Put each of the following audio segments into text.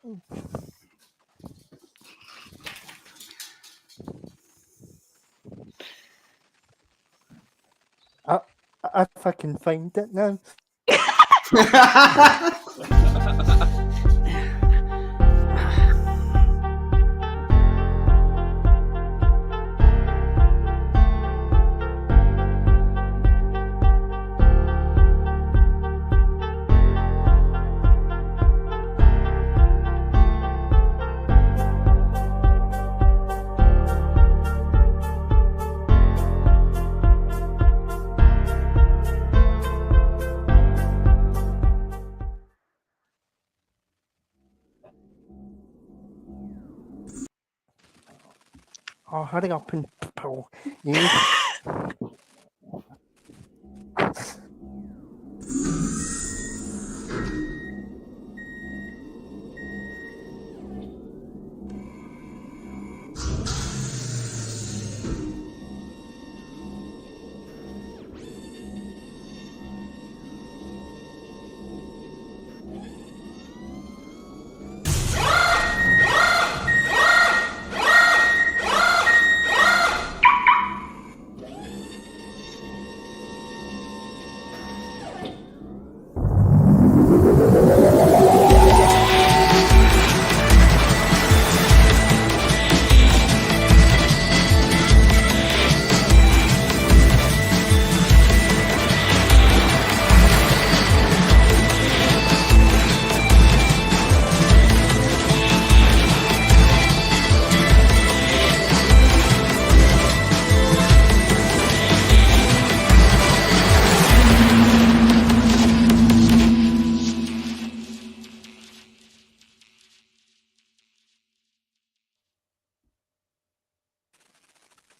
If I can find it now. Oh, hurry up and pull.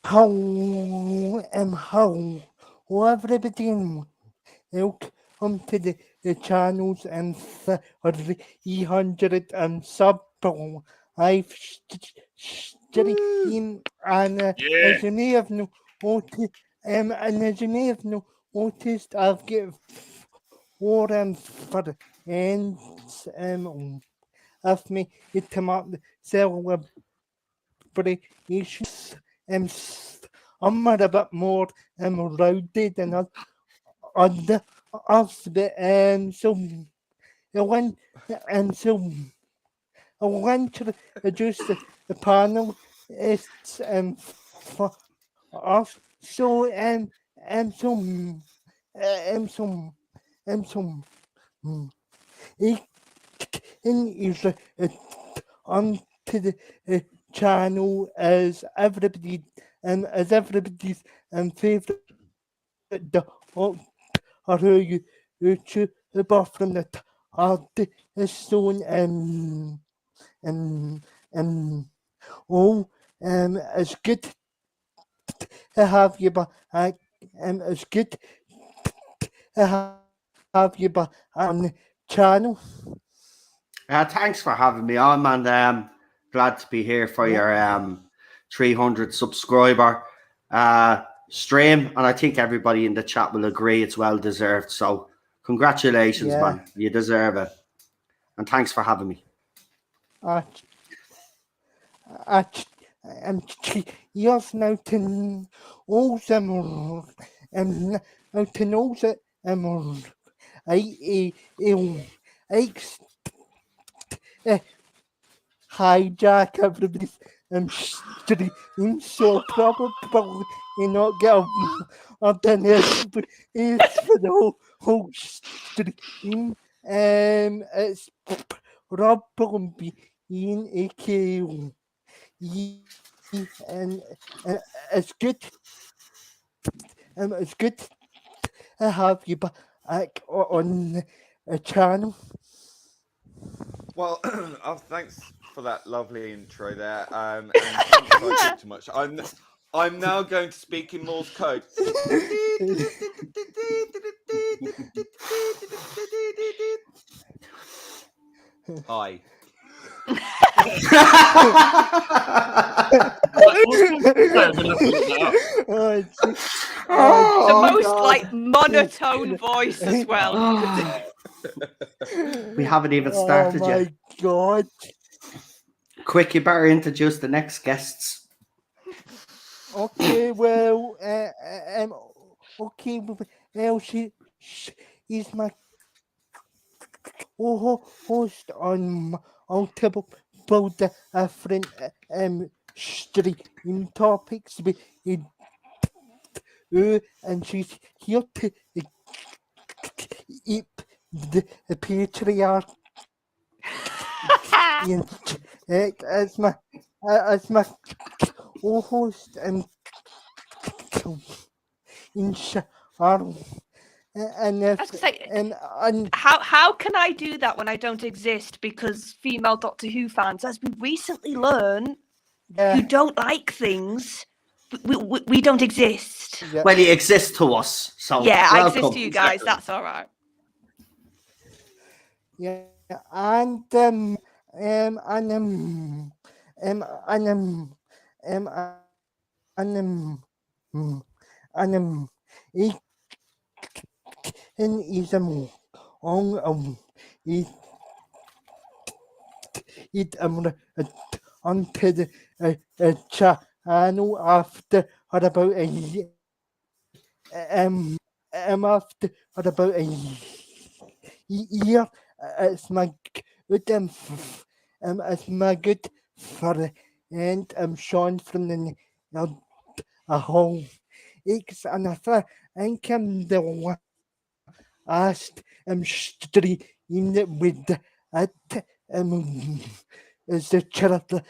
How everybody welcome to the channels and 300 and sub I've stream and as you may have noticed and as you may have noticed I've got 4 friends of me to mark the celebrations I'm a bit more rowdy than us, but so I want to introduce the panel. It's for us. So is onto the channel as everybody's favorite or who YouTuber from the Stone it's good to have you back. It's good to have you back on the channel. Thanks for having me on, man. Glad to be here for your 300 subscriber stream, and I think everybody in the chat will agree it's well deserved. So congratulations, man. You deserve it, and thanks for having me. Yes, now to also now to know that hijack everybody's stream, so probably not get up than this for the whole stream. It's probably in AKO. And it's good. It's good to have you back on the channel. Well, thanks for that lovely intro there. And thanks for talking too much. I'm now going to speak in Morse code. Hi. The most like monotone voice as well. We haven't even started oh my yet. God. Quick, you better introduce the next guests. Okay, well, okay, well, she's my host on multiple different stream topics, and she's here to eat the patriarch as my co-host in Sharon. And I was gonna say, and how can I do that when I don't exist? Because female Doctor Who fans, as we recently learned, who don't like things, we don't exist. yeah, Well, you exist to us, so Yeah, I welcome. exist to you guys. That's all right. yeah, and um, um, and um, um, and um, um, and he is on it onto the channel after about a year. After about a year, it's my good it's my good friend Sean from the home. It's another income the one asked stream with it is the character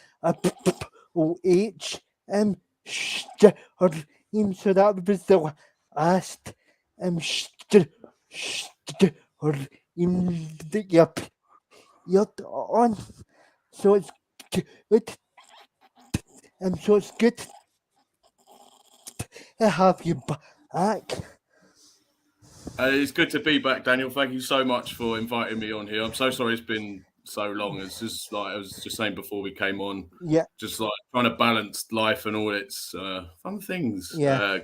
or H or him, so that was the asked or in the yep on, so it's good so it's good to have you back. It's good to be back, Daniel. Thank you so much for inviting me on here. I'm so sorry it's been so long. It's just like I was just saying before we came on. Yeah, Just like trying to balance life and all its fun things. Yeah.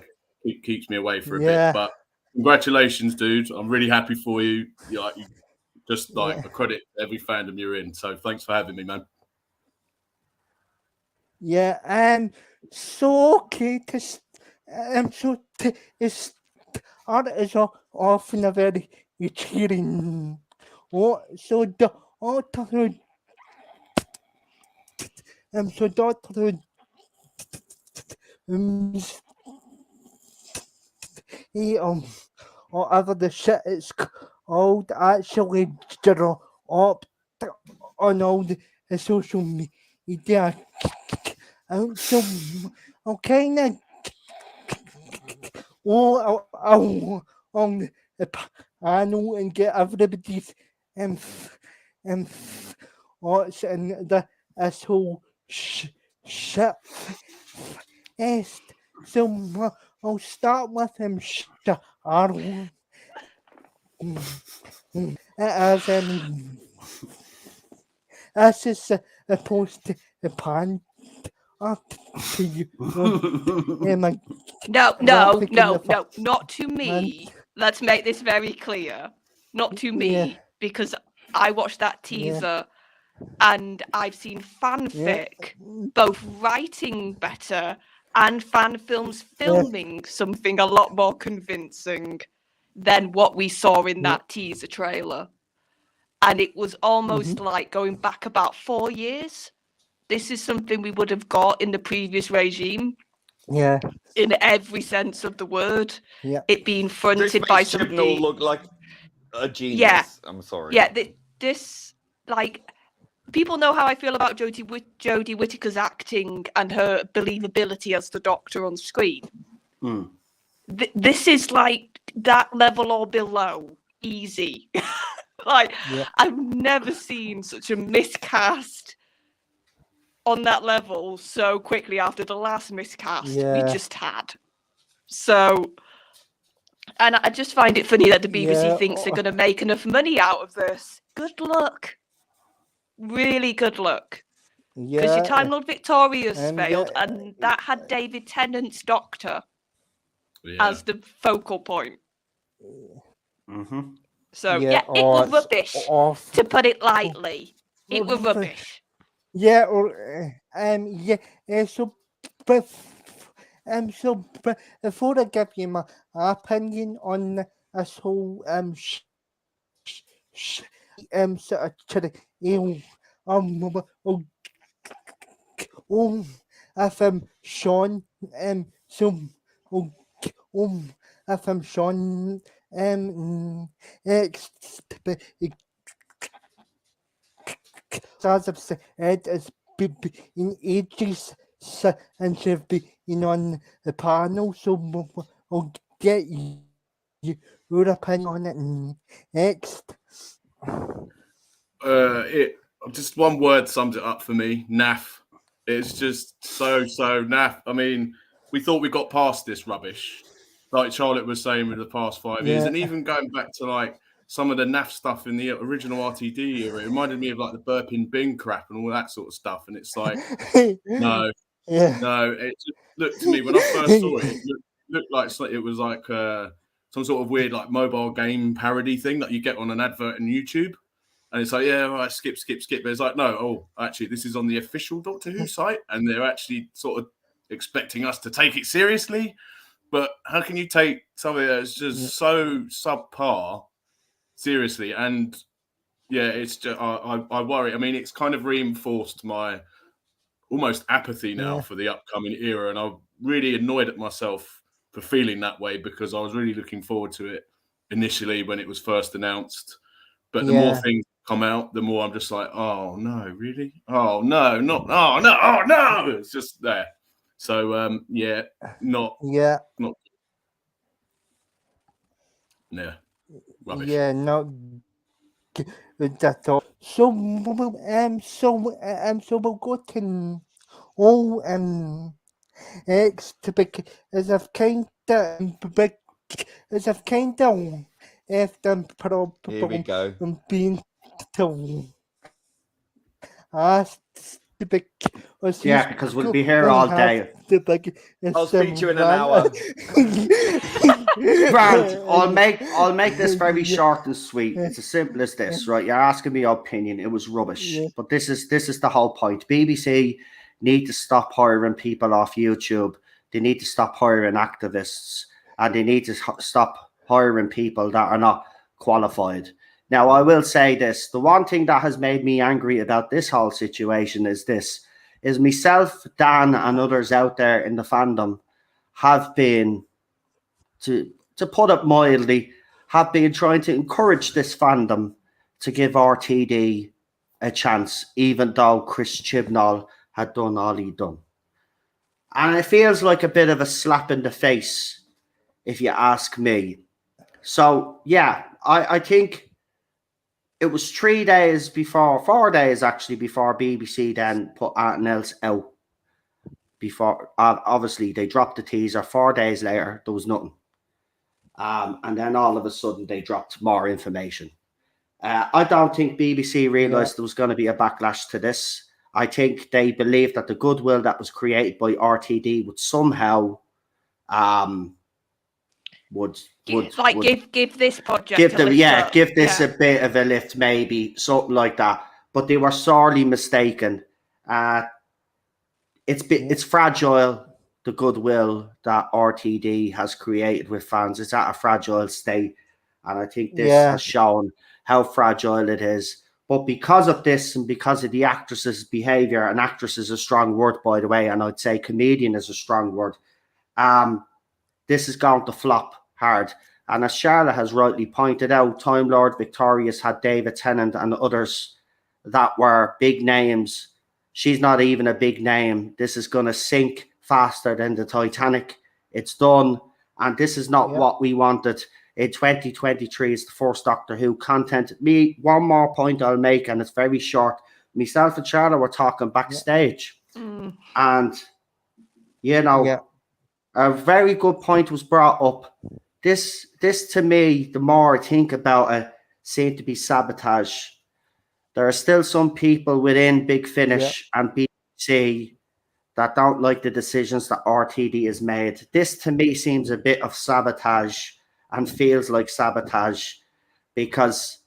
Keeps me away for a Yeah. bit. But congratulations, dude. I'm really happy for you. You just like Yeah. a credit to every fandom you're in. So thanks for having me, man. Yeah, so okay to so art is often a very cheering. So the author so Doctor he or other the shit it's called actually draw up on all the social media. So okay now. On the panel and get everybody's what's in the whole shit. So I'll start with him. As this is supposed to pan up to you. No, Graphic in the not to me. Let's make this very clear. Not to me, Yeah. because I watched that teaser and I've seen fanfic both writing better and fan films filming something a lot more convincing than what we saw in that teaser trailer. And it was almost like going back about 4 years. This is something we would have got in the previous regime. Yeah. In every sense of the word. Yeah. It being This fronted by makes somebody. Chibnall look like a genius. Yeah. I'm sorry. Yeah, this like people know how I feel about Jodie Whittaker's acting and her believability as the Doctor on screen. This is like that level or below, easy. Like I've never seen such a miscast on that level so quickly after the last miscast we just had. So, and I just find it funny that the BBC thinks they're going to make enough money out of this. Good luck. Really good luck. Because your Time Lord Victoria's failed, and that had David Tennant's Doctor as the focal point. So Yeah, yeah, it or was it's rubbish. off. To put it lightly, it was Rubbish. rubbish. Yeah, or yeah. So, but before I give you my opinion on this whole sort of oh, if Sean so oh, oh if Sean ex as I've said, it's in ages since I've been on the panel, so we'll get your opinion on it next. It just one word sums it up for me: naff. It's just so naff. I mean, we thought we got past this rubbish, like Charlotte was saying, with the past 5 years, Yeah. and even going back to like some of the naff stuff in the original RTD era. It reminded me of like the burping bin crap and all that sort of stuff. And it's like, no, Yeah. no. It just looked to me when I first saw it. It looked like it was like some sort of weird like mobile game parody thing that you get on an advert on YouTube. And it's like, yeah, all right, skip. But it's like, no, actually, this is on the official Doctor Who site, and they're actually sort of expecting us to take it seriously. But how can you take something that's just so subpar seriously? And yeah, it's just I worry. I mean, it's kind of reinforced my almost apathy now for the upcoming era, and I'm really annoyed at myself for feeling that way because I was really looking forward to it initially when it was first announced. But the more things come out, the more I'm just like, oh no, really? Oh no, not oh no. It's just there. So not rubbish. Yeah, not good at all. So we'll go to X to pick as I've kind of if them Here we go. being told asked to pick Yeah, because we'll be here all day. I'll speak to you in an hour. Grant, I'll make this very short and sweet. It's as simple as this, right? You're asking me opinion. It was rubbish. But this is the whole point. BBC need to stop hiring people off YouTube. They need to stop hiring activists, and they need to stop hiring people that are not qualified. Now, I will say this. The one thing that has made me angry about this whole situation is this. Is myself, Dan, and others out there in the fandom have been, to put it mildly, have been trying to encourage this fandom to give RTD a chance, even though Chris Chibnall had done all he'd done. And it feels like a bit of a slap in the face, if you ask me. So, yeah, I think it was 4 days actually, before BBC then put anything else out. Before, obviously, they dropped the teaser. 4 days later, there was nothing. And then all of a sudden, they dropped more information. I don't think BBC realised there was going to be a backlash to this. I think they believed that the goodwill that was created by RTD would somehow give this project give this a bit of a lift, maybe something like that. But they were sorely mistaken. It's fragile, the goodwill that RTD has created with fans. It's at a fragile state, and I think this has shown how fragile it is. But because of this, and because of the actress's behaviour, and actress is a strong word, by the way, and I'd say comedian is a strong word, this is going to flop hard. And as Charlotte has rightly pointed out, Time Lord Victorious had David Tennant and others that were big names. She's not even a big name. This is going to sink faster than the Titanic. It's done. And this is not what we wanted in 2023. It's the first Doctor Who content. One more point I'll make, and it's very short. Myself and Charlotte were talking backstage. And, a very good point was brought up. This to me, the more I think about it, seemed to be sabotage. There are still some people within Big Finish and BBC that don't like the decisions that RTD has made. This to me seems a bit of sabotage and feels like sabotage. because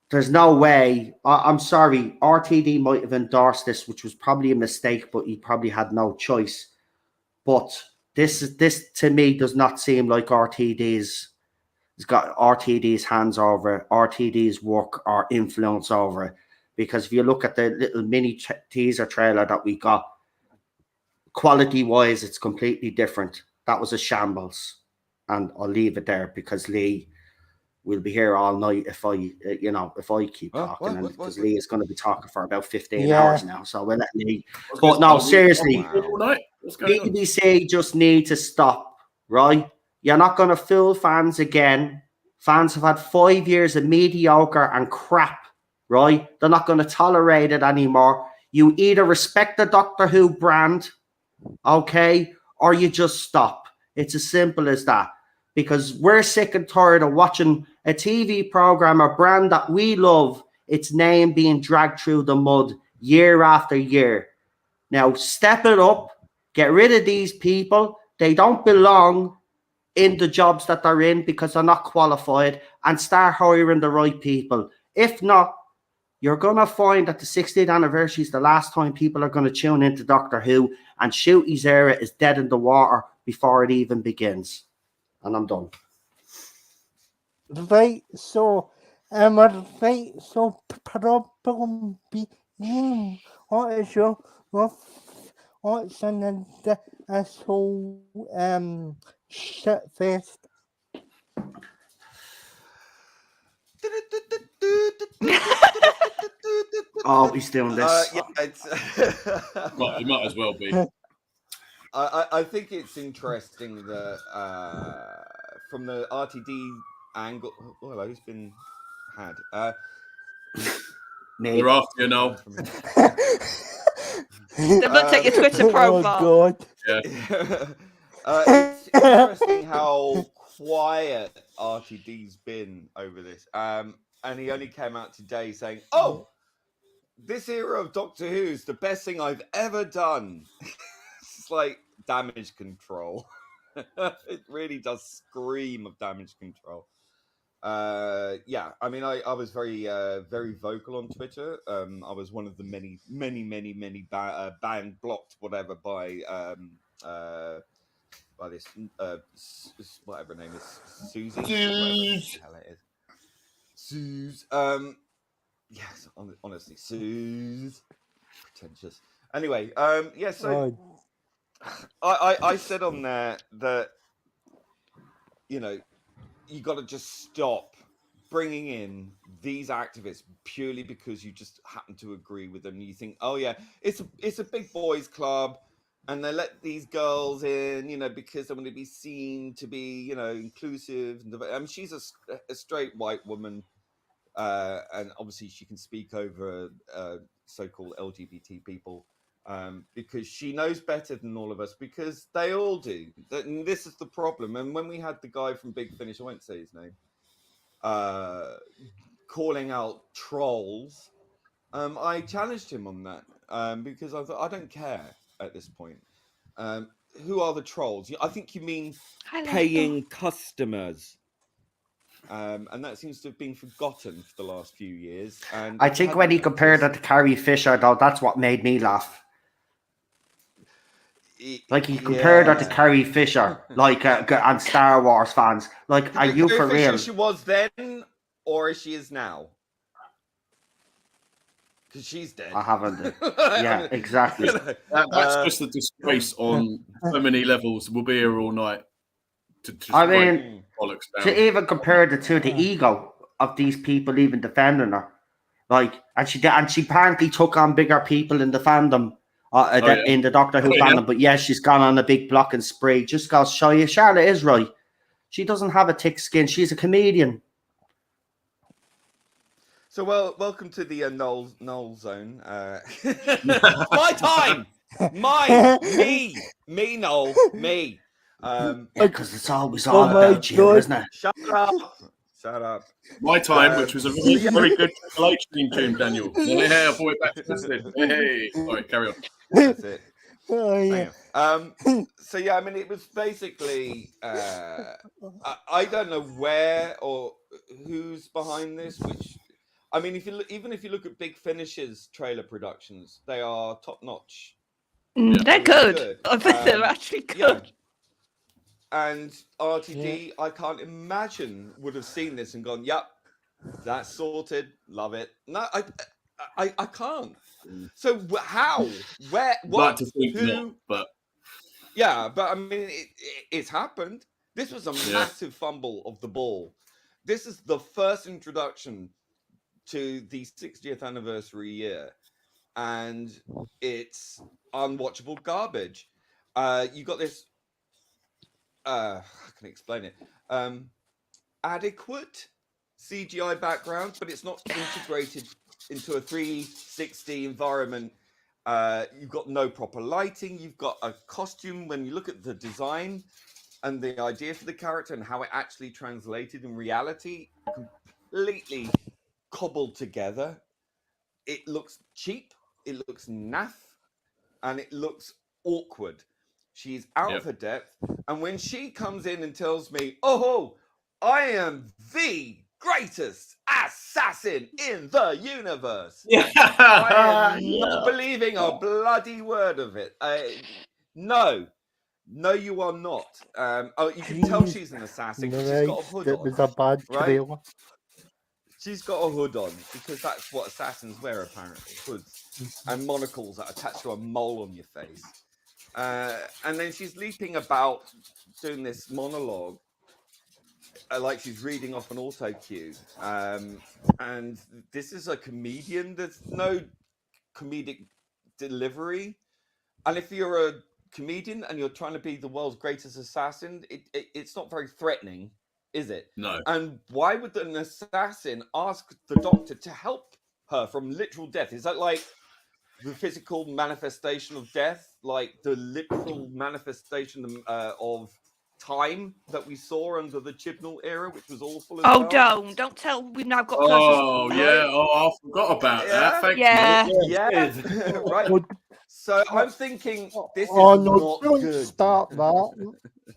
there's no way. I'm sorry, RTD might have endorsed this, which was probably a mistake, but he probably had no choice. But this to me does not seem like RTD's got RTD's hands over it, RTD's work or influence over it. Because if you look at the little mini teaser trailer that we got, quality wise, it's completely different. That was a shambles, and I'll leave it there because Lee will be here all night if I keep talking, because Lee is going to be talking for about 15 hours now. So we'll let Lee. But no, seriously, BBC just need to stop, right? You're not going to fool fans again. Fans have had 5 years of mediocre and crap, right? They're not going to tolerate it anymore. You either respect the Doctor Who brand, okay, or you just stop. It's as simple as that. Because we're sick and tired of watching a TV program, a brand that we love, its name being dragged through the mud year after year. Now, step it up. Get rid of these people. They don't belong in the jobs that they're in because they're not qualified, and start hiring the right people. If not, you're going to find that the 60th anniversary is the last time people are going to tune into Doctor Who, and Shooty's era is dead in the water before it even begins. And I'm done. Right, so problem being, what is your what's in this whole shit fest? Oh, he's doing this. Yeah, it's It might as well be. I think it's interesting that from the RTD angle. Oh, hello, who's been had? Me. We're after you now. They've looked at your Twitter profile. Oh, God. Yeah. It's interesting how quiet RTD's been over this. And he only came out today saying, "Oh, this era of Doctor Who is the best thing I've ever done." It's like damage control. It really does scream of damage control. Yeah, I mean, I was very vocal on Twitter. I was one of the many banned, blocked, whatever by this whatever her name is, Susie. Suze. Hell it is. Suze. Yes, honestly, Suze. Pretentious. Anyway, yeah. So I said on there that, you know, you got to just stop bringing in these activists purely because you just happen to agree with them. You think, oh yeah, it's a big boys club, and they let these girls in, you know, because they want to be seen to be, you know, inclusive. I mean, she's a straight white woman, and obviously she can speak over so-called LGBT people. Because she knows better than all of us, because they all do. And this is the problem. And when we had the guy from Big Finish, I won't say his name, calling out trolls, I challenged him on that, because I thought, I don't care at this point. Who are the trolls? I think you mean paying customers. And that seems to have been forgotten for the last few years. And I think when he compared it to Carrie Fisher, though, that's what made me laugh. Like, he compared her to Carrie Fisher, like, and Star Wars fans. Like, are you for real? She was then, or as she is now? Because she's dead. I haven't. Yeah, exactly. That's just a disgrace on so many levels. We'll be here all night. I mean, bollocks down. to even compare the two, the ego of these people even defending her, like, and she apparently took on bigger people in the fandom, in the Doctor Who fandom. But yes, she's gone on a big block and spree. Just goes to show you, Charlotte is right. She doesn't have a thick skin. She's a comedian. So, welcome to the Noel zone. My time, me, Noel, me. Because it's always all about you, isn't it? Shut up. My time, which was a very, very good Triple H theme tune, Daniel. Hey, I brought it back to this. Hey, all right, carry on. That's it. Oh, yeah. So yeah, I mean, it was basically I don't know where or who's behind this. Which, I mean, even if you look at Big Finish's trailer productions, they are top notch. They're really good. good. I think they're actually good. Yeah. And RTD, I can't imagine would have seen this and gone, "Yep, that's sorted, love it." No, I can't. So how, where, I'd what, like to think who? not, but Yeah, but I mean, it's happened. This was a Yeah. massive fumble of the ball. This is the first introduction to the 60th anniversary year, and it's unwatchable garbage. You got this. How can I explain it? Adequate CGI background, but it's not integrated into a 360 environment. You've got no proper lighting. You've got a costume. When you look at the design and the idea for the character and how it actually translated in reality, completely cobbled together. It looks cheap. It looks naff, and it looks awkward. She's out of her depth, and when she comes in and tells me, "Oh, I am the greatest assassin in the universe," I am not believing a bloody word of it. No, you are not. You can tell Jeez. she's an assassin because she's got a hood That on. was a bad right? trailer. She's got a hood on because that's what assassins wear, apparently. Hoods and monocles that attach to a mole on your face. And then she's leaping about doing this monologue like she's reading off an auto cue. And this is a comedian. There's no comedic delivery. And if you're a comedian and you're trying to be the world's greatest assassin, it's not very threatening, is it? no. And why would an assassin ask the doctor to help her from literal death? Is that like the physical manifestation of death, like the literal manifestation of time that we saw under the Chibnall era, which was awful as Oh, well? don't tell. We've now got. Oh Right. yeah. Oh, I forgot about Yeah. that. Thanks, Yeah. mate. Yeah, right. Oh, So I'm thinking this is oh no, not don't good. start that.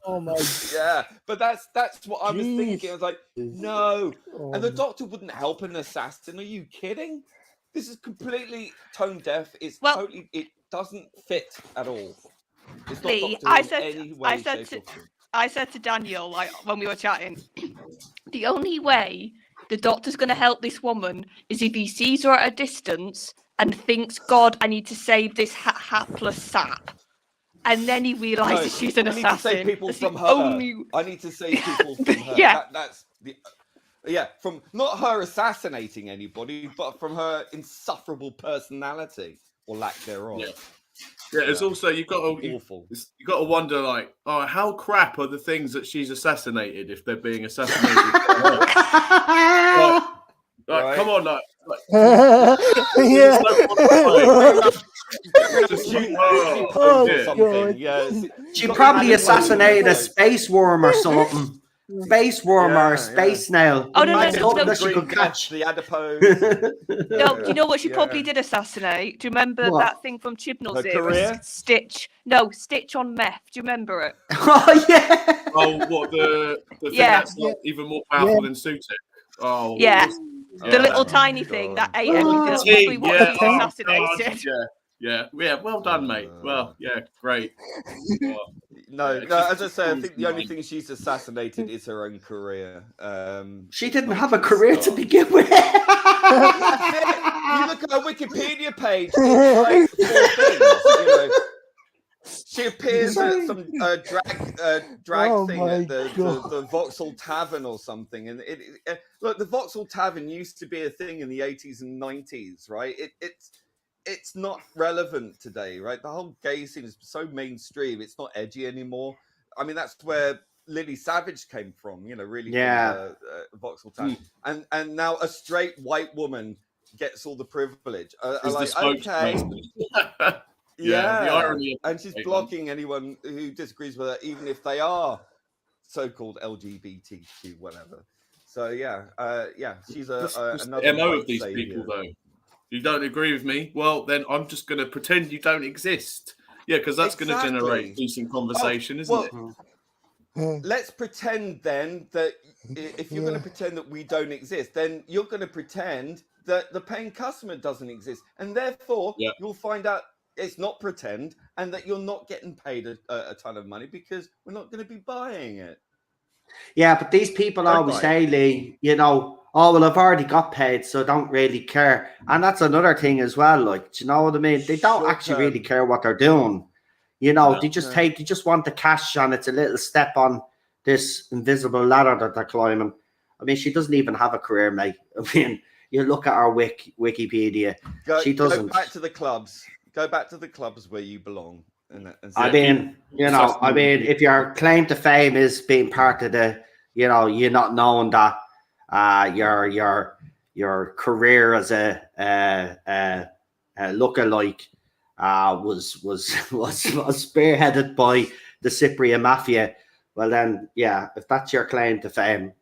Oh my Yeah, but that's what I was Jeez. thinking. I was like, no. And the God. doctor wouldn't help an assassin. Are you kidding? This is completely tone deaf. It's Well- totally. It doesn't fit at all. It's not Lee, Doctor I in said- any way, I said shape, or form. I said to Daniel, like when we were chatting, the only way the doctor's going to help this woman is if he sees her at a distance and thinks, "God, I need to save this hapless sap," and then he realizes No, she's an I need to assassin. save people That's from the her. only. I need to save people from her. Yeah. That's the. Yeah, from not her assassinating anybody, but from her insufferable personality or lack thereof. Yeah. Yeah, it's Yeah. also you got to Awful. you got to wonder like, oh, how crap are the things that she's assassinated if they're being assassinated? Like, Right. come on, like Yeah. Oh, yeah. something. Yeah, She probably assassinated a space worm or something. Space worm or Yeah, a space snail. Oh, no, Imagine no, something no. that she could catch. The adipose. No, do you know what she Yeah. probably did assassinate? Do you remember What? that thing from Chibnall's Her era? career? Stitch. No, Stitch on meth. Do you remember it? Oh yeah. Oh, what the thing Yeah. that's like even more powerful than Sutek? Oh, Yeah. what's- The little Oh, tiny thing that ate everything. That's Oh, probably what yeah, he oh, assassinated. God, yeah. Well done, mate. Well, yeah, great. Well, No, Yeah, no. she's As I say, I think the only fine. thing she's assassinated is her own career. She didn't have a career to begin with. You look at her Wikipedia page. It's like 4 things. You know, she appears at some drag Oh thing my at the God. Vauxhall Tavern or something. And look, the Vauxhall Tavern used to be a thing in the 80s and 90s, right? It's not relevant today, right? The whole gay scene is so mainstream. It's not edgy anymore. I mean, that's where Lily Savage came from, you know, really. Yeah. From Vauxhall Tavern. And now a straight white woman gets all the privilege. is Like, the okay. spokesperson. Yeah, the irony of and she's it, blocking anyone who disagrees with her, even if they are so-called LGBTQ, whatever. So yeah, she's That's another the MO white of these savior. people, though. You don't agree with me? Well, then I'm just going to pretend you don't exist. Yeah, because that's going to Exactly. generate decent conversation, isn't well, it? Let's pretend then that if you're going to pretend that we don't exist, then you're going to pretend that the paying customer doesn't exist, and therefore you'll find out it's not pretend, and that you're not getting paid a ton of money because we're not going to be buying it. Yeah, but these people always say, Lee, you know, oh, well, I've already got paid, so I don't really care. And that's another thing as well. Like, do you know what I mean? They don't actually really care what they're doing. You know, they just want the cash, and it's a little step on this invisible ladder that they're climbing. I mean, she doesn't even have a career, mate. I mean, you look at her Wikipedia. She doesn't. Go back to the clubs. Go back to the clubs where you belong. I mean, you know, if your claim to fame is being part of the, you know, you're not knowing that your career as a lookalike was spearheaded by the Cypriot mafia. Well, then, yeah, if that's your claim to fame,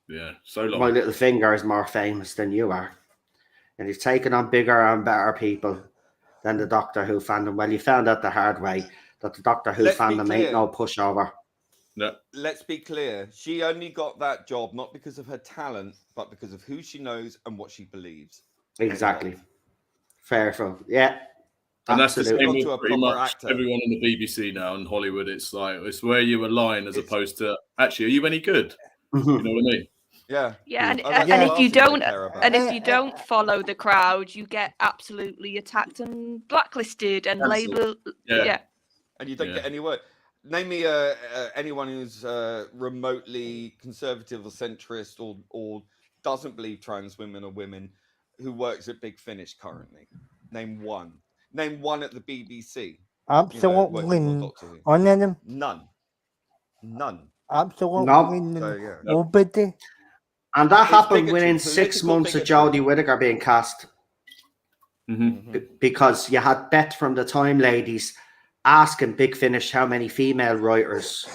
yeah, so long. My little finger is more famous than you are, and he's taken on bigger and better people than the Doctor Who fandom. Well, you found out the hard way that the Doctor Who fandom ain't no pushover. No. Let's be clear. She only got that job not because of her talent, but because of who she knows and what she believes. Exactly. Fair enough. Yeah. And that's the same with pretty much everyone on the BBC now in Hollywood. It's like, it's where you align as opposed to, actually, are you any good? You know what I mean? Yeah. Yeah, and if you don't follow the crowd, you get absolutely attacked and blacklisted and labeled. Yeah. And you don't get any work. Name me anyone who's remotely conservative or centrist or doesn't believe trans women are women who works at Big Finish currently. Name one. Name one at the BBC. Absolutely none. None. Absolutely nobody. And that happened within 6 months of Jodie Whittaker being cast. Because you had Bet from the Time ladies asking Big Finish how many female writers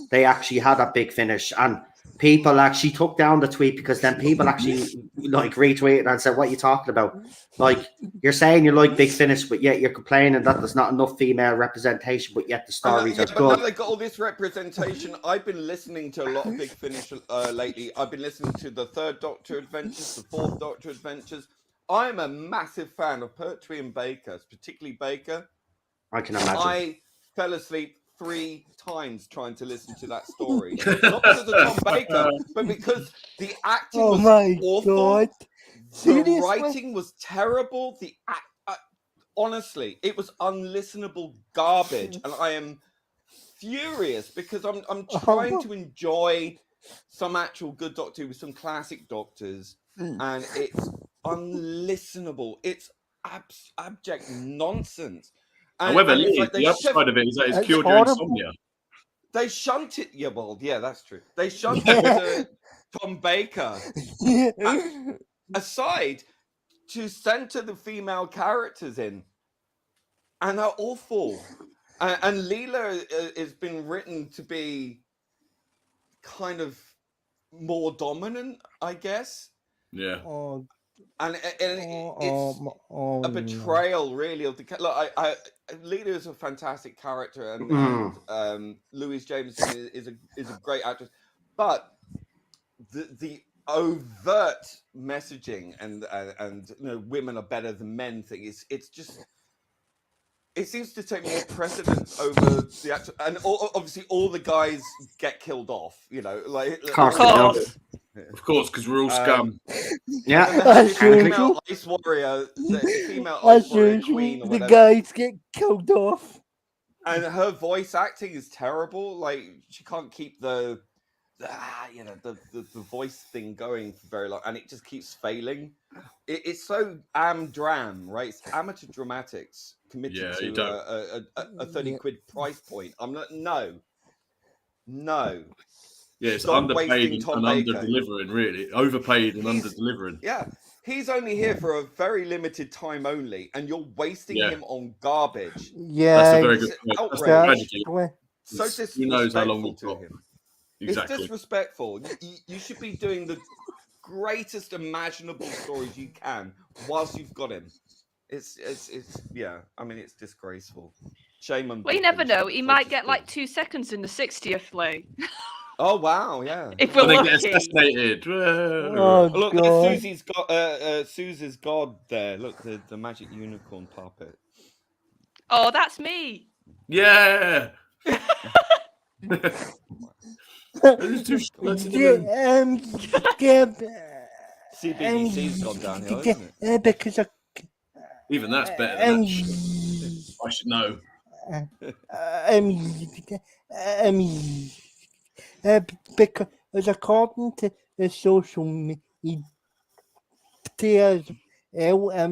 they actually had at Big Finish, and people actually took down the tweet because then people actually like retweeted and said, "What are you talking about? Like, you're saying you like Big Finish, but yet you're complaining that there's not enough female representation, but yet the stories are good." But now they got all this representation. I've been listening to a lot of Big Finish lately. I've been listening to the Third Doctor Adventures, the Fourth Doctor Adventures. I'm a massive fan of Pertwee and Baker, particularly Baker. I can imagine. I fell asleep 3 times trying to listen to that story. Not because of Tom Baker, but because the acting was awful. God. The writing was terrible. Honestly, it was unlistenable garbage. And I am furious because I'm trying to enjoy some actual good Doctor Who with some classic Doctors. And it's unlistenable. It's abject nonsense. However, the upside of it is that it's cured your insomnia. They shunted. Yeah, well, yeah, that's true. They shunted to Tom Baker aside to center the female characters in, and they're awful. And Leela has been written to be kind of more dominant, I guess. Yeah. And it's a betrayal, really, of the. Look, Leela is a fantastic character, and Louise Jameson is a great actress, but the overt messaging and you know, women are better than men thing it's just. It seems to take more precedence over the actual, and obviously all the guys get killed off. You know, like of course, because we're all scum. Yeah, the female ice warrior, the female ice warrior queen, or the guys get killed off, and her voice acting is terrible. Like, she can't keep the voice thing going for very long, and it just keeps failing. It's so dram, right? It's amateur dramatics committed to a 30 quid price point. I'm not no. Yeah, it's underpaid and under-delivering, really. Overpaid and under-delivering. Yeah, he's only here for a very limited time only, and you're wasting him on garbage. Yeah, that's a very good point. That's tragedy. So disrespectful. Who knows how long we've to got him. Exactly. It's disrespectful. You should be doing the greatest imaginable stories you can whilst you've got him. It's yeah. I mean, it's disgraceful. Shame on. Well, you never victims know. for- He for might just get like being- 2 seconds in the 60th lay. Oh wow, yeah. If we're When they get lucky. assassinated. Oh, Look, God. Susie's got Susie's god there. Look, the magic unicorn puppet. Oh, that's me. Yeah. There's two shirts in the room. CBBC's gone downhill, isn't it? Because Even that's better than that shit. I should know. because according to the social media,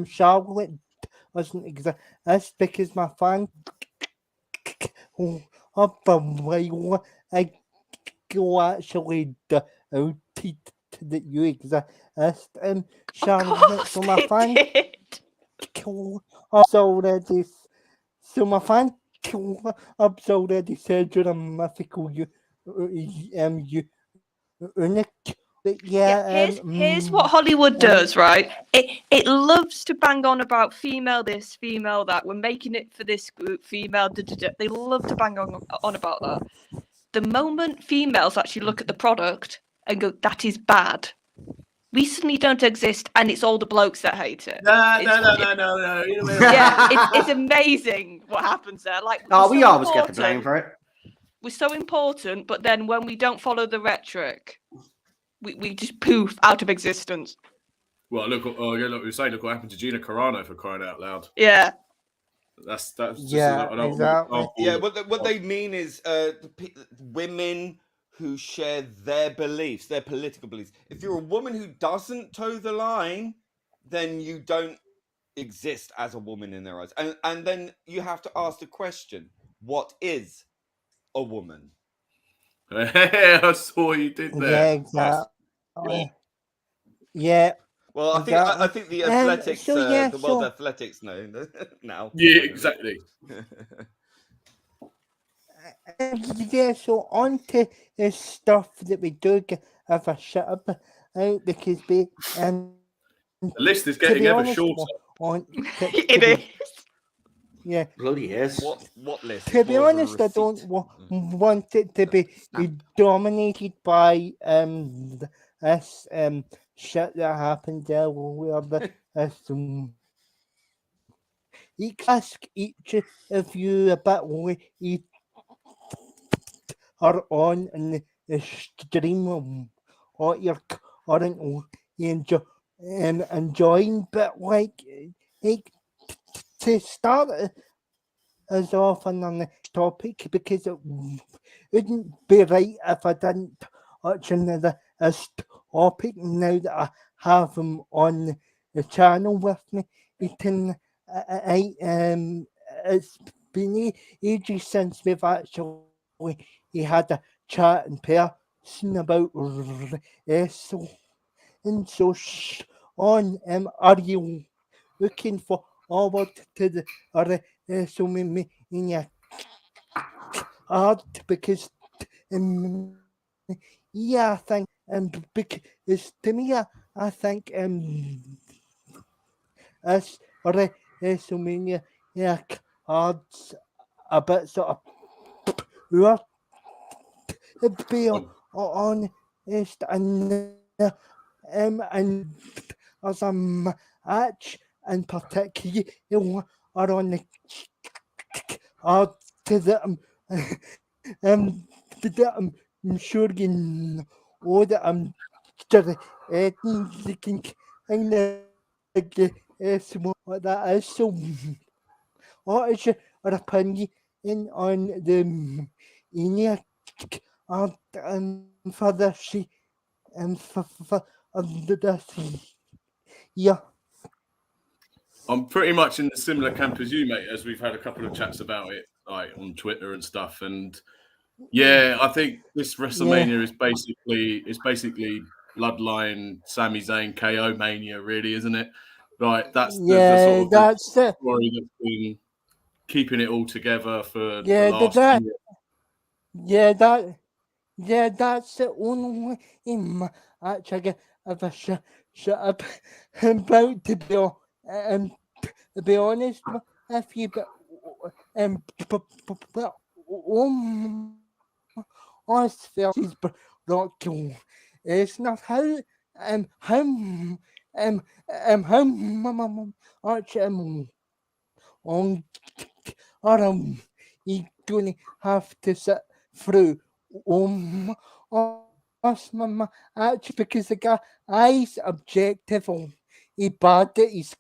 Charlotte doesn't exist. That's because my fan of the while I go actually doubted that you exist. Of Charlotte, course so my they fan did. already. So my fan already said you're a mythical unique. Here's what Hollywood does, right? It loves to bang on about female this, female that. We're making it for this group, female. They love to bang on about that. The moment females actually look at the product and go, "That is bad," we suddenly don't exist, and it's all the blokes that hate it. No. Yeah, it's amazing what happens there. Like, Oh, we're we so always get the blame important. for it. We're so important, but then when we don't follow the rhetoric, we just poof out of existence. Well, look we say, look what happened to Gina Carano, for crying out loud. Yeah. That's just Yeah, an exactly. example. Yeah, what they mean is women who share their beliefs, their political beliefs. If you're a woman who doesn't toe the line, then you don't exist as a woman in their eyes. And then you have to ask the question, what is a woman? I saw you did Yeah, there. exactly. Yeah. Well, I Exactly. think the athletics, so, yeah, the World so- Athletics know now. Yeah, exactly. Yeah, so on to the stuff that we do have a shut up out because we The list is to getting be ever honest, shorter. It is. Yeah, Bloody is. What list? to be More of a honest, I don't receipt. want it to be dominated by this shit that happened there where the ask each of you about what you are on in the stream or you're currently enjoying, but like to start us off on the topic, because it wouldn't be right if I didn't touch on this topic now that I have him on the channel with me. It's been ages since we've actually had a chat in person about wrestling. And so, are you looking forward to the WrestleMania card? Because yeah, I think because to me, I think this WrestleMania cards a bit sort of poor, to be honest, and as a match in particular are on the card that I'm sure you know that I'm thinking kind of what that is. So, what is your opinion on the Enia for this for this year? I'm pretty much in the similar camp as you, mate, as we've had a couple of chats about it, like on Twitter and stuff. And yeah, I think this WrestleMania is basically Bloodline, Sami Zayn, KO Mania, really, isn't it? Right, that's the sort of that's it. story that's been keeping it all together for Yeah, the last that. year. That's the only match I get of a shut up about to be to be honest, if you honest versus Rocky, it's not how on you gonna have to sit through us actually because the guy is objective he bad at his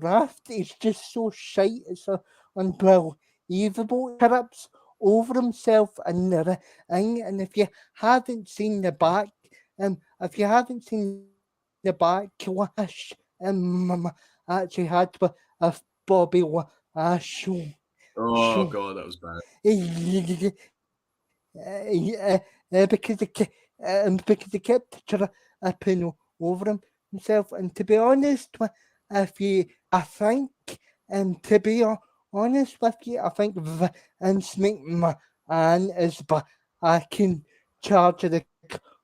craft, it's just so shite, it's so unbelievable. Trips over himself in the ring, and if you haven't seen the back, if you haven't seen the backlash actually had with Bobby Lashley. Oh god, that was bad. Because they kept tripping over himself, and to be honest, I think, to be honest with you, I think Vince McMahon is back in charge of the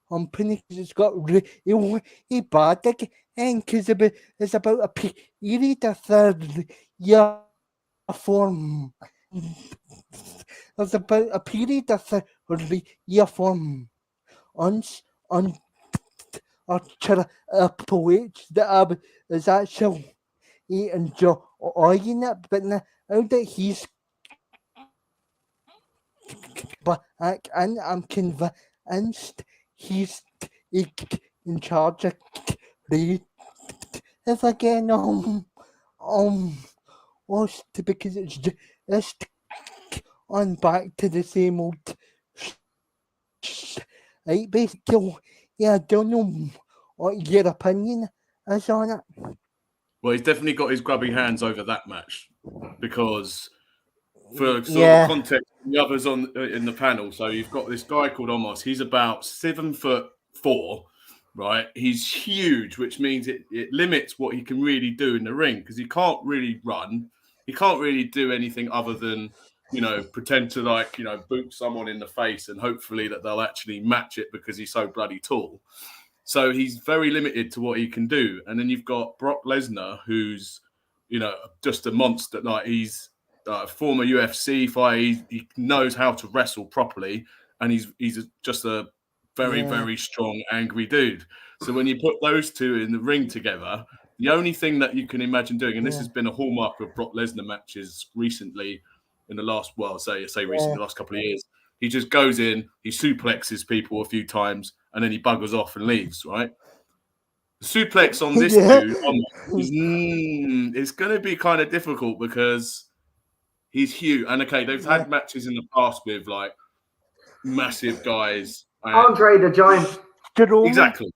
company because it's got really bad again because it's about a period of 3 year form. There's about a period of 3 year form on Triple H that I was actually enjoying it, but now that he's back and I'm convinced he's in charge of if again because it's just on back to the same old right, basically. Yeah, I don't know what your opinion is on it. Well, he's definitely got his grubby hands over that match because, for sort of context, the others in the panel. So you've got this guy called Omos. He's about 7'4", right? He's huge, which means it limits what he can really do in the ring because he can't really run. He can't really do anything other than, pretend to boot someone in the face and hopefully that they'll actually match it because he's so bloody tall. So he's very limited to what he can do. And then you've got Brock Lesnar, who's, just a monster. Like he's a former UFC fighter. He knows how to wrestle properly. And he's just a very, very strong, angry dude. So when you put those two in the ring together, the only thing that you can imagine doing, and this has been a hallmark of Brock Lesnar matches recently in the last, the last couple of years, he just goes in, he suplexes people a few times, and then he buggers off and leaves, right? The suplex on this dude it's going to be kind of difficult because he's huge. And okay, they've had matches in the past with like massive guys. Andre the Giant. Exactly.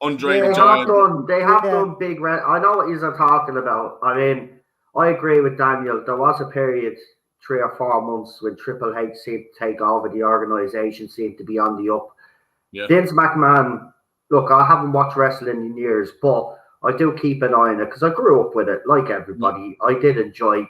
Andre the Giant. They have done big. I know what you're talking about. I mean, I agree with Daniel. There was a period, 3 or 4 months, when Triple H seemed to take over the organization, seemed to be on the up. Yeah. Vince McMahon, look, I haven't watched wrestling in years, but I do keep an eye on it because I grew up with it, like everybody. I did enjoy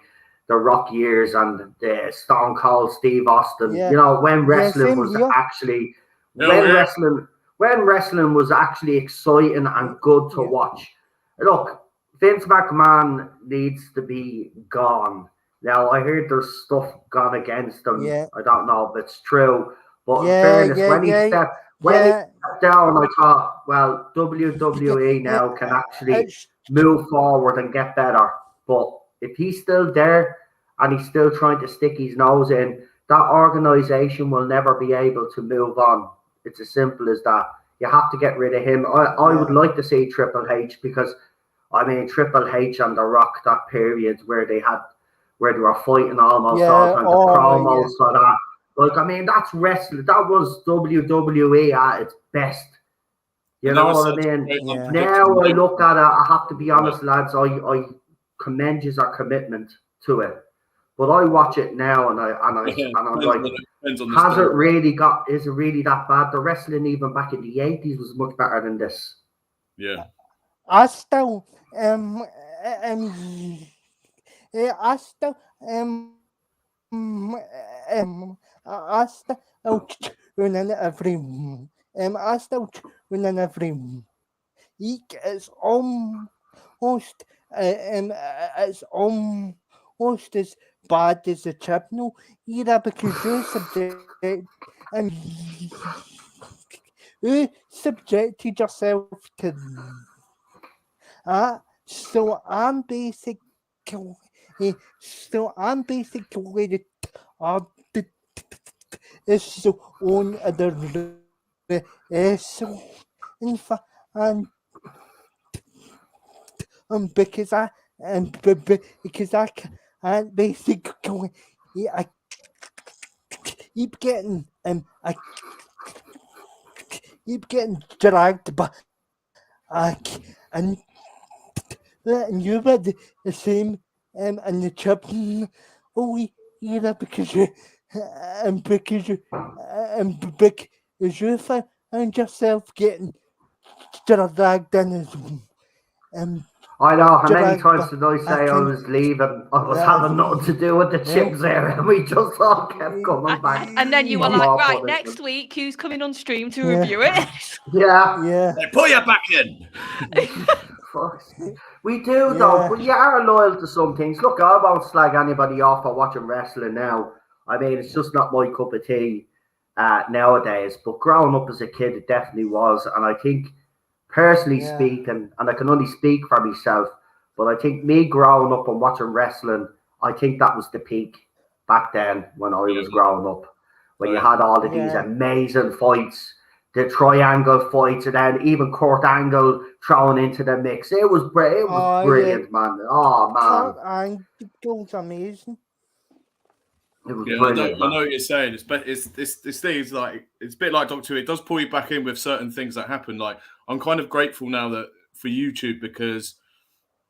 the Rock years and the Stone Cold Steve Austin. When wrestling was actually when wrestling was actually exciting and good to watch. Look, Vince McMahon needs to be gone. Now, I heard there's stuff gone against him. I don't know if it's true. But in fairness, when he stepped down, I thought, well, WWE now can actually move forward and get better. But if he's still there and he's still trying to stick his nose in, that organization will never be able to move on. It's as simple as that. You have to get rid of him. I would like to see Triple H because, I mean, Triple H and The Rock, that period where they were fighting almost all the time, the promos for that. Like, I mean, that's wrestling. That was WWE at its best. You know what I mean? Now I look at it, I have to be honest, lads, I commend you our commitment to it. But I watch it now and I'm like, is it really that bad? The wrestling even back in the 80s was much better than this. Yeah. I still tune in every week. It's almost it's almost as bad as the Chibnall era because you're you subjected yourself to that. So I'm basically the is on the so in fact and because I because I can't basically I keep getting I keep getting dragged but and you were the same and the chip era because you because you find yourself getting dragged in as I know how many dragged times back did I say I was leaving? I was Yeah. having nothing to do with the chips there, and we just all kept coming back. And then you were for like, more right, punishment. next week, who's coming on stream to Yeah. review it? Yeah, yeah They pull you back in. fuck. We do though, Yeah. but you are loyal to some things. Look, I won't slag anybody off for watching wrestling now. I mean, it's just not my cup of tea nowadays. But growing up as a kid, it definitely was, and I think, personally Yeah. speaking, and I can only speak for myself, but I think me growing up and watching wrestling, I think that was the peak back then when I was growing up, when you had all of these Yeah. amazing fights, the triangle fights, and then even Kurt Angle thrown into the mix. It was Oh, yeah. brilliant, man. Oh man, Kurt Angle's amazing. it was Yeah, brilliant, I man. know what you're saying. It's this thing is like it's a bit like Doctor Who. It does pull you back in with certain things that happen. Like I'm kind of grateful now that for YouTube because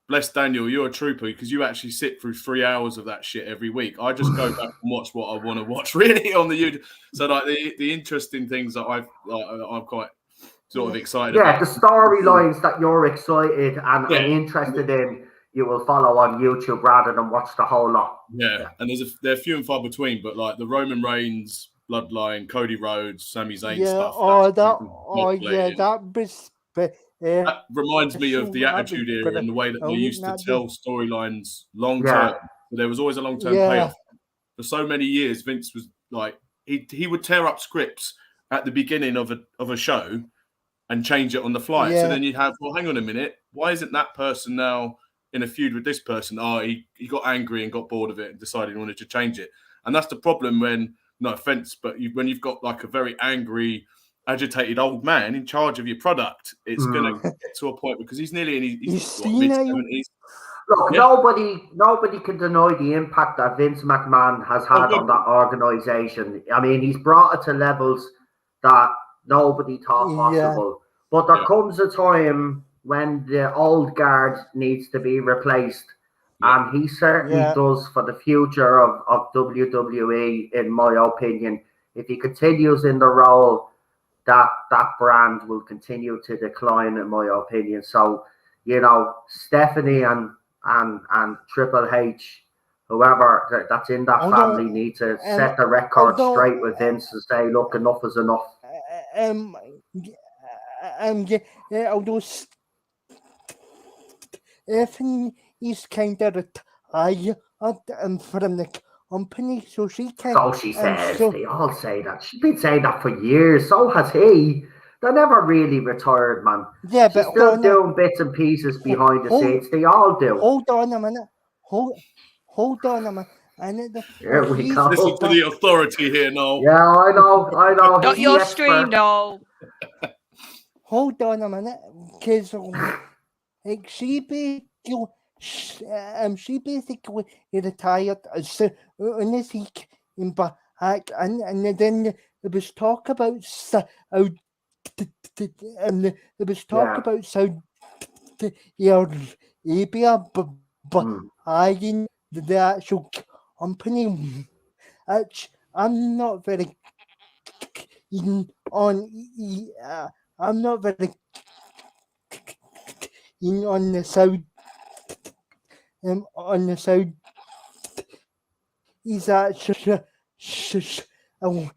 bless Daniel, you're a trooper because you actually sit through 3 hours of that shit every week. I just go back and watch what I want to watch really on the YouTube. So like the interesting things that I'm quite sort of excited Yeah, about. the storylines that you're excited and Yeah. interested in, you will follow on YouTube rather than watch the whole lot. Yeah, and they're few and far between, but like the Roman Reigns bloodline, Cody Rhodes, Sami Zayn Yeah. stuff. That was. That reminds me of the That was Attitude Era and the way that they brilliant, used to that tell storylines long Yeah. term. So there was always a long term Yeah. payoff. For so many years, Vince was like he would tear up scripts at the beginning of a show and change it on the fly. So Yeah. then you'd have, well, hang on a minute, why isn't that person now in a feud with this person? Oh, he got angry and got bored of it and decided he wanted to change it. And that's the problem when, no offense, but when you've got like a very angry, agitated old man in charge of your product, it's going to get to a point because he's nearly in his mid-70s. Look, Yeah. nobody can deny the impact that Vince McMahon has had on that organization. I mean, he's brought it to levels that nobody thought possible. But there comes a time when the old guard needs to be replaced. And he certainly does for the future of WWE, in my opinion. If he continues in the role, that brand will continue to decline, in my opinion. So, you know, Stephanie and Triple H, whoever that's in that family, need to set the record straight with Vince and say, look, enough is enough. Although Stephanie is kind of retired from the company, so she can. So she says. They all say that. She's been saying that for years. So has he. They're never really retired, man. Yeah, She's still doing bits and pieces behind the scenes. They all do. Hold on a minute. Hold on a minute. Here we go. Listen to the authority here, Noel. Yeah, I know. Not your stream, Noel. Hold on a minute, because like she basically retired as soon as he came back, and then there was talk about about Saudi Arabia, but buying the actual company, which I'm not very keen on. I'm not very keen on the Saudi. He's actually buying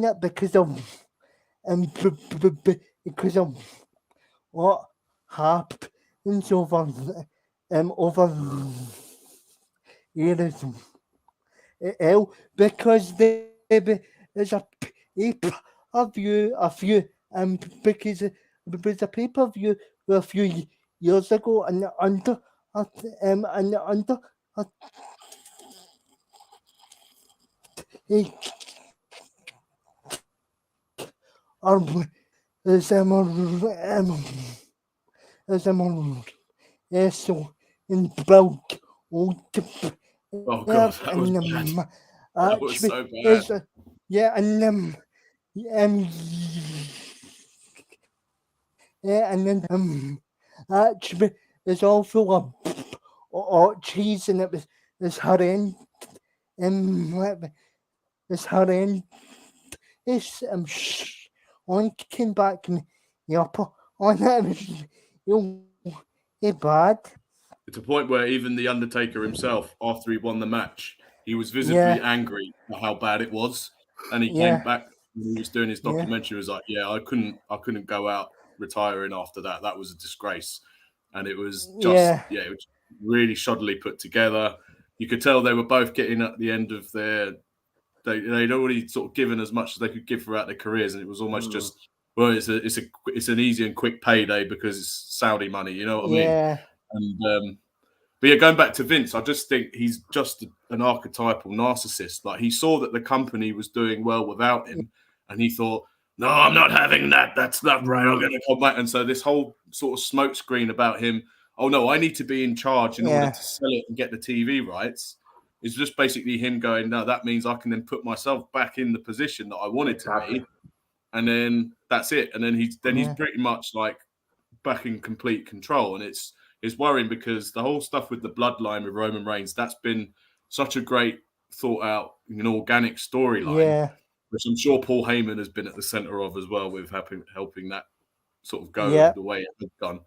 it because of what over years. Because there's a pay-per-view because there was a pay-per-view a few years ago and under so in bulk Oh god, that was bad. That was so bad. And then actually there's also a cheese and it's horrendous. It's horrendous. On came back and the upper on that was bad. To the point where even the Undertaker himself, after he won the match, he was visibly angry at how bad it was, and he came back when he was doing his documentary. He was like, "Yeah, I couldn't go out retiring after that. That was a disgrace," and it was just it was really shoddily put together. You could tell they were both getting at the end of their. They'd already sort of given as much as they could give throughout their careers, and it was almost just it's an easy and quick payday because it's Saudi money. You know what I mean? And but yeah, going back to Vince, I just think he's just an archetypal narcissist. Like he saw that the company was doing well without him, and he thought, "No, I'm not having that. That's not right. I'm going to come back." And so this whole sort of smokescreen about him, oh no, I need to be in charge in order to sell it and get the TV rights, is just basically him going, "No, that means I can then put myself back in the position that I wanted to be," and then that's it. And then he's pretty much like back in complete control, and it's worrying because the whole stuff with the bloodline with Roman Reigns, that's been such a great thought out, organic storyline, which I'm sure Paul Heyman has been at the center of as well, with helping that sort of go the way it had gone.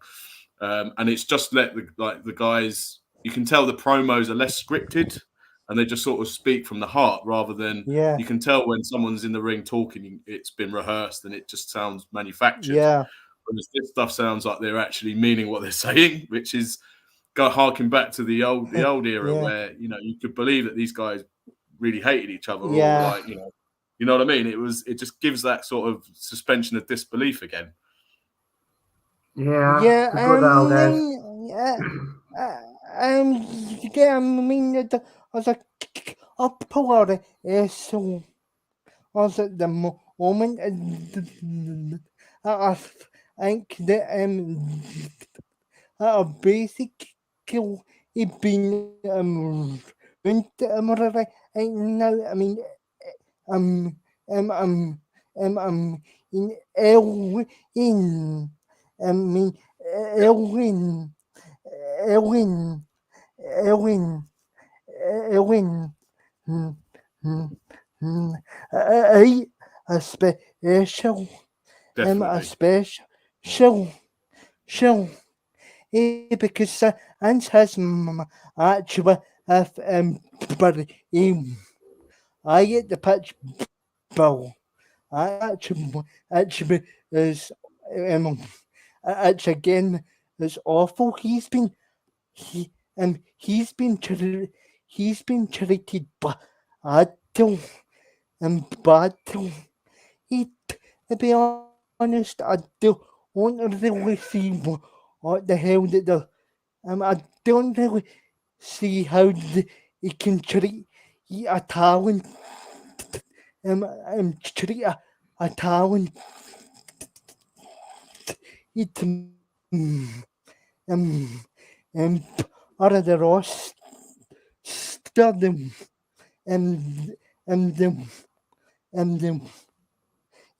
And it's just let the guys, you can tell the promos are less scripted and they just sort of speak from the heart rather than you can tell when someone's in the ring talking, it's been rehearsed and it just sounds manufactured. This stuff sounds like they're actually meaning what they're saying, which is harking back to the old era where you could believe that these guys really hated each other. Or like, you know what I mean? It just gives that sort of suspension of disbelief again. Yeah. I mean, I was like, upward, so was at the moment. I think that basic skill is being now. I mean, in Elwin. I mean, Elwin. A special. A special. Because Ants has actually but I get the pitch bill. I actually is it's again is awful. He's been treated battle and battle. To be honest, I don't really see what the hell that the I don't really see how he can treat a talent treat a talent it out of the roster them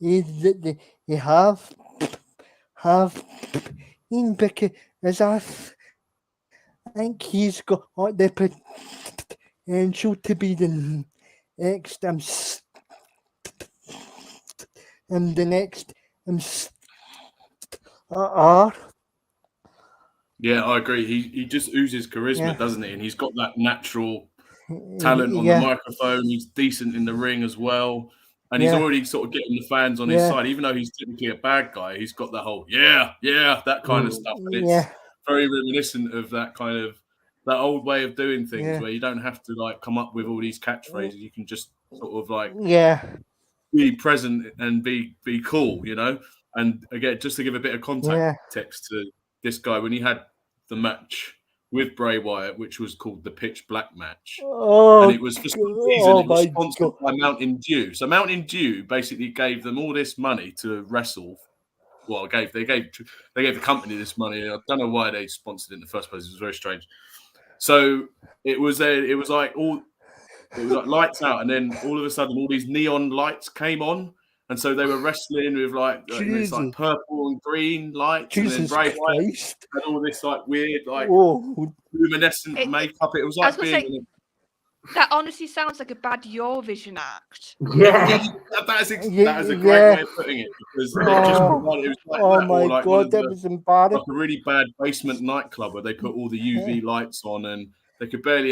is that they have in because as I think he's got the potential to be the next the next Yeah, I agree. He just oozes charisma, doesn't he? And he's got that natural talent on the microphone. He's decent in the ring as well. And he's already sort of getting the fans on his side. Even though he's typically a bad guy, he's got the whole, that kind of stuff. And it's very reminiscent of that kind of that old way of doing things, Yeah. where you don't have to like come up with all these catchphrases. You can just sort of like Yeah. be present and be cool, you know. And again, just to give a bit of context to this guy, when he had the match with Bray Wyatt, which was called the Pitch Black match, and it was for some reason it was sponsored by Mountain Dew. So Mountain Dew basically gave them all this money to wrestle. Well, they gave the company this money. I don't know why they sponsored it in the first place. It was very strange. So it was like lights out, and then all of a sudden all these neon lights came on, and so they were wrestling with this like purple and green lights, Jesus and then Bray Wyatt Christ. had all this like weird like Oh, luminescent makeup. It was like that honestly sounds like a bad Eurovision act. Yeah. that is a great way of putting it, because it was like oh that, my or like God, that was embarrassing. like a really bad basement nightclub where they put all the UV lights on and they could barely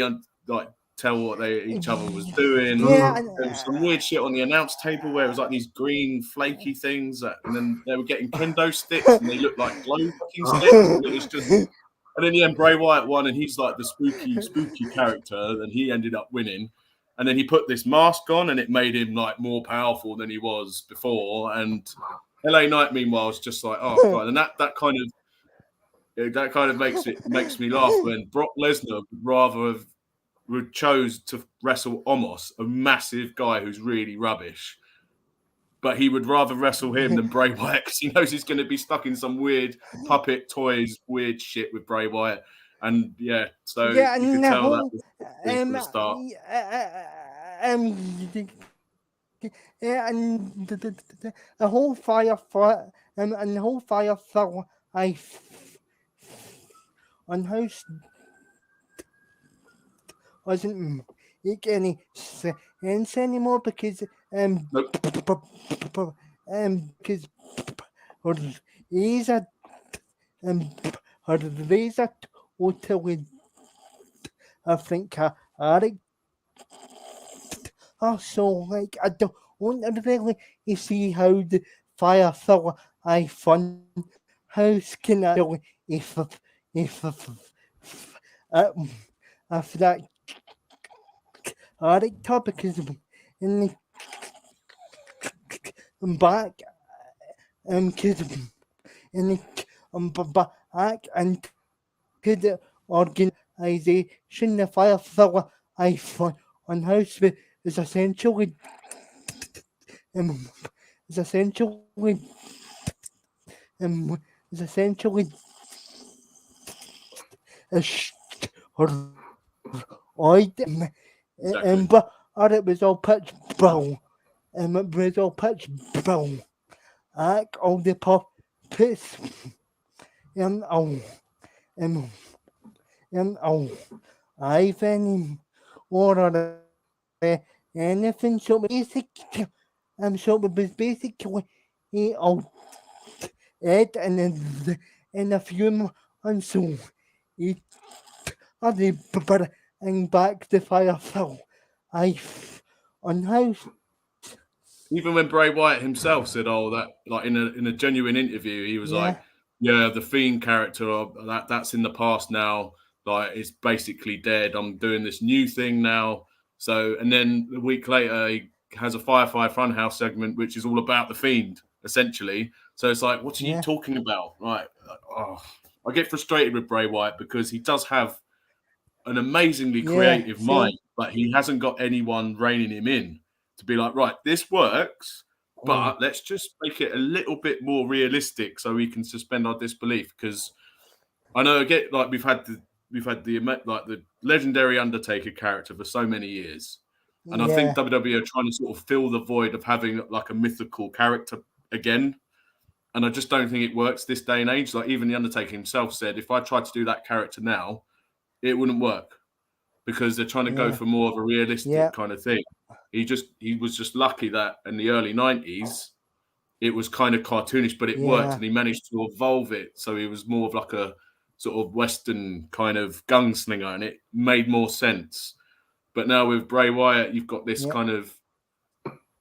tell what each other was doing. Yeah, there was some weird shit on the announce table where it was like these green flaky things, and then they were getting kendo sticks and they looked like glow fucking sticks. And it was just. And in the end, Bray Wyatt won, and he's like the spooky character, and he ended up winning. And then he put this mask on, and it made him like more powerful than he was before. And LA Knight, meanwhile, is just like, oh God. And that kind of makes me laugh when Brock Lesnar would chose to wrestle Omos, a massive guy who's really rubbish. But he would rather wrestle him than Bray Wyatt, because he knows he's going to be stuck in some weird puppet toys, weird shit with Bray Wyatt. And so you could tell that was from the start. And the whole Firefly and the whole Firefly on house wasn't make any sense anymore, because because he's a totally I think also like I don't really see how the Firefly fun house can actually if that character, because in the back because in the back and to the organization, the Firefly on house is essentially a but it was all pitch brown, it was all pitch brown. All the puppets I've any or anything, so basically so it was basically Ed and in a few months so he bring back the Firefly on house. Even when Bray Wyatt himself said, "Oh, that," like in a genuine interview, he was like, "Yeah, the Fiend character that's in the past now. Like, it's basically dead. I'm doing this new thing now." So, and then a week later, he has a Firefly Funhouse segment, which is all about the Fiend, essentially. So it's like, what are you talking about? Right? I get frustrated with Bray Wyatt because he does have an amazingly creative mind, but he hasn't got anyone reining him in to be like, right, this works, but let's just make it a little bit more realistic so we can suspend our disbelief. Because I know, again, like we've had the legendary Undertaker character for so many years, and I think WWE are trying to sort of fill the void of having like a mythical character again. And I just don't think it works this day and age. Like even the Undertaker himself said, if I tried to do that character now, it wouldn't work, because they're trying to go for more of a realistic kind of thing. He was just lucky that in the early 90s, it was kind of cartoonish, but it worked, and he managed to evolve it. So he was more of like a sort of Western kind of gunslinger, and it made more sense. But now with Bray Wyatt, you've got this kind of,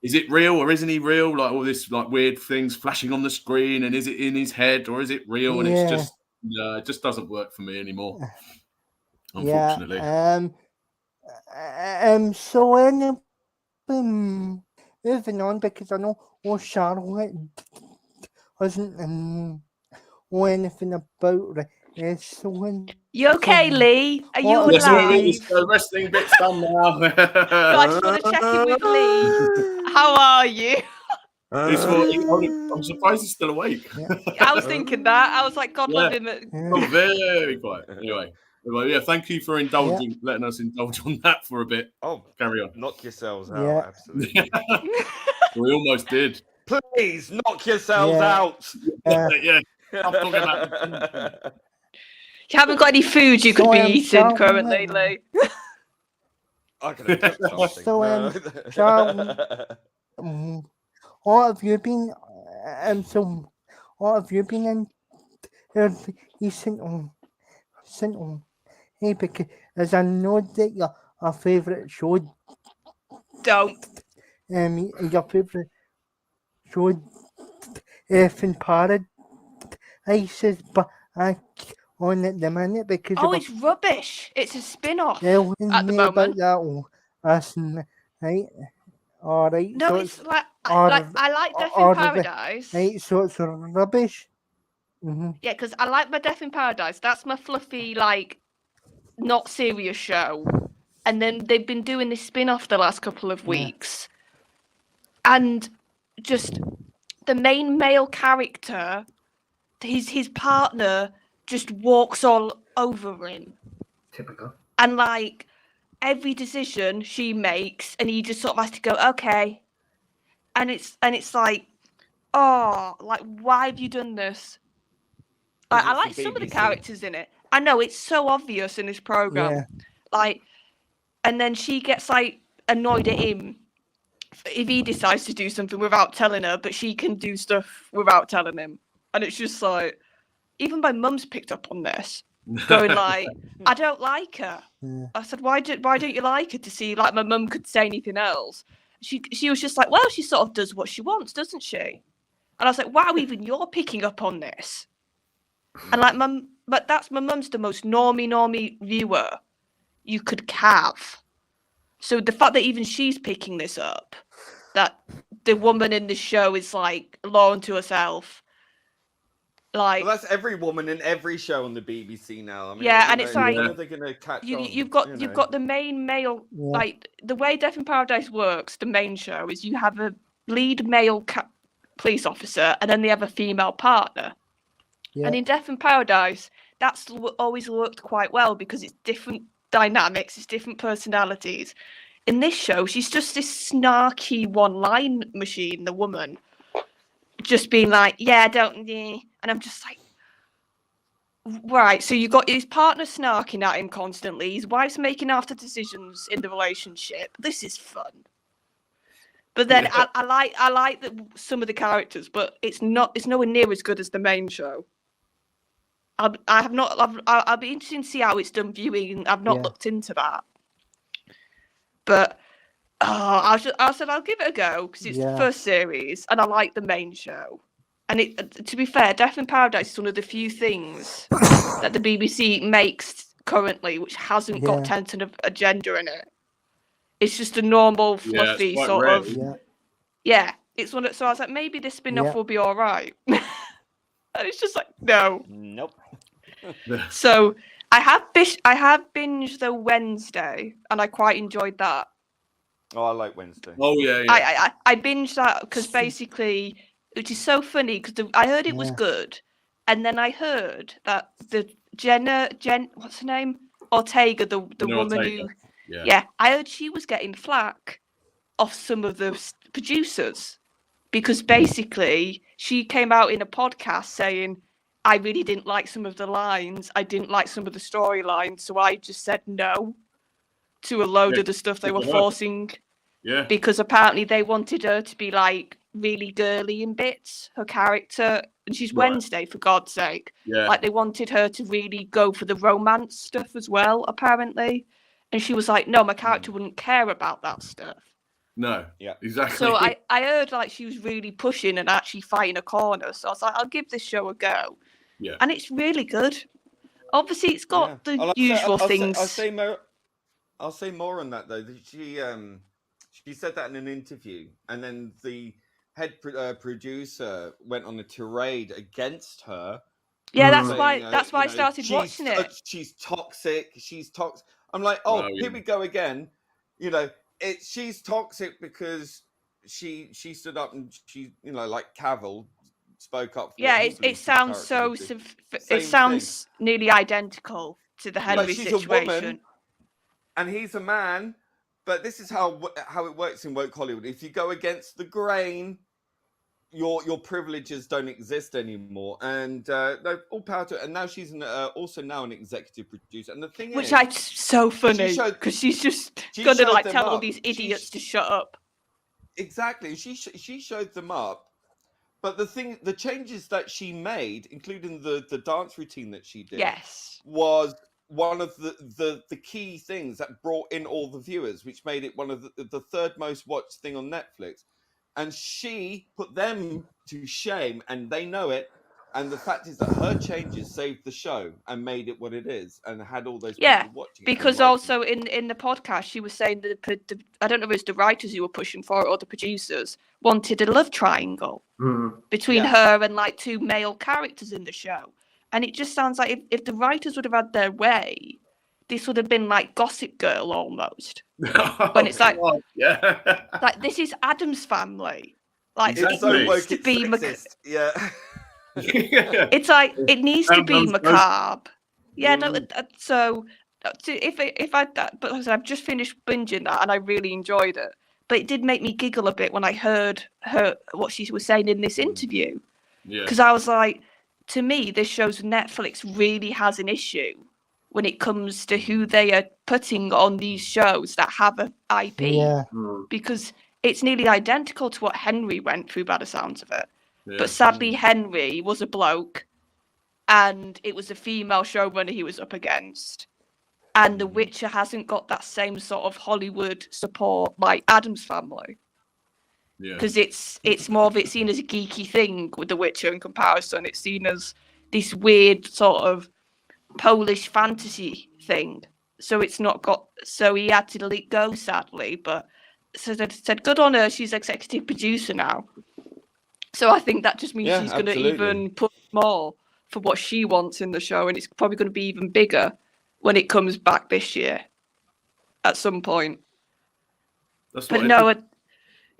is it real or isn't he real? Like all this like weird things flashing on the screen, and is it in his head or is it real? And it's just No, it just doesn't work for me anymore. Yeah. Unfortunately. So anyway, moving on, because I know Charlotte doesn't know anything about wrestling. You okay, So, Lee? Are you what Yes, about it is. alive? The wrestling bit's done now. No, I just want to check in with Lee. How are you? It's for, I'm surprised he's still awake. I was thinking that. I was like, God love him. Oh, very quiet. Anyway, well, yeah, thank you for indulging, letting us indulge on that for a bit. Oh, Carry on. knock yourselves out. Yeah. Absolutely. We almost did. Please knock yourselves Yeah. out. Yeah. I'm talking about. You haven't got any food you could So, be eating Charlotte- currently, Lee. I could have took something. So, No. Charlotte- what have you been? So, what have you been in recent on? Hey, because I know that your favourite show, Don't. your favourite show, Effing Paradises, but I on at the minute because Oh, it's rubbish. It's a spin-off telling at the me about moment. that last night. All right, No, so it's like or- I like Death or in the- Paradise. right, so it's rubbish. Mm-hmm. Yeah, because I like my Death in Paradise. That's my fluffy, like, not serious show. And then they've been doing this spin-off the last couple of Yeah. weeks. And just the main male character, his partner just walks all over him. Typical. And like every decision she makes, and he just sort of has to go, okay. And it's like, oh, like, why have you done this? Like, I It's the like some of the BBC. characters in it. I know it's so obvious in this program. Yeah. Like, and then she gets like annoyed at him if he decides to do something without telling her, but she can do stuff without telling him. And it's just like, even my mum's picked up on this, going like, I don't like her. Yeah. I said, why don't you like her? To see like my mum could say anything else. She was just like, well, she sort of does what she wants, doesn't she? And I was like, wow, even you're picking up on this. And like but that's my mum's the most normie viewer you could have. So the fact that even she's picking this up, that the woman in the show is like law unto herself. Like, Well, that's every woman in every show on the BBC now. I mean, Yeah, you and know, it's like- when are they going to catch on? you've got you you've know? got the main male, Yeah. like the way Death in Paradise works. The main show is you have a lead male police officer, and then they have a female partner. Yeah. And in Death in Paradise, that's always worked quite well because it's different dynamics, it's different personalities. In this show, she's just this snarky one-line machine, the woman, just being like, yeah, don't, and I'm just like, right, so you got his partner snarking at him constantly, his wife's making after decisions in the relationship. This is fun. But then Yeah. I like some of the characters, but it's nowhere near as good as the main show. I'll be interested to see how it's done viewing. I've not Yeah. looked into that. But I said I'll give it a go because it's Yeah. the first series and I like the main show. And to be fair, Death in Paradise is one of the few things that the BBC makes currently which hasn't Yeah. got tentative agenda in it. It's just a normal, Yeah, it's fluffy quite sort rare, of. isn't Yeah. Yeah, it's one. So I was like, maybe this spin-off Yeah. will be all right. And it's just like, no. Nope. So I have binged the Wednesday, and I quite enjoyed that. Oh, I like Wednesday. Oh yeah, yeah. I binged that because basically, which is so funny because I heard it was Yeah. good, and then I heard that the what's her name, Ortega, the Jenna woman Ortega. who Yeah. I heard she was getting flack off some of the producers because basically she came out in a podcast saying, I really didn't like some of the lines. I didn't like some of the storylines. So I just said no to a load Yeah, of the stuff they good were for her. forcing Yeah. because apparently they wanted her to be like really girly in bits, her character. And she's Right. Wednesday, for God's sake. Yeah. Like they wanted her to really go for the romance stuff as well, apparently. And she was like, no, my character wouldn't care about that stuff. No. Yeah. Exactly. So I heard like she was really pushing and actually fighting a corner. So I was like, I'll give this show a go. Yeah. and it's really good. Obviously, it's got Yeah. the I'll usual say- things. I'll say more on that though. She said that in an interview, and then the head producer went on a tirade against her. Yeah, that's saying, why. That's why I started she's watching it. She's toxic. She's toxic. I'm like, oh, Well, here yeah. we go again. You know, she's toxic because she stood up and she, like Cavill spoke up. For Yeah, what he it believes his sounds so. character would do. It Same sounds nearly identical to the Henry she's a situation. woman, and he's a man. But this is how it works in woke Hollywood. If you go against the grain, your privileges don't exist anymore. And no, all power to it. And now she's also now an executive producer. And the thing Which is, I so funny because she's just gonna showed like them tell all up. these idiots to shut up. Exactly, she showed them up. But the changes that she made, including the dance routine that she did, Yes. was one of the key things that brought in all the viewers, which made it one of the third most watched thing on Netflix. And she put them to shame, and they know it. And the fact is that her changes saved the show and made it what it is, and had all those people watching. Because also in the podcast, she was saying that I don't know if it's the writers who were pushing for it or the producers wanted a love triangle between her and like two male characters in the show. And it just sounds like if the writers would have had their way, this would have been like Gossip Girl almost. When it's like, like this is Adam's Family. Like Exactly. it needs to be yeah. It's like it needs to be macabre. Yeah, no. So if I but like I said, I've just finished binging that and I really enjoyed it. But it did make me giggle a bit when I heard what she was saying in this interview. Yeah. Because I was like, to me, this shows Netflix really has an issue when it comes to who they are putting on these shows that have an IP. Yeah. Because it's nearly identical to what Henry went through by the sounds of it. Yeah. But sadly, Henry was a bloke and it was a female showrunner he was up against. And The Witcher hasn't got that same sort of Hollywood support like Adam's Family. Yeah. Because it's more of it's seen as a geeky thing with The Witcher in comparison. It's seen as this weird sort of Polish fantasy thing. So it's not got. So he had to let it go, sadly. But so they said, good on her. She's executive producer now. So I think that just means she's going to even put more for what she wants in the show, and it's probably going to be even bigger when it comes back this year at some point. That's But what no,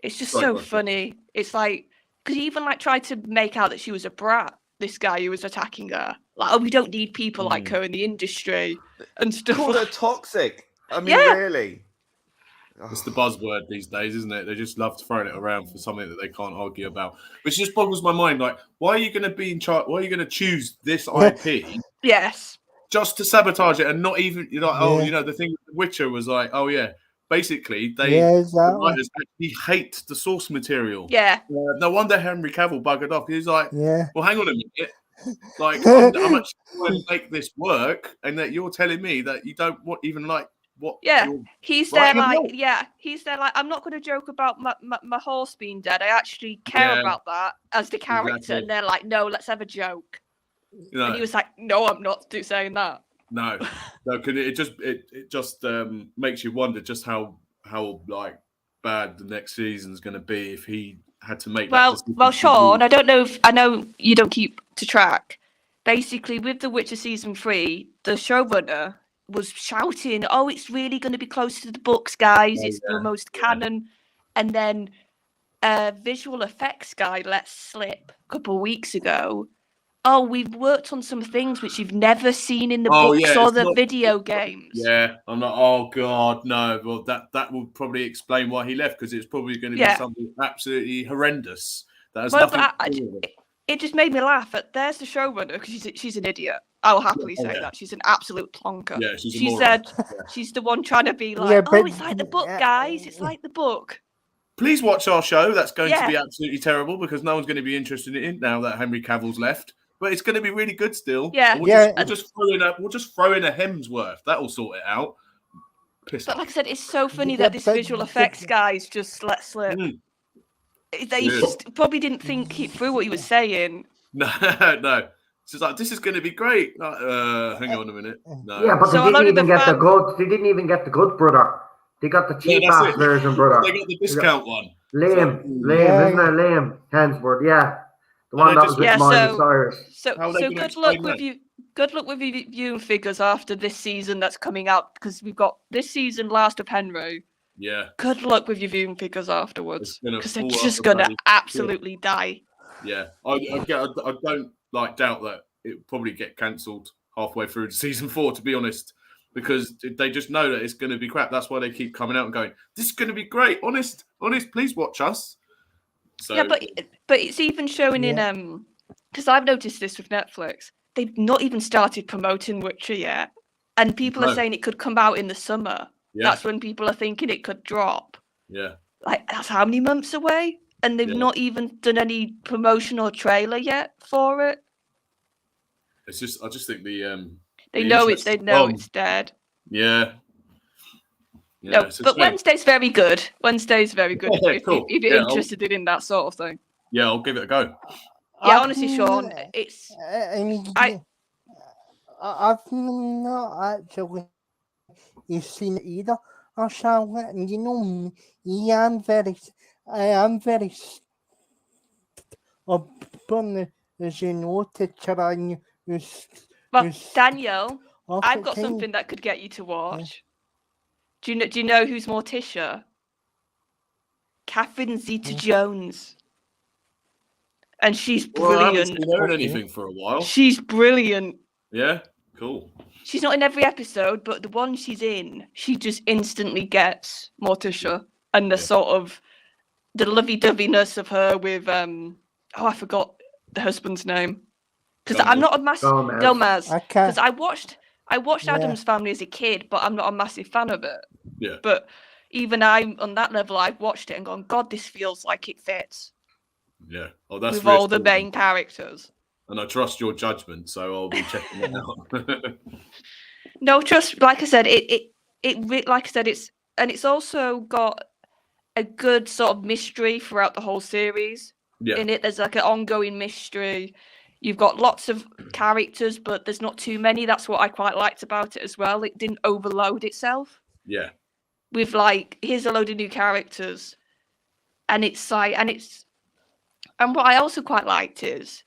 it's just Sorry, so go on. funny. It's like, because he even like tried to make out that she was a brat, this guy who was attacking her. Like, oh, we don't need people like her in the industry and stuff. Called her like- toxic. I mean, Yeah. really. It's the buzzword these days, isn't it? They just love throwing it around for something that they can't argue about, which just boggles my mind. Like, why are you going to be in charge? Why are you going to choose this IP Yes. just to sabotage it and not even, oh, Yeah. the thing with Witcher was like, oh yeah, basically the exactly. writers actually hate the source material. Yeah. No wonder Henry Cavill buggered off. He's like, Yeah. well, hang on a minute. Like, I'm actually trying to make this work, and that you're telling me that you don't even like what? Yeah. you're He's there writing like, about. he's there like, I'm not going to joke about my horse being dead. I actually care Yeah. about that as the character. Exactly. And they're like, no, let's have a joke. You know, And he was like, no, I'm not saying that. no, because it just makes you wonder just how like bad the next season's going to be if he had to make. Well, that decision. well, Sean, I know you don't keep to track. Basically, with The Witcher season 3, the showrunner was shouting, "Oh, it's really going to be close to the books, guys. It's the most canon." And then a visual effects guy let slip a couple of weeks ago. Oh, we've worked on some things which you've never seen in the books or it's the not- video games. Yeah, I'm not. Oh God, no. Well, that will probably explain why he left, because it's probably going to be something absolutely horrendous. That has Well, nothing to do with it. it just made me laugh. There's the showrunner because she's an idiot. I'll happily say that she's an absolute plonker. Yeah, she's a she moron. said she's the one trying to be like, Yeah, oh, but- it's like the book, guys. It's like the book. Please watch our show. That's going to Yeah. be absolutely terrible because no one's going to be interested in it now that Henry Cavill's left. But it's going to be really good still. Yeah. We'll just throw in a Hemsworth. That'll sort it out. Pissed But off. like I said, it's so funny Yeah, that this but- visual effects guys just let slip. Mm. They Yeah. just probably didn't think through what he was saying. No, no. She's like, this is going to be great. Like, hang on a minute. No. Yeah, but So a they lot didn't of the even get the fan- good. They didn't even get the good brother. They got the Yeah, cheap that's ass it. version, brother. They got the discount one. Liam, So, Liam, Yeah, isn't it? Liam Hemsworth, yeah, the And one they that just- was with Yeah, Miley so- Cyrus. So, How are they so gonna good luck explain with you. Good luck with your viewing figures after this season that's coming out, because we've got this season, Last of Henry. yeah, Good luck with your viewing figures afterwards, It's gonna because they're fall just off the gonna bloody- absolutely die. yeah. I don't like doubt that it will probably get cancelled halfway through season 4. To be honest, because they just know that it's going to be crap. That's why they keep coming out and going, "This is going to be great." Honest, please watch us. So Yeah, but it's even showing in because I've noticed this with Netflix. They've not even started promoting Witcher yet, and people No. are saying it could come out in the summer. yeah, That's when people are thinking it could drop. yeah. Like, that's how many months away, and they've Yeah. not even done any promotion or trailer yet for it. It's just I just think the They the know interest They is know gone. it's dead. Yeah. No, it's a but shame. Wednesday's very good. Wednesday's very good Yeah, if, cool. if you're Yeah, I'll- interested in that sort of thing. Yeah, I'll give it a go. Yeah, I've honestly, Sean, n- it's I mean, I- I've not actually seen it either. I shall, you know, me, I am very stubborn, as you know, to try and well, Daniel. I've got thing. something that could get you to watch. Do you know who's Morticia? Catherine Zeta-Jones, and she's Well, I haven't brilliant. seen her in Okay. anything for a while. She's brilliant. Yeah, cool. She's not in every episode, but the one she's in, she just instantly gets Morticia and the Yeah. sort of the lovey-doveyness of her with I forgot the husband's name, because I'm not a massive Gomez. Gomez. I can't. Because I watched Yeah. Adam's Family as a kid, but I'm not a massive fan of it. Yeah. But even I'm on that level, I've watched it and gone, God, this feels like it fits Yeah. Oh, that's with all the reassuring. main characters. And I trust your judgment, so I'll be checking it out. No, just like I said, like I said, it's also got a good sort of mystery throughout the whole series. Yeah. In it, there's like an ongoing mystery. You've got lots of characters, but there's not too many. That's what I quite liked about it as well. It didn't overload itself Yeah. with like, here's a load of new characters, and it's like, and what I also quite liked is,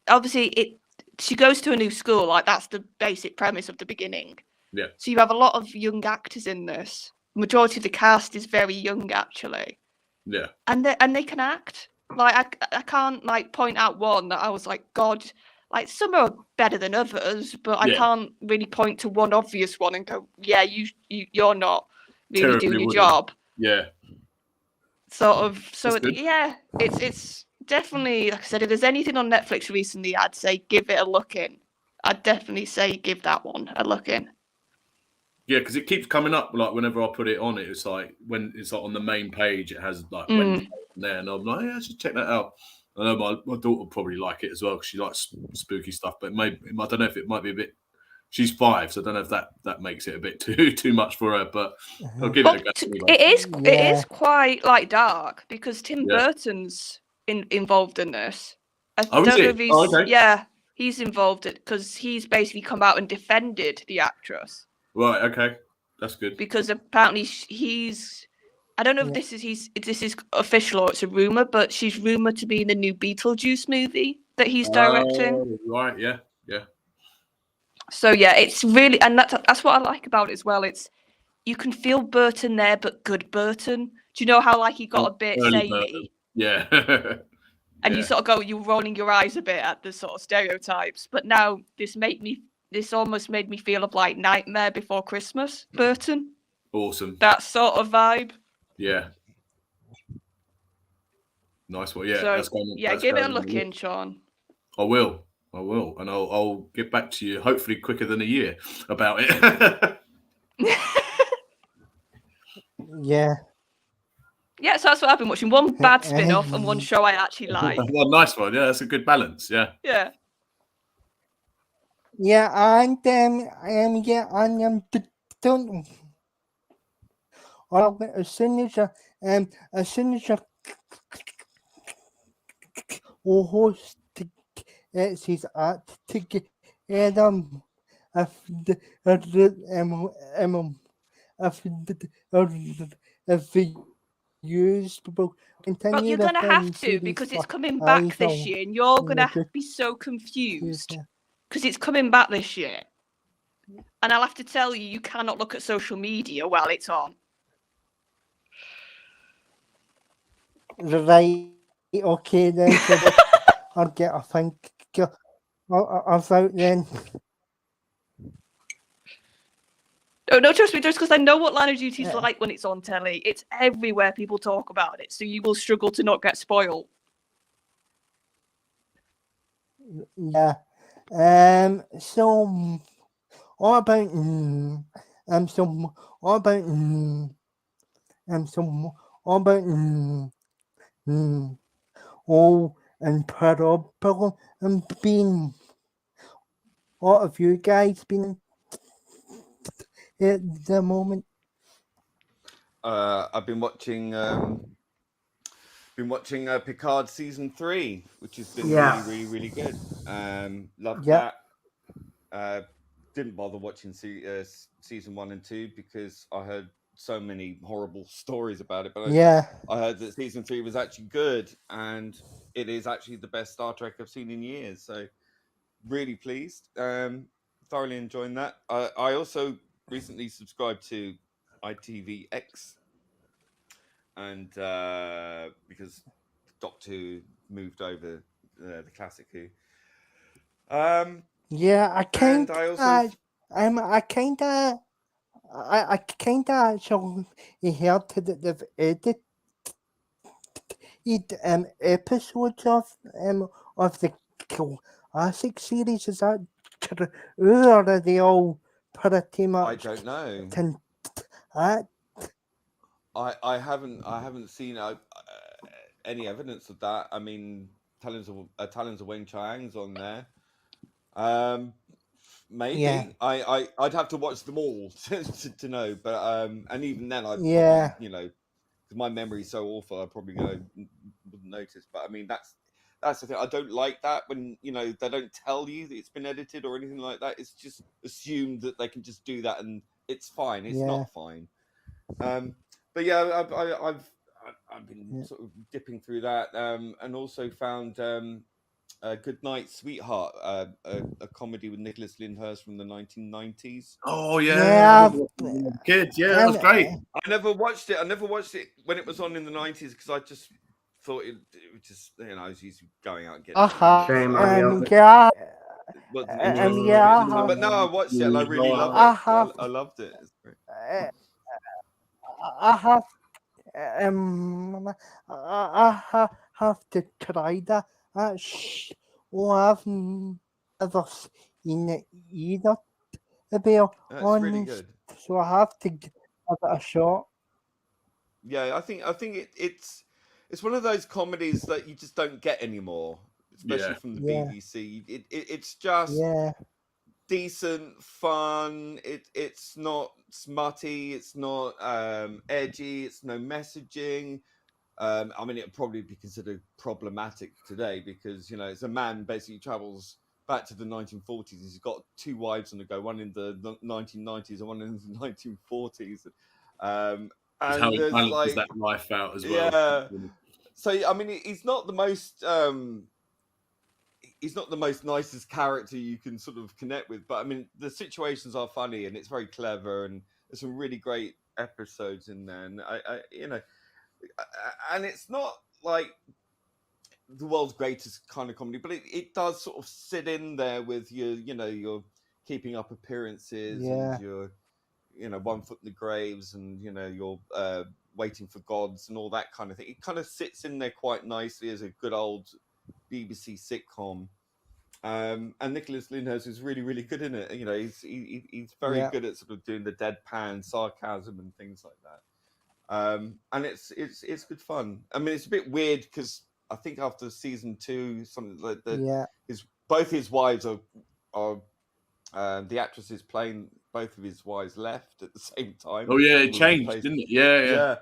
obviously, she goes to a new school. Like, that's the basic premise of the beginning. Yeah. So you have a lot of young actors in this. Majority of the cast is very young, actually, Yeah. and they can act. Like, I can't like point out one that I was like, God, like some are better than others, but I Yeah. can't really point to one obvious one and go, yeah, you're not really Terribly doing your wooden. job. Yeah. Sort of. So That's good. yeah, it's definitely, like I said, if there's anything on Netflix recently, I'd say give it a look in. I'd definitely say give that one a look in. Yeah, because it keeps coming up. Like whenever I put it on, it's like when it's like on the main page, it has like Wednesday on there, and I'm like, yeah, I should check that out. I know my daughter will probably like it as well because she likes spooky stuff. But maybe I don't know if it might be a bit. She's 5, so I don't know if that makes it a bit too much for her. But I'll give it a go. Anyway. It Yeah. is quite like dark because Tim Yeah. Burton's involved in this. I Oh, don't is know he? if he's Oh, okay. yeah, he's involved it because he's basically come out and defended the actress Right. Okay. That's good. because apparently he's. I don't know if this is official or it's a rumor, but she's rumored to be in the new Beetlejuice movie that he's directing. Oh, right. Yeah. Yeah. So yeah, it's really, and that's what I like about it as well. It's you can feel Burton there, but good Burton. Do you know how like he got a bit Early samey, Burton. Yeah. and you Yeah. sort of go, you're rolling your eyes a bit at the sort of stereotypes. But now this almost made me feel of like Nightmare Before Christmas, Burton. Awesome. That sort of vibe. Yeah. Nice one. Yeah. so that's going. yeah, that's give it a going on look the in, Sean. I will, and I'll get back to you hopefully quicker than a year about it. Yeah. Yeah, so that's what I've been watching. One bad spin-off and one show I actually like. Well, nice one. Yeah, that's a good balance. Yeah. Yeah. Yeah, and yeah, and don't. Well, as soon as you host it's his act to get if the if the used will continue Well, you're the going to have series to because it's for coming back eyes this on year and you're going to the be so confused future. because it's coming back this year. And I'll have to tell you, you cannot look at social media while it's on. Right, okay then. So I'll get a think of out then. No, trust me, just because I know what Line of Duty's Yeah. like when it's on telly. It's everywhere people talk about it, so you will struggle to not get spoiled. Yeah. So what about so what about so what about oh and problem and being what have you guys been at the moment? I've been watching Picard season 3, which has been really good. Loved Yeah. that. Didn't bother watching season 1 and 2 because I heard so many horrible stories about it. But Yeah. I heard that season 3 was actually good, and it is actually the best Star Trek I've seen in years. So really pleased. Thoroughly enjoying that. I also recently subscribed to ITVX, and because Doctor Who moved over the classic Who. Yeah, I And kind I also I kinda actually heard that they've edited episodes of the classic series. Is that true, or are they all pretty I much don't know. I haven't seen any evidence of that. I mean, Talons of Wing Chiang's on there. Maybe Yeah. I'd have to watch them all to know. But and even then, I'd Yeah. probably, because my memory's so awful, I probably wouldn't notice. But I mean, that's the thing. I don't like that when they don't tell you that it's been edited or anything like that. It's just assumed that they can just do that and it's fine. It's Yeah. not fine. But yeah, I've been sort of dipping through that, and also found Good Night, Sweetheart, a comedy with Nicholas Lyndhurst from the 1990s. Oh yeah, kids, yeah, that was great. I never watched it when it was on in the 90s because I just thought it was just I was used to going out and getting Shame on you. Yeah. wasn't Yeah. interested. But now I watched it and I really loved it. I loved it. It's great. I have I have to try that. I've never seen it either. To be It's honest, really good. so I have to give it a shot. Yeah, I think it's one of those comedies that you just don't get anymore, especially from the BBC. It's just decent fun. It's not smutty. It's not edgy. It's no messaging. I mean, it would probably be considered problematic today because it's a man basically travels back to the 1940s. He's got 2 wives on the go, one in the 1990s and one in the 1940s. And how he balances that life out as well. Yeah. So I mean, he's not the most nicest character you can sort of connect with, but I mean, the situations are funny and it's very clever, and there's some really great episodes in there. And and it's not like the world's greatest kind of comedy, but it does sort of sit in there with your keeping up appearances and your One Foot in the Graves and your Waiting for Gods and all that kind of thing. It kind of sits in there quite nicely as a good old BBC sitcom. And Nicholas Lyndhurst is really, really good in it. He's very good at sort of doing the deadpan sarcasm and things like that. And it's good fun. I mean, it's a bit weird because I think after season 2, something like that, both his wives are the actresses playing both of his wives left at the same time. Oh yeah, it changed, didn't it? Yeah.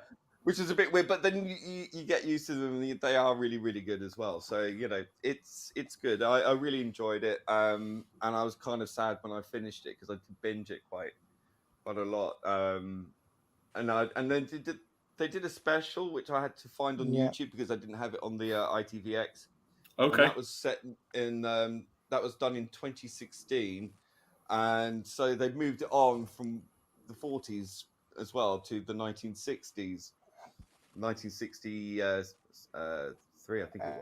which is a bit weird. But then you get used to them, and they are really, really good as well. So it's good. I really enjoyed it, and I was kind of sad when I finished it because I did binge it quite a lot. And then they did a special which I had to find on YouTube because I didn't have it on the ITVX. Okay. And that was set in that was done in 2016, and so they moved it on from the 40s as well to the 1960s. 1963, I think it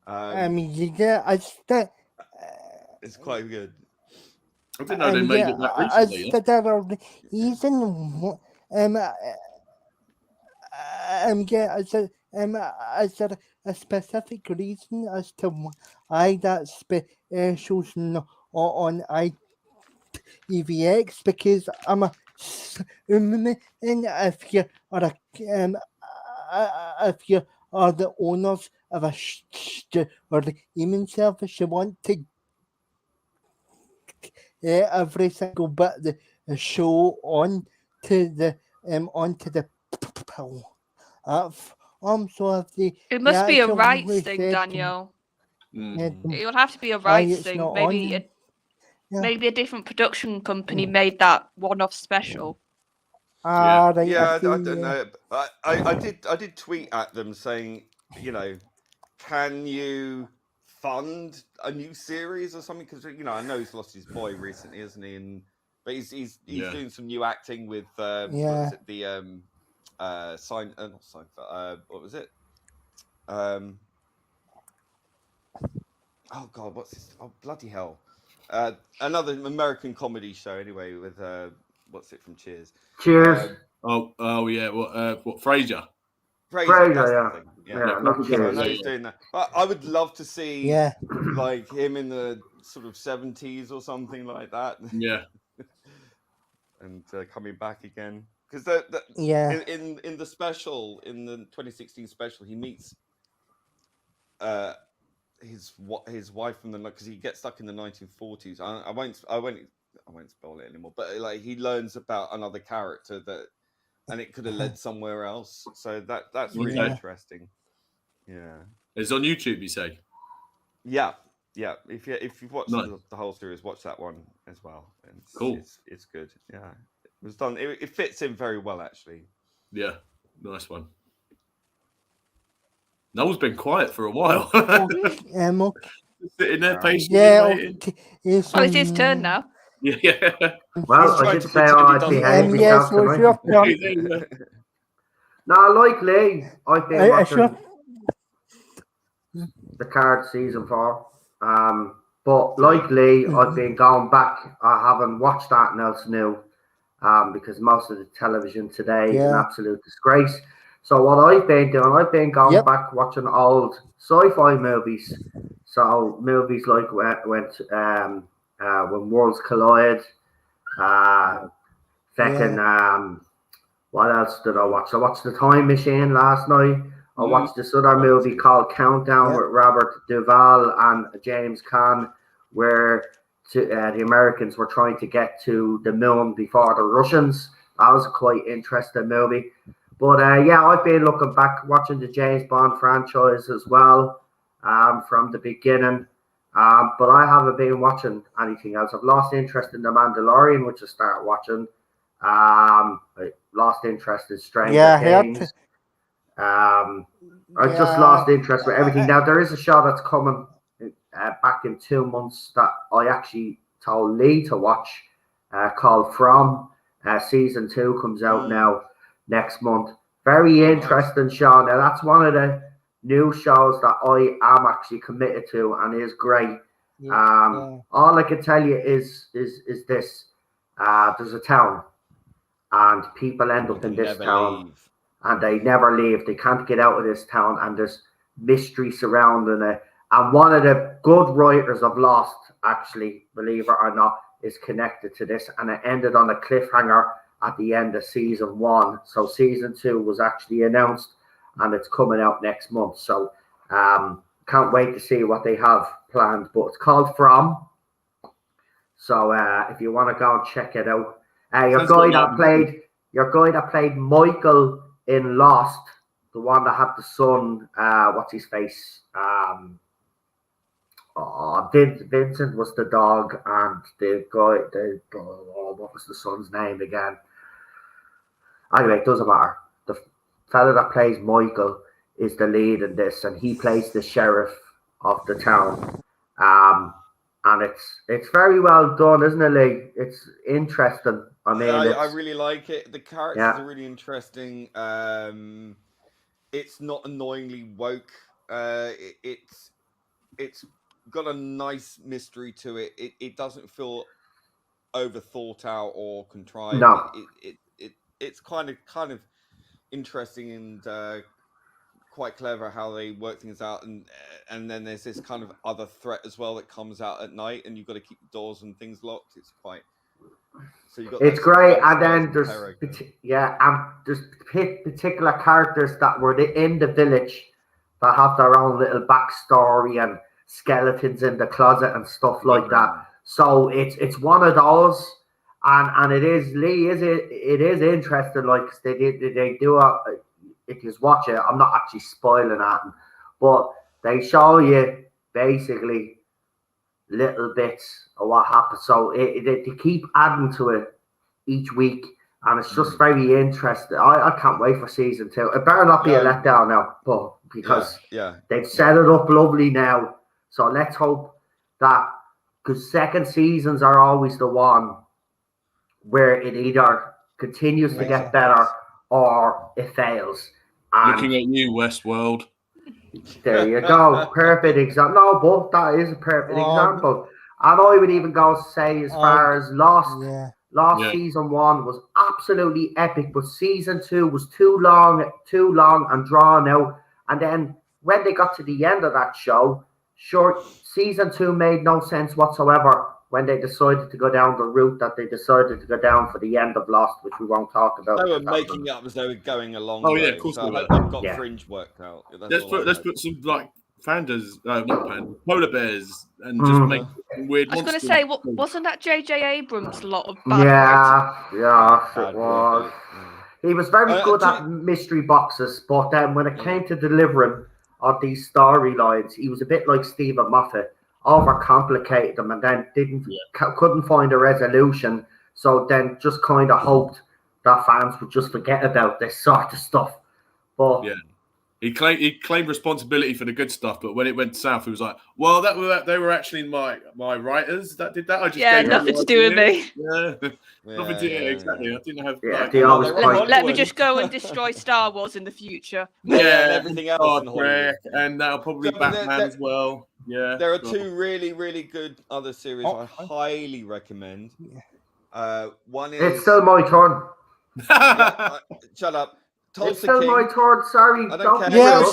was. It's quite good. I didn't know they made it that recently. Is there a specific reason as to why that special's on ITVX? Because I'm assuming if you are if you are the owners of a streaming service, you want to every single bit of the show onto the so if they, it must be a actually rights thing, said, Daniel. Mm. It will have to be a rights it's thing. not Maybe on. maybe a different production company made that one-off special. Right, Yeah, I see, don't know. I did tweet at them saying, can you fund a new series or something? Because I know he's lost his boy recently, isn't he? But he's doing some new acting with what was it, the not Seinfeld, what was it? Oh God, what's this? Oh bloody hell! Another American comedy show anyway with what's it from Cheers? Cheers. Oh yeah. What Frasier? Frasier, yeah. not So I Cheers. know he's doing that. But I would love to see like him in the sort of 70s or something like that. Yeah. And coming back again because in the special, in the 2016 special, he meets his wife from because he gets stuck in the 1940s. I won't spoil it anymore, but like he learns about another character and it could have led somewhere else. So that's really interesting. Yeah, It's on YouTube, you say? Yeah. If you've watched Nice. the whole series, watch that one as well. Cool. It's good. Yeah, it was done. It fits in very well, actually. Yeah, nice one. Noel's been quiet for a while. Sitting there patiently. It's his turn now. Yeah. Well, I did say I'd behave myself tonight. No, like Lee, I've been watching the Card season 4. But like Lee, I've been going back. I haven't watched that else new because most of the television today is an absolute disgrace. So what I've been doing, I've been going back watching old sci-fi movies. So movies like When Worlds Collide, what else did I watch? I watched The Time Machine last night. I watched this other movie called Countdown with Robert Duvall and James Caan, where the Americans were trying to get to the moon before the Russians. That was a quite interesting movie. But I've been looking back, watching the James Bond franchise as well from the beginning. But I haven't been watching anything else. I've lost interest in The Mandalorian, which I started watching. I lost interest in Stranger Things. I just lost interest with everything. Now, there is a show that's coming back in 2 months that I actually told Lee to watch called From. Season 2 comes out now next month. Very interesting show. Now, that's one of the new shows that I am actually committed to and is great. All I can tell you is this. There's a town and people end up in this town. And they never leave. They can't get out of this town, and there's mystery surrounding it. And one of the good writers of Lost, actually, believe it or not, is connected to this. And it ended on a cliffhanger at the end of season 1. So season 2 was actually announced, and it's coming out next month. So can't wait to see what they have planned. But it's called From. So if you want to go and check it out, your guy that played Michael in Lost, the one that had the son, what's his face? Vincent was the dog, and the guy, what was the son's name again? Anyway, it doesn't matter. The fella that plays Michael is the lead in this, and he plays the sheriff of the town. And it's very well done, isn't it, Lee? It's interesting. I mean, I really like it. The characters are really interesting. It's not annoyingly woke. It's got a nice mystery to it. It doesn't feel over thought out or contrived. No. It's kind of interesting and quite clever how they work things out, and then there's this kind of other threat as well that comes out at night, and you've got to keep the doors and things locked. It's quite. So you got. It's great, and then there's particular characters that were in the village that have their own little backstory and skeletons in the closet and stuff like that. So it's one of those, and it is, Lee, it is interesting. Like they do if you watch it, I'm not actually spoiling that, but they show you basically little bits of what happens. So they keep adding to it each week, and it's just very interesting. I can't wait for season 2. It better not be a letdown now, but because they've set it up lovely now. So let's hope that, because second seasons are always the one where it either continues to get better or it fails. And looking at you, Westworld. there you go. Perfect example. No, but that is a perfect example. And I would even go say as far as Lost. Lost season 1 was absolutely epic, but season 2 was too long and drawn out. And then when they got to the end of that show, season 2 made no sense whatsoever when they decided to go down the route that they decided to go down for the end of Lost, which we won't talk about. They were making it up as they were going along. Oh, yeah, of course. So I hope they've got Fringe worked out. Let's put some like polar bears, and just make weird. I was going to say, wasn't that J.J. Abrams' lot of bad? Yeah, it was. He was very good at mystery boxes, but then when it came to delivering on these storylines, he was a bit like Stephen Moffat, overcomplicated them, and then couldn't find a resolution. So then just kind of hoped that fans would just forget about this sort of stuff. But he claimed responsibility for the good stuff, but when it went south, he was like, "Well, they were actually my writers that did that. I just nothing to do with me. Nothing to do exactly. I didn't have. Let me just go and destroy Star Wars in the future. And everything else, and that'll probably Batman as well. Yeah, there are 2 really, really good other series I highly recommend. One is it's still my turn. Shut up. Tulsa it's still King. my turn. Sorry. I don't care.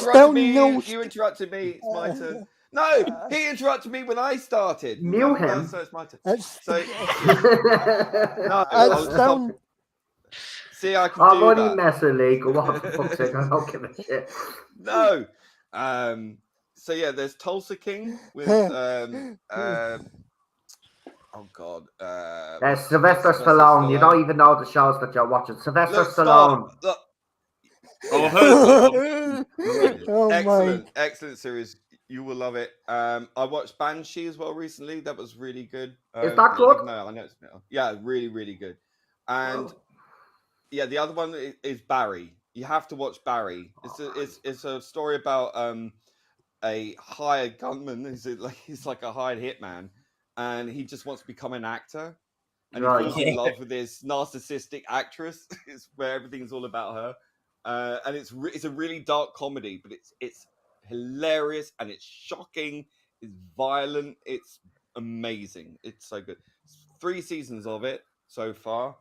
You interrupted me. It's my turn. No, he interrupted me when I started. Knew him. So it's my turn. See, I can I'm do only that. messing, Lee. Go on, for fuck's sake. I don't give a shit. No. So yeah, there's Tulsa King with oh God. Sylvester Stallone. You don't even know the shows that you're watching. Sylvester Stallone. Excellent series. You will love it. I watched Banshee as well recently. That was really good. Is that good? No, I know it's not. Yeah, really, really good. And the other one is Barry. You have to watch Barry. It's a story about a hired gunman. He's like a hired hitman, and he just wants to become an actor. And he falls in love with this narcissistic actress. It's where everything's all about her. And it's a really dark comedy, but it's hilarious and it's shocking. It's violent. It's amazing. It's so good. 3 seasons of it so far.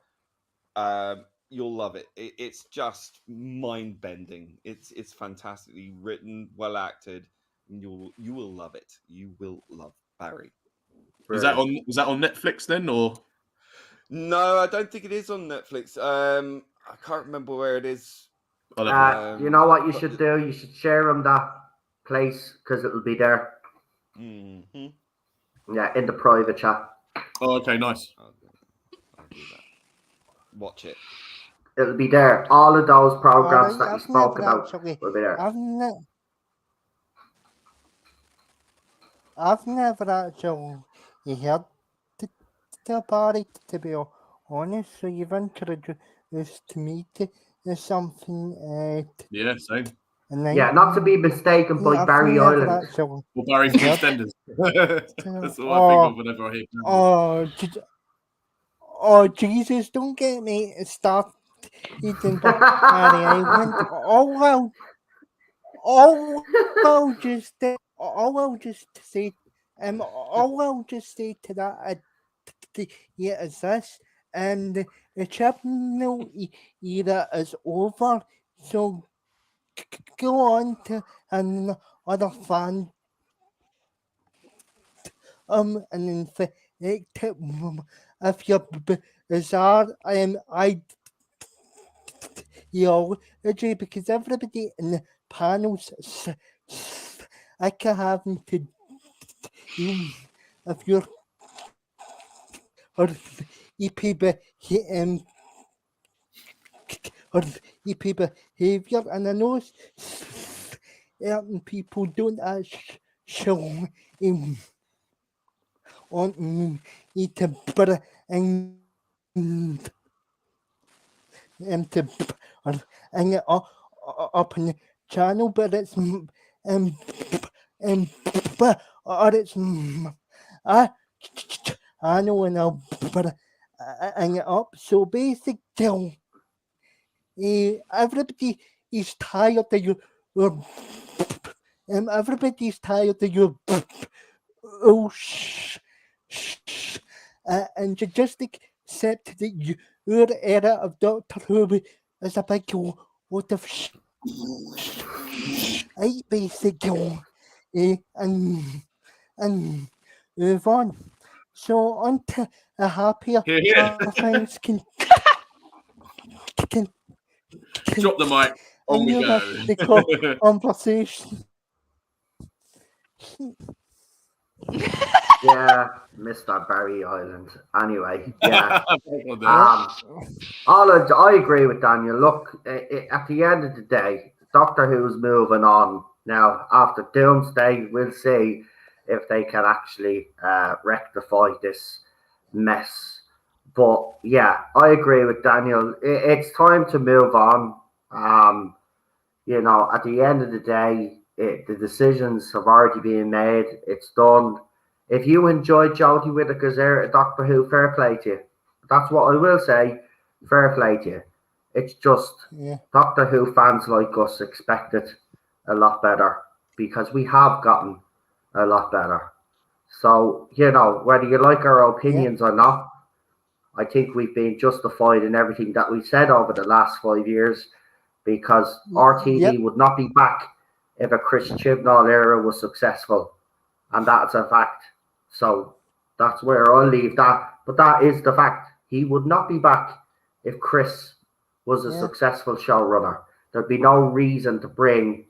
You'll love it. It's just mind bending. It's fantastically written, well acted. You will love it. You will love Barry. Was that on Netflix then, or? No, I don't think it is on Netflix. I can't remember where it is. You know what you should do? You should share them that place because it'll be there. Mm-hmm. Yeah, in the private chat. Oh, okay, nice. I'll do that. Watch it. It'll be there. All of those programs Alright, that you I've spoke never about actually, will be there. I've never actually heard about it, to be honest. So you've introduced me to something. Yeah, same. And Yeah, not to be mistaken by I've Barry never Island. actually. Or Barry from Yep. EastEnders. That's all I think of whenever I hear. Oh, Jesus! Don't get me started about Barry Island. All I'll just say, all I'll just say to that, yeah, is this, and the Chibnall era is over. So go on to another fan. And in fact, if you're bizarre, ideology, because everybody in the panels, I can have to do if you're or EP or EP behavior, and I know certain people don't actually want me to bring to hang it up on the channel, but it's but or it's I know, and I'll hang it up. So basically, everybody is tired of your everybody's tired of your and you just accept that your era of Doctor Who is a big what of basically, and move on. So on to a happier things can Drop the mic. On we go. the conversation. Yeah, Mr. Barry Island. Anyway, yeah. Well, I agree with Daniel. Look, at the end of the day, Doctor Who's moving on now. After Doomsday, we'll see if they can actually rectify this mess. But yeah, I agree with Daniel. It's time to move on. You know, at the end of the day, the decisions have already been made. It's done. If you enjoyed Jodie Whittaker's era of Doctor Who, fair play to you. That's what I will say. Fair play to you. It's just Doctor Who fans like us expected a lot better because we have gotten a lot better. So, you know, whether you like our opinions or not, I think we've been justified in everything that we said over the last 5 years because RTD would not be back if a Chris Chibnall era was successful. And that's a fact. So that's where I'll leave that. But that is the fact. He would not be back if Chris was a successful showrunner. There'd be no reason to bring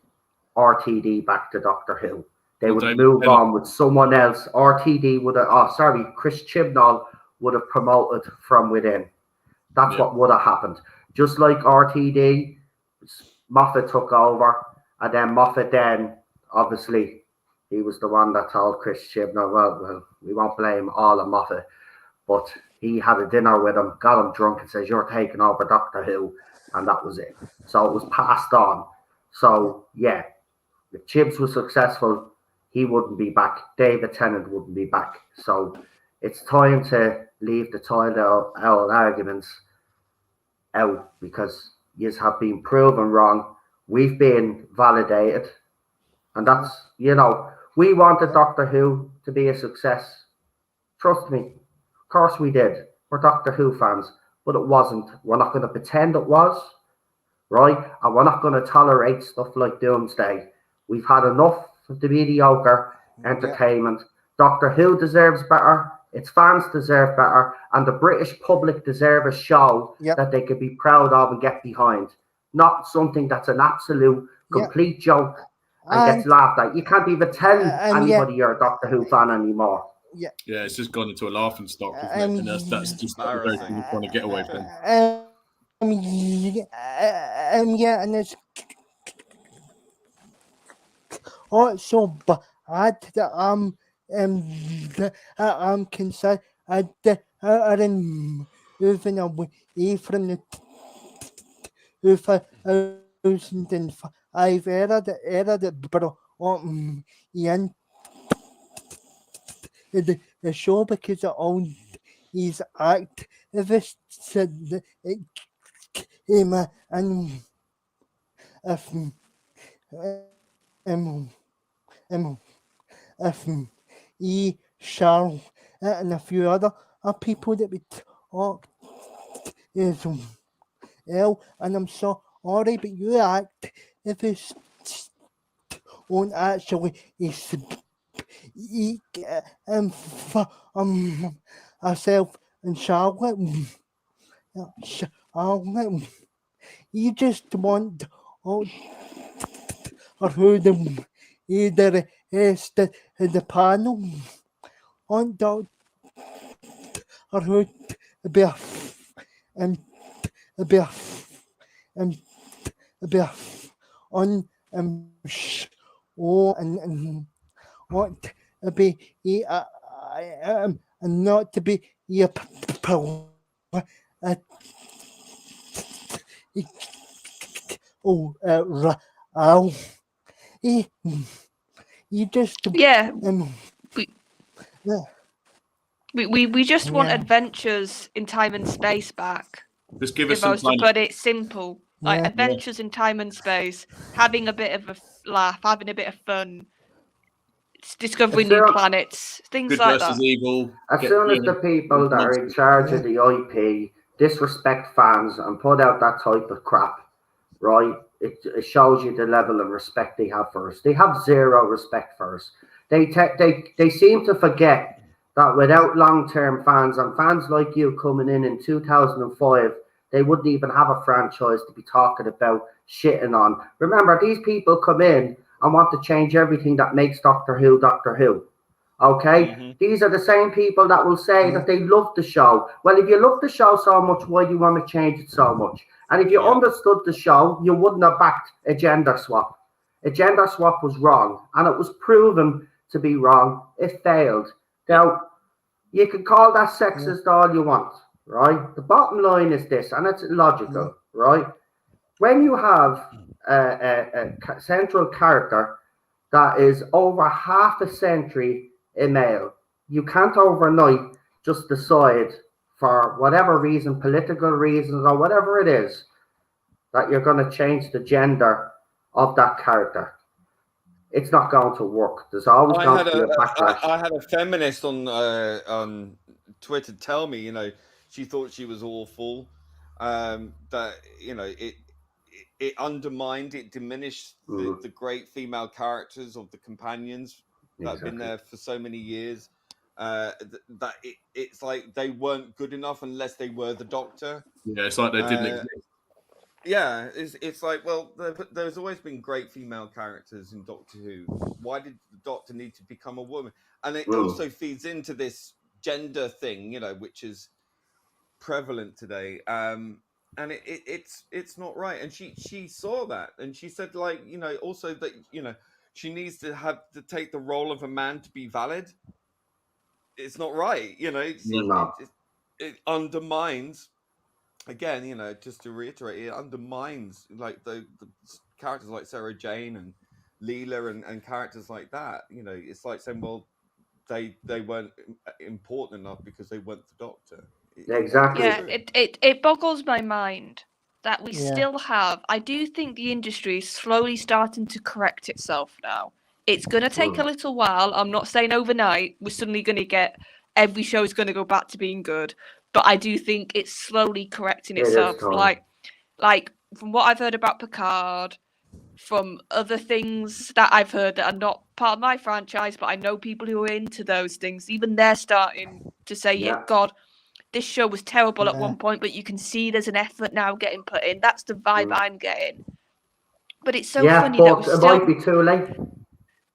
RTD back to Doctor Who. They would move on with someone else. RTD would have, Chris Chibnall would have promoted from within. That's what would have happened. Just like RTD, Moffat took over, and then Moffat obviously, he was the one that told Chris Chibnall, well, we won't blame all of Moffat, but he had a dinner with him, got him drunk, and says, you're taking over Doctor Who, and that was it. So it was passed on. So, yeah, if Chibs was successful, he wouldn't be back. David Tennant wouldn't be back. So it's time to leave the title arguments out because you have been proven wrong. We've been validated. And that's, you know, we wanted Doctor Who to be a success. Trust me. Of course we did. We're Doctor Who fans. But it wasn't. We're not going to pretend it was. Right? And we're not going to tolerate stuff like Doomsday. We've had enough of the mediocre entertainment. Doctor Who deserves better. Its fans deserve better. And the British public deserve a show that they could be proud of and get behind. Not something that's an absolute complete joke and gets laughed at. You can't even tell anybody you're a Doctor Who fan anymore. Yeah, it's just gone into a laughing stock, isn't it? And that's just the very thing we're trying to get away from. yeah, and it's also bad that I'm concerned at moving away from the 2005 era that brought in the show because of all these activists that it came and if E. Charles and a few other people that we talked is ill, and I'm sorry, but you act if it's won't actually speak for herself and Charlotte. Charlotte, you just want or who them either is the panel on the or who be and be and be on and what be and not to be a you just Yeah. yeah. We just want Yeah. adventures in time and space back. Just give us If I some was to kind of, put it simple, like Yeah. adventures in time and space, having a bit of a laugh, having a bit of fun, discovering new planets, things good like versus that. evil. As get- soon as you the know, people that are in charge of the IP disrespect fans and put out that type of crap, right, it shows you the level of respect they have for us. They have zero respect for us. They seem to forget that without long-term fans and fans like you coming in 2005, they wouldn't even have a franchise to be talking about shitting on. Remember, these people come in and want to change everything that makes Doctor Who Doctor Who. Okay, these are the same people that will say that they love the show. Well, if you love the show so much, why do you want to change it so much? And if you understood the show, you wouldn't have backed a gender swap. A gender swap was wrong, and it was proven to be wrong. It failed. Now, you can call that sexist all you want, right? The bottom line is this, and it's logical, right? When you have a central character that is over half a century a male, you can't overnight just decide for whatever reason, political reasons or whatever it is, that you're going to change the gender of that character. It's not going to work. There's always going to be a backlash. I had a feminist on Twitter tell me, she thought she was awful. That it undermined, it diminished the great female characters of the companions that have been there for so many years. That it's like they weren't good enough unless they were the Doctor. Yeah, it's like they didn't exist. Yeah, it's like, well, there's always been great female characters in Doctor Who. Why did the Doctor need to become a woman? And it also feeds into this gender thing, which is prevalent today. And it's not right. And she saw that, and she said, like, also that she needs to have to take the role of a man to be valid. It's not right, it undermines. Again, just to reiterate, it undermines like the characters like Sarah Jane and Leela and characters like that. It's like saying, well, they weren't important enough because they weren't the Doctor. Exactly. Yeah, it boggles my mind that we still have. I do think the industry is slowly starting to correct itself now. It's going to take a little while. I'm not saying overnight we're suddenly going to get every show is going to go back to being good. But I do think it's slowly correcting itself. Like from what I've heard about Picard, from other things that I've heard that are not part of my franchise, but I know people who are into those things. Even they're starting to say, God, this show was terrible at one point, but you can see there's an effort now getting put in. That's the vibe I'm getting. But it's so funny that it might be too late.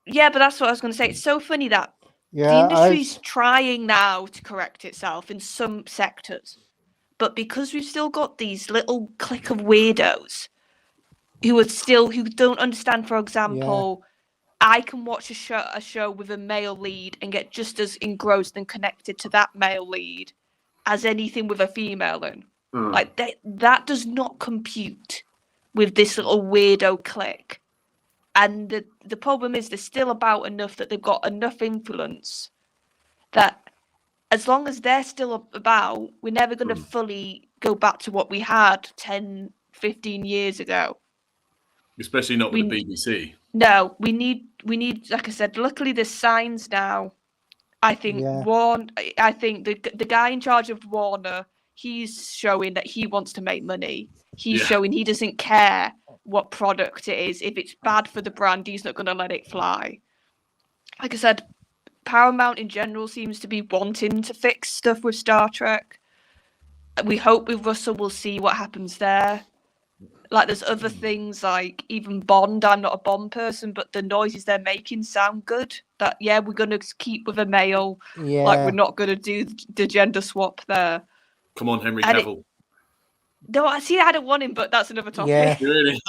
Yeah, but that's what I was going to say. It's so funny that the industry's trying now to correct itself in some sectors, but because we've still got these little clique of weirdos who don't understand, for example, I can watch a show with a male lead and get just as engrossed and connected to that male lead as anything with a female in. Like that does not compute with this little weirdo clique. And the problem is they're still about enough that they've got enough influence that as long as they're still about, we're never going to fully go back to what we had 10, 15 years ago. Especially not with the BBC. No, we need, like I said, luckily there's signs now. I think I think the guy in charge of Warner, he's showing that he wants to make money. He's showing he doesn't care what product it is. If it's bad for the brand, he's not going to let it fly. Like I said, Paramount in general seems to be wanting to fix stuff with Star Trek. We hope with Russell we'll see what happens there. Like there's other things like even Bond. I'm not a Bond person, but the noises they're making sound good. That we're going to keep with a male. Like we're not going to do the gender swap there. Come on, Henry Cavill. No, I don't want him, but that's another topic. Yeah. Really?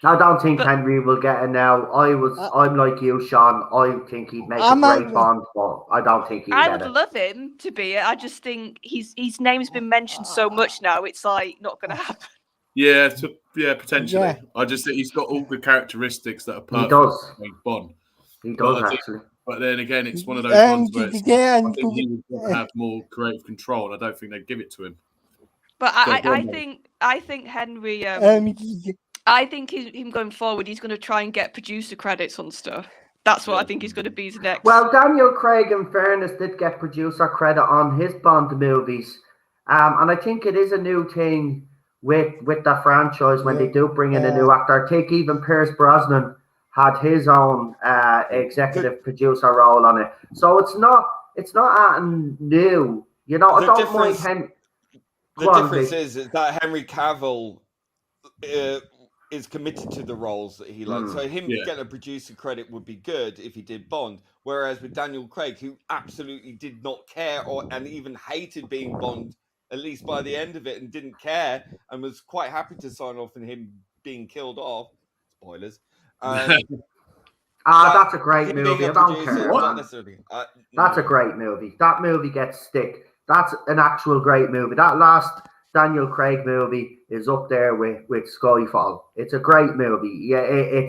I don't think Henry will get it now. I'm like you, Sean. I think he'd make a great Bond, but I don't think he'd I get would it. love him to be it. I just think his name's been mentioned so much now. It's like not going to happen. Yeah, potentially. Yeah. I just think he's got all the characteristics that are perfect. He does. For Bond. He does actually. But then again, it's one of those ones where I think he would have more creative control, and I don't think they'd give it to him. But I think Henry. I think him going forward, he's going to try and get producer credits on stuff. That's what I think he's going to be his next. Well, Daniel Craig, in fairness, did get producer credit on his Bond movies, and I think it is a new thing with the franchise when they do bring in a new actor. I think even Pierce Brosnan had his own executive producer role on it, so it's not new. You know, I don't mind Henry. The difference is that Henry Cavill is committed to the roles that he likes. So him getting a producer credit would be good if he did Bond. Whereas with Daniel Craig, who absolutely did not care and even hated being Bond, at least by the end of it, and didn't care and was quite happy to sign off on him being killed off. Spoilers. That's a great movie. I don't care. That's a great movie. That movie gets stick. That's an actual great movie. That last Daniel Craig movie is up there with Skyfall. It's a great movie. Yeah,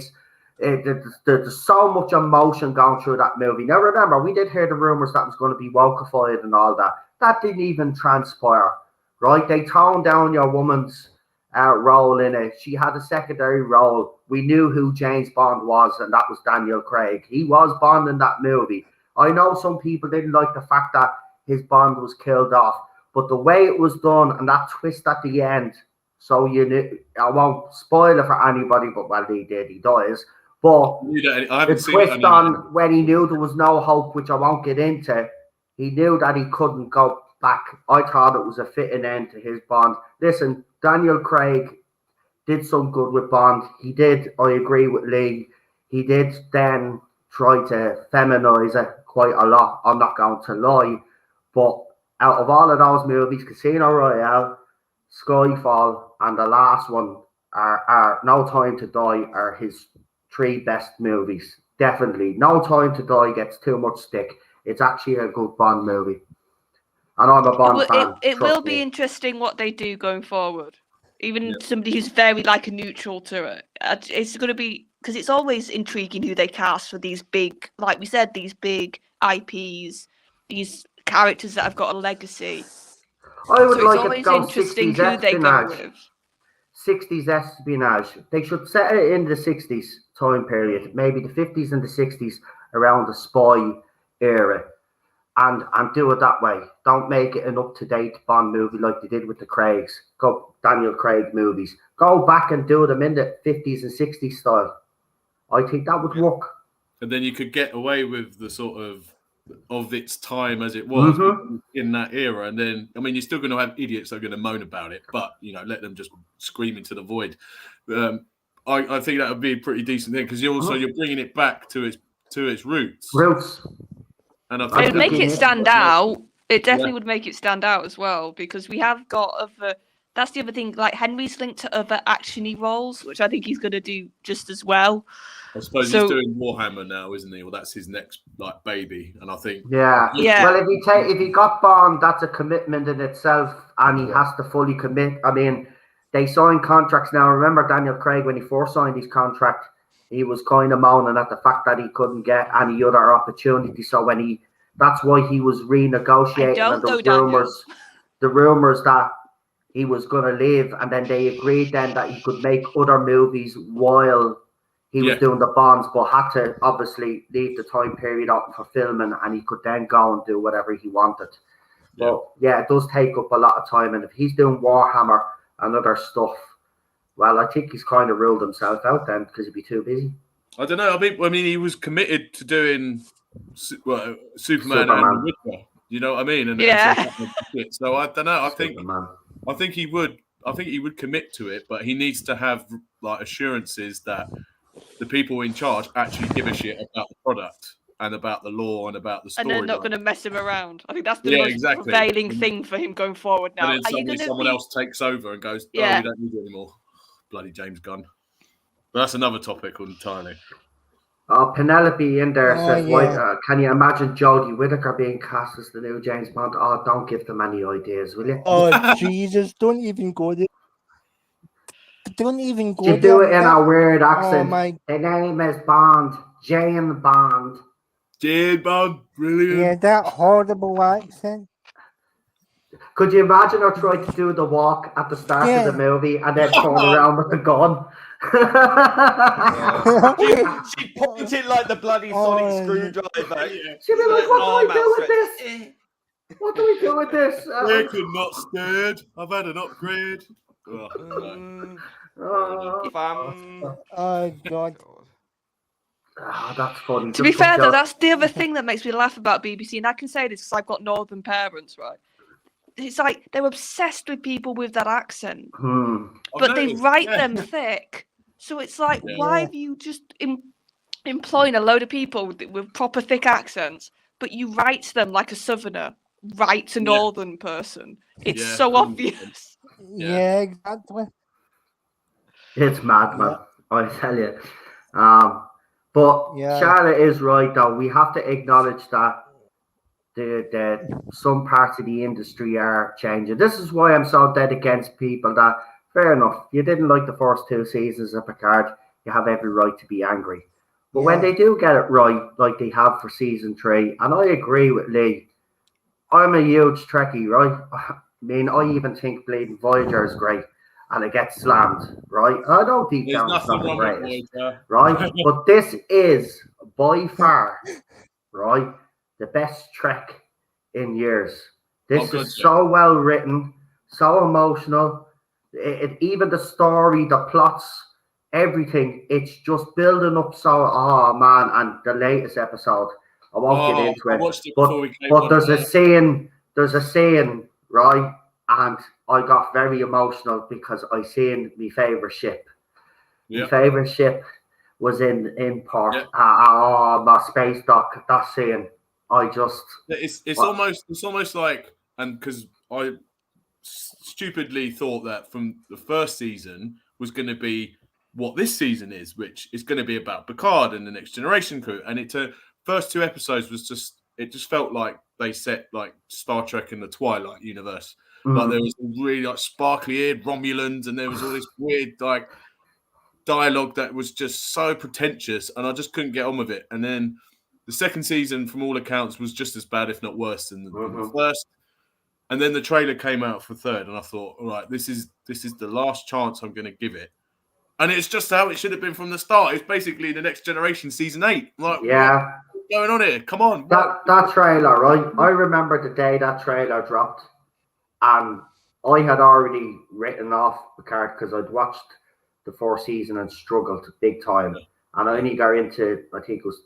there's so much emotion going through that movie. Now remember, we did hear the rumors that was going to be wokeified and all that. That didn't even transpire, right? They toned down your woman's role in it. She had a secondary role. We knew who James Bond was, and that was Daniel Craig. He was Bond in that movie. I know some people didn't like the fact that his Bond was killed off, but the way it was done and that twist at the end, so you knew, I won't spoil it for anybody, but well, he dies. But the twist on when he knew there was no hope, which I won't get into, he knew that he couldn't go back. I thought it was a fitting end to his Bond. Listen, Daniel Craig did some good with Bond. He did, I agree with Lee, he did then try to feminize it quite a lot. I'm not going to lie. But out of all of those movies, Casino Royale, Skyfall, and the last one are No Time to Die are his three best movies. Definitely. No Time to Die gets too much stick. It's actually a good Bond movie. And I'm a Bond fan. It will be interesting what they do going forward. Even somebody who's very like a neutral to it. It's going to be, because it's always intriguing who they cast for these big, like we said, these big IPs, these characters that have got a legacy. I would like it's always interesting who they go with. 60s espionage. They should set it in the 60s time period, maybe the 50s and the 60s around the spy era, and do it that way. Don't make it an up-to-date Bond movie like they did with the Craigs. Go Daniel Craig movies. Go back and do them in the 50s and 60s style. I think that would work. And then you could get away with the sort of its time as it was in that era, and then you're still going to have idiots that are going to moan about it, but let them just scream into the void. I think that would be a pretty decent thing, because you're bringing it back to its roots. And I think it'd make it stand out. It definitely would make it stand out as well, because we have got other. That's the other thing. Like, Henry's linked to other actiony roles, which I think he's going to do just as well. I suppose So- he's doing Warhammer now, isn't he? Well, that's his next like baby, and I think Yeah. Yeah. Well, if he got Bond, that's a commitment in itself, and he has to fully commit. I mean, they signed contracts now. Remember Daniel Craig, when he first signed his contract, he was kind of moaning at the fact that he couldn't get any other opportunity. So that's why he was renegotiating. I don't And know, Daniel. the rumors that he was going to leave, and then they agreed then that he could make other movies while he was doing the Bonds, but had to obviously leave the time period up for filming, and he could then go and do whatever he wanted. But yeah, it does take up a lot of time, and if he's doing Warhammer and other stuff, well, I think he's kind of ruled himself out then, because he'd be too busy. I don't know. I mean, he was committed to doing Superman and Witcher. You know what I mean? And so I don't know. I think he would. I think he would commit to it, but he needs to have like assurances that the people in charge actually give a shit about the product and about the law and about the story. And they're not going to mess him around. I think that's the most prevailing thing for him going forward now. And then suddenly someone else takes over and goes, "Oh, we don't need you anymore." Bloody James Gunn. But that's another topic entirely. Penelope in there says, can you imagine Jodie Whittaker being cast as the new James Bond? Oh, don't give them any ideas, will you? Oh, Jesus, don't even go there. Don't even go there. You do it in a weird accent. Oh, my. The name is Bond. Jane Bond. Jane Bond, brilliant. Yeah, that horrible accent. Could you imagine her trying to do the walk at the start of the movie and then turn around with a gun? She pointed like the bloody sonic screwdriver. She'd be like, what do we do with this? What do we do with this? Wicked, not scared. I've had an upgrade. Oh, God. Oh, that's funny. To be fair, though, that's the other thing that makes me laugh about BBC, and I can say this because I've got northern parents, right? It's like they're obsessed with people with that accent, but they write them thick. So it's like, why have you just employing a load of people with proper thick accents, but you write them like a southerner writes a northern person? It's so obvious. Yeah, exactly. It's mad, man. I tell you. But Charlotte is right, though. We have to acknowledge that some parts of the industry are changing. This is why I'm so dead against people that, fair enough, you didn't like the first 2 seasons of Picard, you have every right to be angry. But when they do get it right, like they have for season 3, and I agree with Lee, I'm a huge Trekkie, right? I mean, I even think Bleeding Voyager is great, and it gets slammed, right? I don't think there's nothing wrong with Voyager, right? But this is by far, right, the best Trek in years. This is so well written, so emotional. Even the story, the plots, everything. It's just building up. So, oh man, and the latest episode, I won't get into it. But there's a scene, right? And I got very emotional because I seen my favorite ship. My favorite ship was in port. My space dock. That scene. It's almost like, and because I stupidly thought that from the first season was going to be what this season is, which is going to be about Picard and the Next Generation crew, and first 2 episodes was just felt like they set like Star Trek in the Twilight universe. Like there was really like sparkly-eared Romulans, and there was all this weird like dialogue that was just so pretentious, and I just couldn't get on with it. And then the second season, from all accounts, was just as bad, if not worse, than the first. And then the trailer came out for third, and I thought, all right, this is the last chance I'm going to give it. And it's just how it should have been from the start. It's basically the Next Generation season 8. Like, what's going on here? Come on. That trailer, right? I remember the day that trailer dropped, and I had already written off Picard because I'd watched the 4th season and struggled big time. And I only got into, I think it was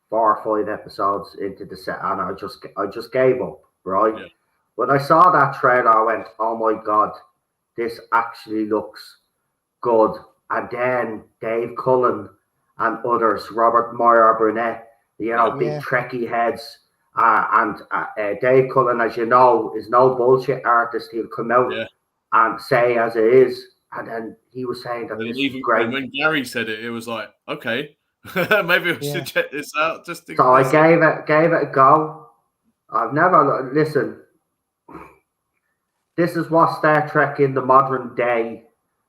4 or 5 episodes into the set, and I just gave up, right? Yeah. When I saw that trailer, I went, oh my God, this actually looks good. And then Dave Cullen and others, Robert Moyer Burnett, big Trekkie heads, Dave Cullen, as you know, is no bullshit artist. He'll come out and say as it is. And then he was saying that this is great. And when Gary said it, it was like, okay, maybe we should check this out. So I gave it a go. I've never listen. This is what Star Trek in the modern day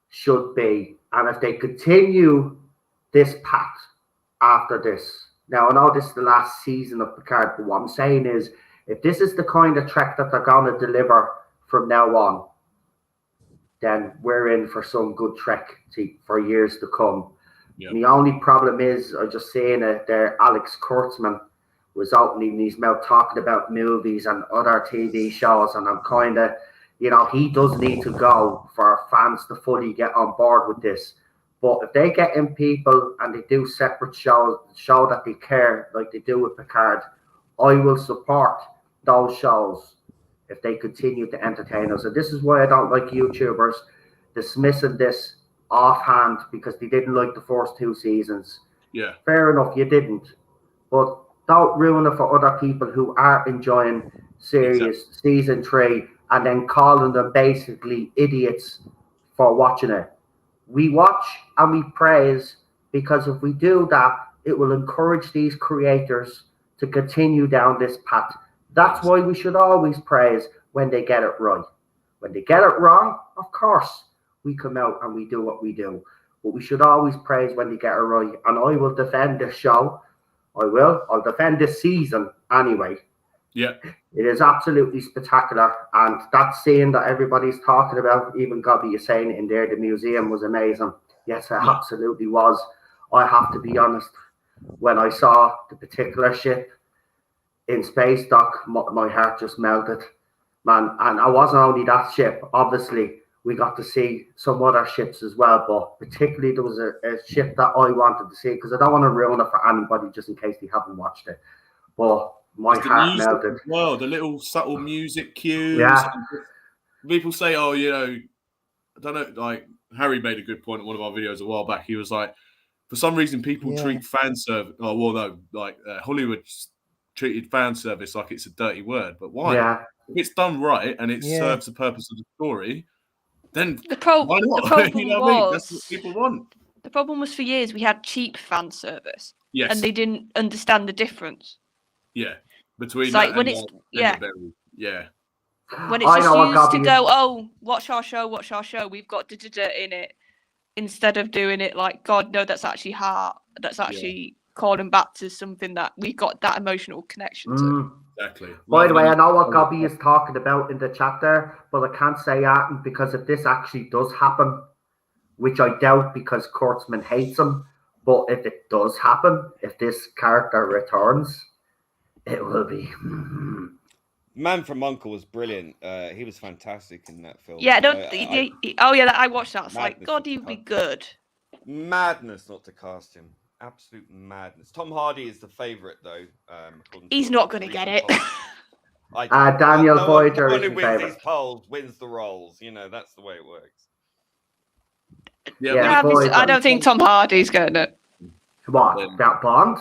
should be, and if they continue this path after this, now I know this is the last season of Picard, but what I'm saying is, if this is the kind of Trek that they're going to deliver from now on, then we're in for some good Trek for years to come. Yep. The only problem is, I just saying it there, Alex Kurtzman was opening his mouth talking about movies and other TV shows, and I'm kind of, he does need to go for fans to fully get on board with this. But if they get in people and they do separate shows, show that they care like they do with Picard, I will support those shows if they continue to entertain us. And this is why I don't like YouTubers dismissing this offhand because they didn't like the first 2 seasons. Yeah. Fair enough, you didn't. But don't ruin it for other people who are enjoying season 3 and then calling them basically idiots for watching it. We watch and we praise because if we do that, it will encourage these creators to continue down this path. That's why we should always praise when they get it right. When they get it wrong, of course, we come out and we do what we do. But we should always praise when they get it right. And I will defend this show. I'll defend this season anyway. Yeah. It is absolutely spectacular. And that scene that everybody's talking about, even Gobby is saying it in there, the museum was amazing. Yes, it absolutely was. I have to be honest. When I saw the particular ship in Space Dock, my heart just melted, man. And it wasn't only that ship. Obviously, we got to see some other ships as well, but particularly there was a ship that I wanted to see because I don't want to ruin it for anybody just in case they haven't watched it. But my heart melted. Well, the little subtle music cues. Yeah. People say, oh, I don't know, like Harry made a good point in one of our videos a while back. He was like, for some reason, people treat fan service. Oh, well, no, like Hollywood treated fan service like it's a dirty word. But why? Yeah. If it's done right and it serves the purpose of the story, then the problem was that's what people want. The problem was for years we had cheap fan service. Yes. And they didn't understand the difference. Yeah. Between like when it's yeah. When it's just used to go, oh, watch our show, we've got in it, instead of doing it like, God, no, that's actually heart. That's actually calling back to something that we got that emotional connection to. Exactly. By the way, I know what Gobby is talking about in the chat there, but I can't say that because if this actually does happen, which I doubt because Kurtzman hates him, but if it does happen, if this character returns, it will be. Man from U.N.C.L.E. was brilliant. He was fantastic in that film. Yeah, I watched that. It's like, God, he'd be good. Madness not to cast him. Absolute madness. Tom Hardy is the favourite, though. He's not going to get it. Daniel Voyager is the the wins favourite. These polls wins the roles. That's the way it works. Yeah, I don't think Tom Hardy's getting it. What? That Bond?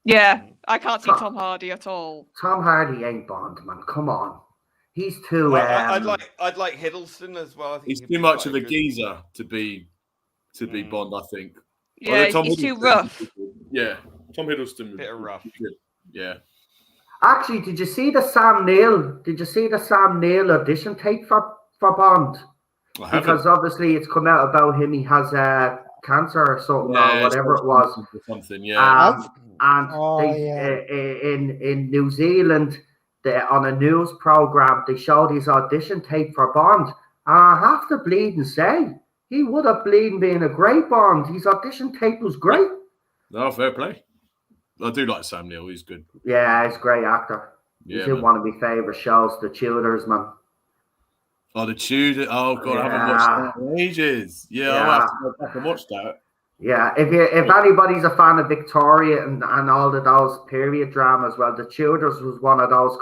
Yeah, I can't see Tom Hardy at all. Tom Hardy ain't Bond, man. Come on. He's too. I'd like Hiddleston as well. I think he's too much of a geezer to be Bond, I think. Yeah, he's too rough. Yeah, Tom Hiddleston. Bit of rough. Yeah. Actually, did you see the Sam Neill audition tape for Bond? Because obviously it's come out about him. He has cancer or something or whatever it was. Something, yeah. In New Zealand, on a news program, they showed his audition tape for Bond. And I have to bleed and say, he would have been a great Bond. His audition tape was great. No, fair play. I do like Sam Neill. He's good. Yeah, he's a great actor. He's in one of my favourite shows, The Tudors, man. Oh, The Tudors. Oh, God, I haven't watched that in ages. Yeah, I'll have to go back and watch that. Yeah, if anybody's a fan of Victoria and all of those period dramas, well, The Tudors was one of those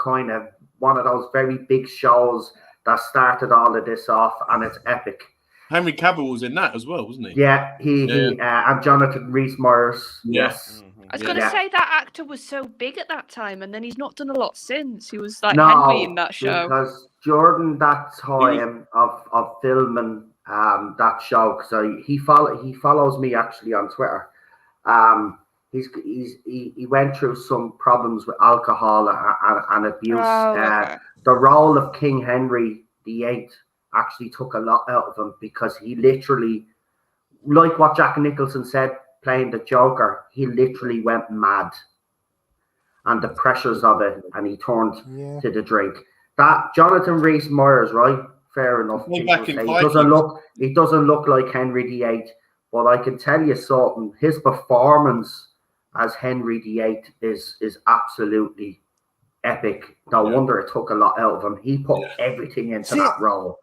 very big shows that started all of this off, and it's epic. Henry Cavill was in that as well, wasn't he? Yeah, he and Jonathan Rhys-Meyers. Yes. I was going to say that actor was so big at that time, and then he's not done a lot since. He was like No, Henry in that show. because Jordan, that time of filming that show, so he follows me actually on Twitter. He went through some problems with alcohol and abuse. Okay. The role of King Henry VIII actually took a lot out of him, because he literally, like what Jack Nicholson said, playing the Joker, he literally went mad, and the pressures of it, and he turned to the drink. That Jonathan Rhys Meyers, right? Fair enough. Way back in He doesn't look like Henry VIII, but I can tell you something. His performance as Henry VIII is absolutely epic. No wonder it took a lot out of him. He put everything into that role.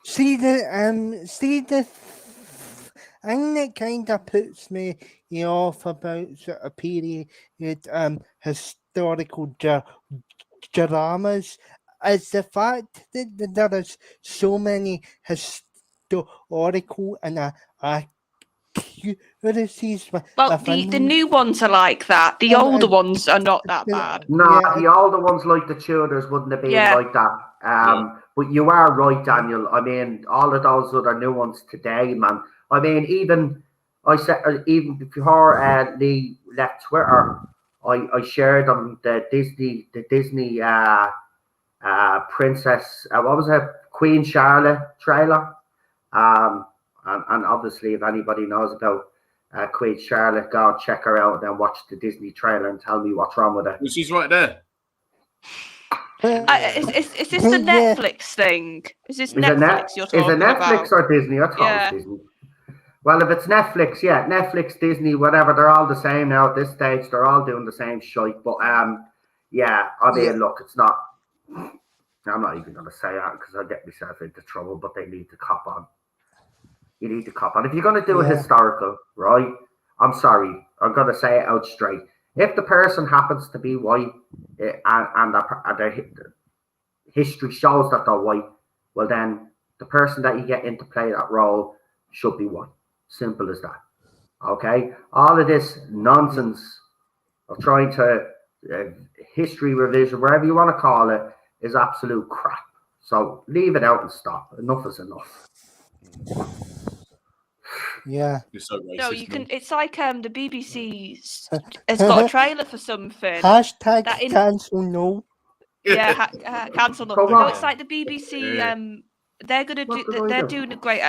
See the thing that kind of puts me off about a period historical dramas is the fact that there is so many historical and accuracies. Well, the new ones are like that. The older ones are not that bad. No, the older ones, like the Tudors, wouldn't have been like that. But you are right, Daniel. I mean, all of those other new ones today, man. I mean, even before Lee left Twitter, I shared on the Disney Princess, what was it, Queen Charlotte trailer. And obviously, if anybody knows about Queen Charlotte, go and check her out and then watch the Disney trailer and tell me what's wrong with it. Well, she's right there. Is this the Netflix thing? Is this Netflix you're talking about? Is it Netflix or Disney? I thought it was Disney. Well, if it's Netflix, Netflix, Disney, whatever, they're all the same now at this stage. They're all doing the same shite. But I mean, look, it's not. I'm not even going to say that because I get myself into trouble. But they need to cop on. You need to cop on. If you're going to do a historical, right? I'm sorry, I'm going to say it out straight. If the person happens to be white and the history shows that they're white, well, then the person that you get in to play that role should be white. Simple as that. Okay? All of this nonsense of trying to history revision, whatever you want to call it, is absolute crap. So leave it out and stop. Enough is enough. Yeah. You're so racist, No, you can. man. It's like the BBC has got a trailer for something. Hashtag cancel no. Yeah, cancel them. No, it's like the BBC. They're gonna do. They're doing a great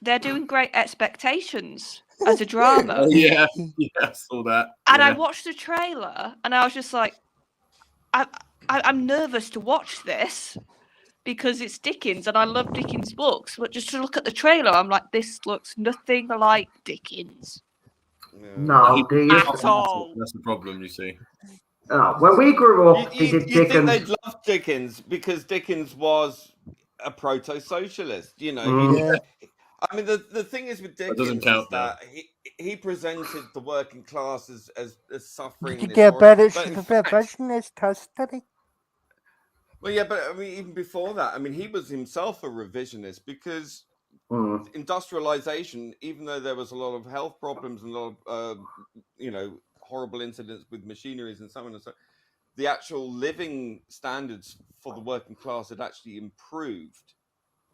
They're doing Great Expectations as a drama. Oh, yeah, I saw that. And I watched the trailer, and I was just like, I'm nervous to watch this because it's Dickens, and I love Dickens books. But just to look at the trailer, I'm like, this looks nothing like Dickens. No, at all. That's the problem, you see. When we grew up, you Dickens. think they'd love Dickens because Dickens was a proto-socialist, you know. I mean, the thing is with Dickens is that he presented the working class as suffering. But it's revisionist history. Well, yeah, but I mean, even before that, I mean, he was himself a revisionist because industrialization, even though there was a lot of health problems and a lot of, horrible incidents with machineries and so on and so on, the actual living standards for the working class had actually improved.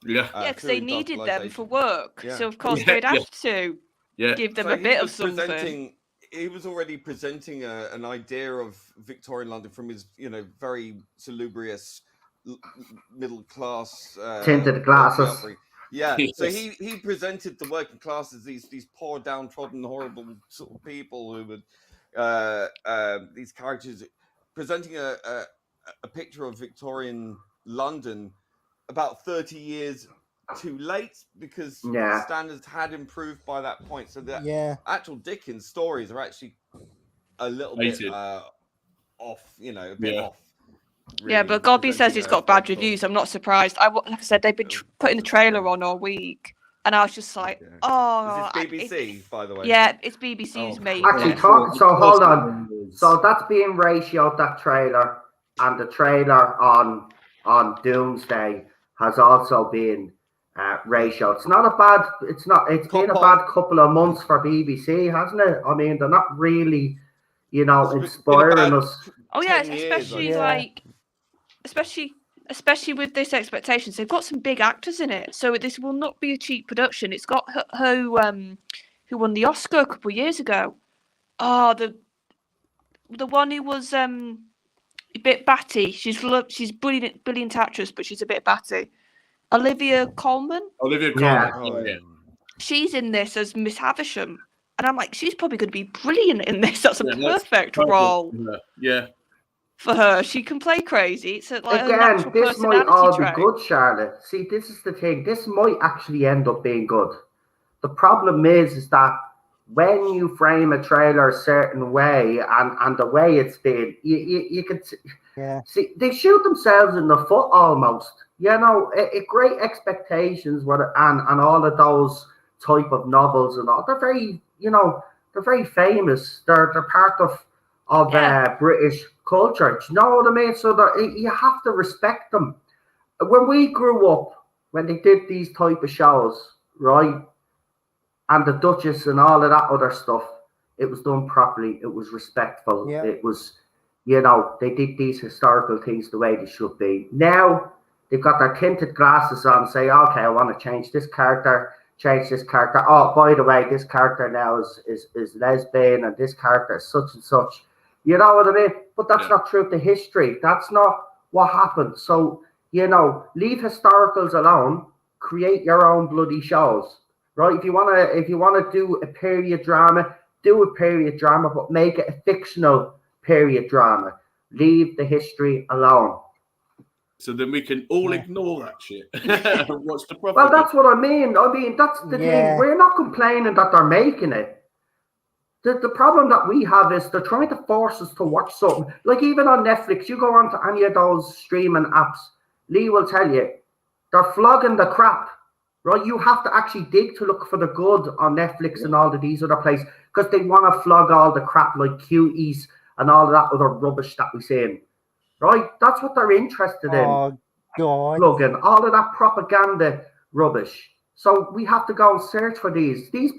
Yeah, because they needed them for work. Yeah. So, of course, they'd have to give them a bit of something. He was already presenting an idea of Victorian London from his, very salubrious middle class tinted glasses. Yeah, so he presented the working class as these poor, downtrodden, horrible sort of people who would these characters presenting a picture of Victorian London about 30 years too late because standards had improved by that point. So the actual Dickens stories are actually a little bit off, a bit off. Really. Yeah, but Godby says it's got bad reviews. I'm not surprised. Like I said, they've been putting the trailer on all week, and I was just like, "Oh." Is this BBC, by the way? Yeah, it's BBC's made. Actually, so hold on. So that's being ratioed, that trailer, and the trailer on Doomsday has also been ratio. It's not a bad. It's not. It's been a bad couple of months for BBC, hasn't it? I mean, they're not really, It's been inspiring about us. Oh yeah, 10 years, especially Yeah. like, especially with this expectations, they've got some big actors in it, so this will not be a cheap production. It's got who won the Oscar a couple of years ago. Oh, the one who was a bit batty. She's brilliant actress, but she's a bit batty. Olivia Colman. Olivia Yeah. Colman. Yeah. She's in this as Miss Havisham, and I'm like, she's probably going to be brilliant in this. That's a Yeah, that's perfect role Yeah. for her. She can play crazy. It's like a Again, natural this might all personality be trait. good, Charlotte. See, this is the thing. This might actually end up being good. The problem is that when you frame a trailer a certain way and the way it's been, you can see they shoot themselves in the foot almost. Great expectations and all of those type of novels and all. They're very, they're very famous. They're part of British culture. Do you know what I mean? So you have to respect them. When we grew up, when they did these type of shows, right? And the Duchess and all of that other stuff, it was done properly. It was respectful. Yeah. It was, they did these historical things the way they should be. Now they've got their tinted glasses on and say, okay, I want to change this character. Oh, by the way, this character now is lesbian and this character is such and such. You know what I mean? But that's not true to history. That's not what happened. So, leave historicals alone. Create your own bloody shows. Right, if you wanna do a period drama, do a period drama, but make it a fictional period drama. Leave the history alone. So then we can all ignore that shit. What's the problem? Well, that's what I mean. That's the thing. We're not complaining that they're making it. The problem that we have is they're trying to force us to watch something. Like even on Netflix, you go onto any of those streaming apps, Lee will tell you, they're flogging the crap. Right, you have to actually dig to look for the good on Netflix and all of these other places because they want to flog all the crap like Cuties and all of that other rubbish that we see. Right, that's what they're interested in. Oh, God. Plugging all of that propaganda rubbish. So we have to go and search for these. These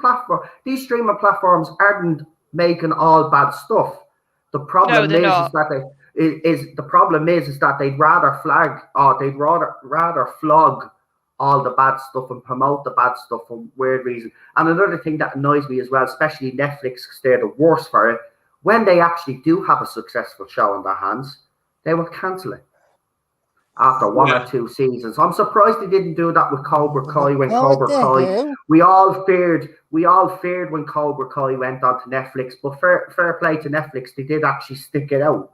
streaming platforms aren't making all bad stuff. The problem is that they'd rather rather flog all the bad stuff and promote the bad stuff for weird reason. And another thing that annoys me as well, especially Netflix, because they're the worst for it, when they actually do have a successful show in their hands, they will cancel it after one or two seasons. I'm surprised they didn't do that with Cobra Kai when Cobra Kai. We all feared when Cobra Kai went onto Netflix, but fair play to Netflix, they did actually stick it out.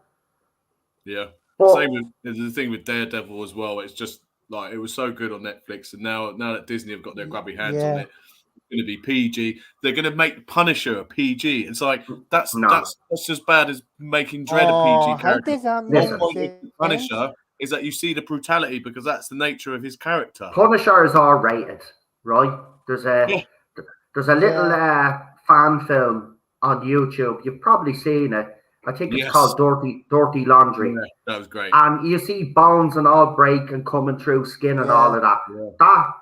Yeah. But, same with the thing with Daredevil as well. It's just like it was so good on Netflix, and now that Disney have got their grubby hands on it, it's going to be PG. They're going to make Punisher a PG. It's like that's as bad as making Dredd a PG character. Punisher is that you see the brutality because that's the nature of his character. Punisher is R-rated, right? There's a little fan film on YouTube. You've probably seen it. I think it's called Dirty Laundry. Yeah, that was great. And you see bones and all break and coming through skin and all of that. Yeah.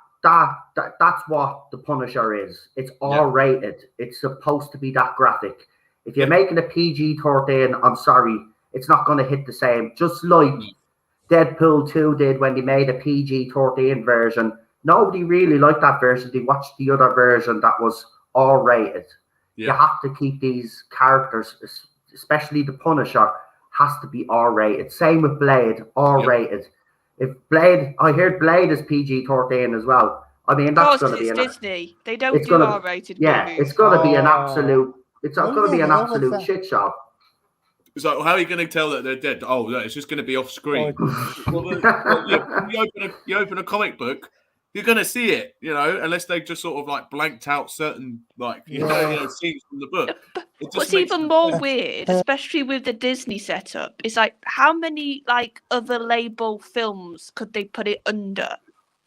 That's what the Punisher is. It's R-rated. It's supposed to be that graphic. If you're making a PG-13, I'm sorry, it's not going to hit the same. Just like Deadpool 2 did when they made a PG-13 version. Nobody really liked that version. They watched the other version that was R-rated. Yeah. You have to keep these characters, especially the Punisher, has to be R-rated. Same with Blade, R-rated. If Blade, I heard Blade is PG-13 as well. I mean, that's going to be Disney. They don't do R-rated movies. It's going to be an absolute. It's going to be an absolute shit show. It's like, well, how are you going to tell that they're dead? Oh, no, it's just going to be off screen. You open a comic book, you're going to see it, unless they just sort of like blanked out certain scenes from the book. What's even more weird, especially with the Disney setup, is like how many like other label films could they put it under?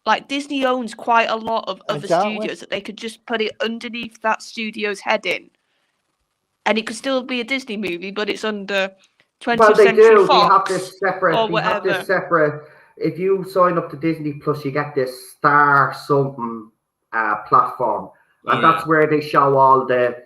Like Disney owns quite a lot of other studios that they could just put it underneath that studio's heading, and it could still be a Disney movie, but it's under 20th Century Fox. They have this separate. if you sign up to Disney Plus, you get this Star something platform, and that's where they show all the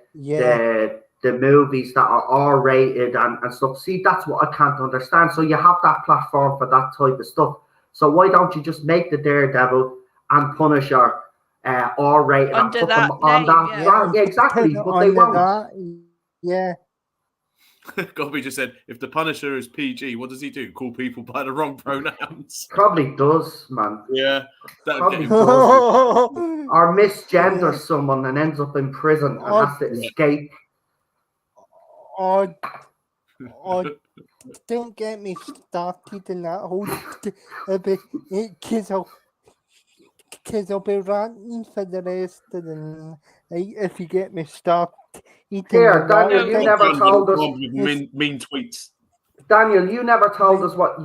movies that are R-rated and stuff. See, that's what I can't understand. So you have that platform for that type of stuff. So why don't you just make the Daredevil and Punisher R-rated and Under put that them on name, that? yeah. Yeah, exactly. But they won't. Yeah. Gobby just said, if the Punisher is PG, what does he do? Call people by the wrong pronouns? Probably does, man. Yeah. That would get Probably him. or misgenders someone and ends up in prison and has to escape. Or don't get me started in that whole because I'll be ranting for the rest of the night if you get me started. Here, Daniel, you never told us. Mean tweets. Daniel, you never told us what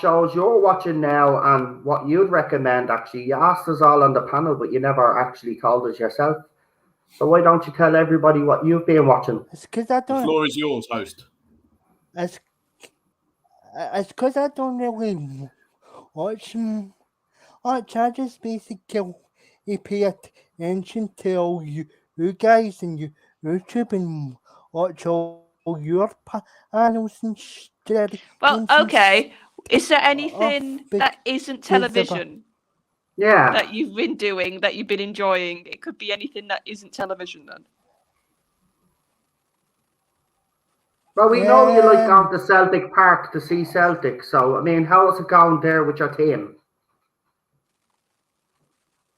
shows you're watching now and what you'd recommend. Actually, you asked us all on the panel, but you never actually told us yourself. So why don't you tell everybody what you've been watching? It's because I don't. The floor is yours, host. It's because I don't really watch. I just basically pay attention to all you guys and you YouTube and watch all your panels and shit. Well, okay. Is there anything that isn't television that you've been doing, that you've been enjoying? It could be anything that isn't television then. Well, we know you like going to Celtic Park to see Celtic. So, I mean, how is it going there with your team?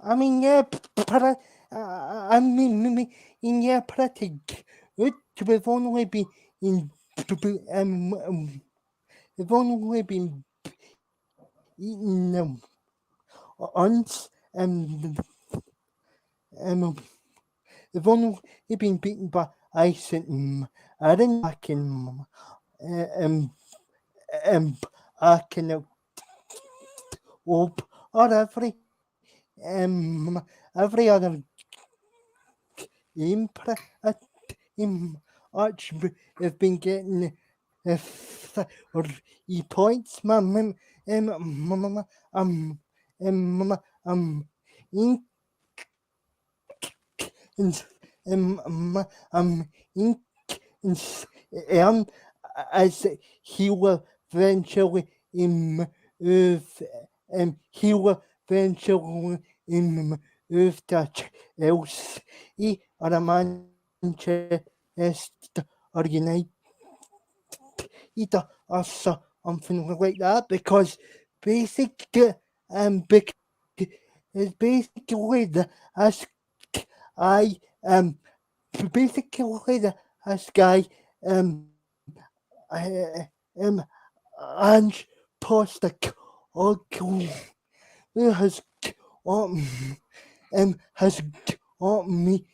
I mean, pretty good. We've only been eating once, we've only been beaten by Ice and Aaron back in back in or every other game actually have been getting or points, as he will eventually he will eventually move to Chelsea or Manchester or United or something like that, because basically it's basically the guy Ange Postecoglou has got me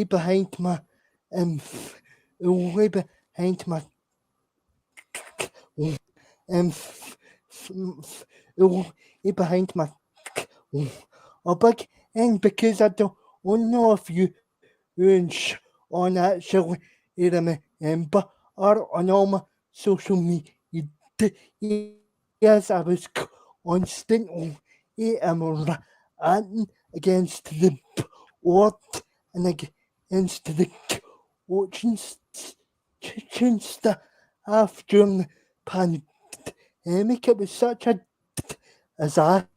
behind my behind my behind my back, and because I don't know if you on actually remember or on all my social media, yes, I was constantly ranting against the board and against the coaching staff during the pandemic. It was such a disaster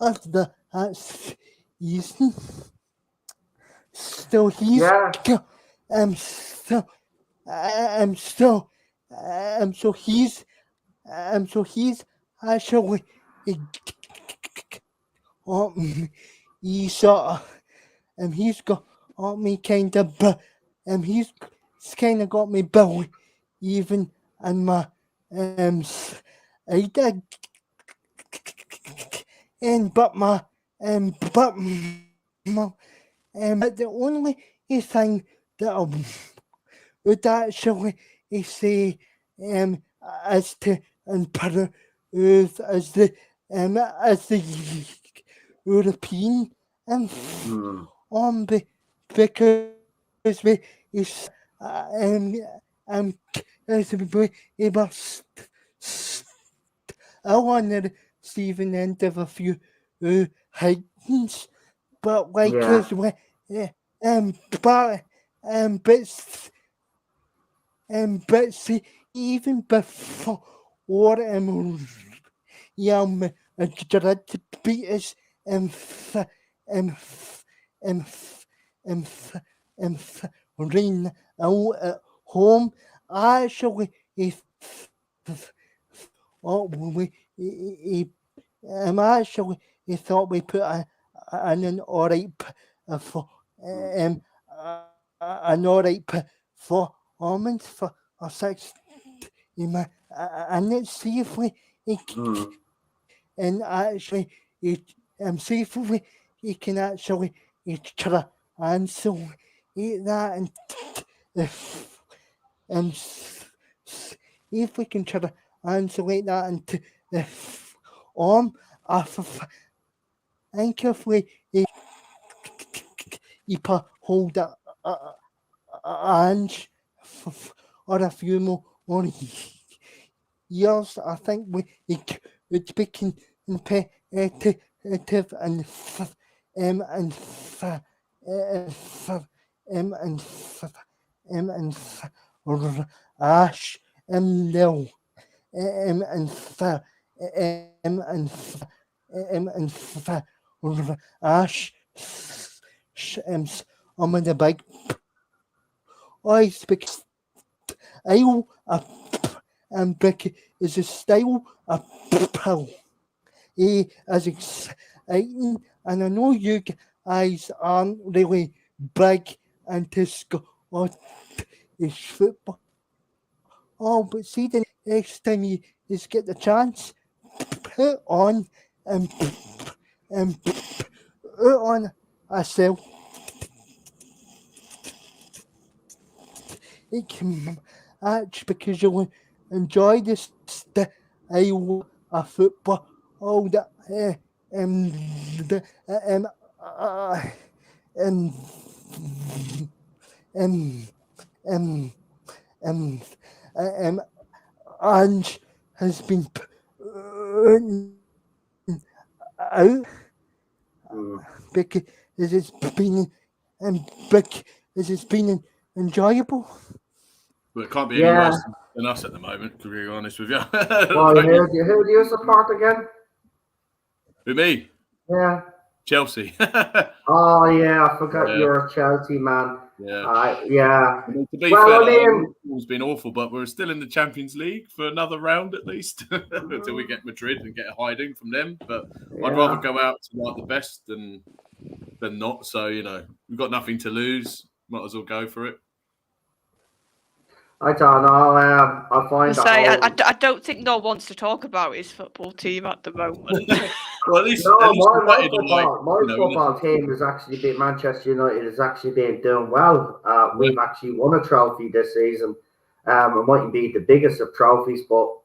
after that season. Still, he's so he's actually he's got me kind of he's kind of got me belly even and my the only thing that would actually say as to improve as the European because we is he must I want to receiving end of a few heightens, but like Yeah. as well, but see, even before dread to beat us ring out at home. Actually, if actually he thought we put an alright an alright performance for our 6 and let's see if we and actually see if we can actually try and so eat that and if we can try to isolate that into the I think if we hold that and or a few more years, I think it's be competitive and Ash no Ash I'm in the big I speak style and Becky is a style of pill. As exciting, and I know you guys aren't really big into Scottish football. Oh, but see, the next time you get the chance, put on put on a self. It can match because you'll enjoy this style of football. Oh, that Ange has been out because it's been enjoyable. But it can't be any worse than us at the moment, to be honest with you. Well, who do you support again? With me? Yeah. Chelsea. Oh, yeah, I forgot you're a Chelsea man. Yeah. Yeah. I mean, to be fair, it's been awful, but we're still in the Champions League for another round at least until we get Madrid and get a hiding from them. But I'd rather go out to like the best than not. So, you know, we've got nothing to lose. Might as well go for it. I don't know. I find I don't think no one wants to talk about his football team at the moment. Well, at least my football team is actually been Manchester United has actually been doing well. We've actually won a trophy this season. It mightn't be the biggest of trophies, but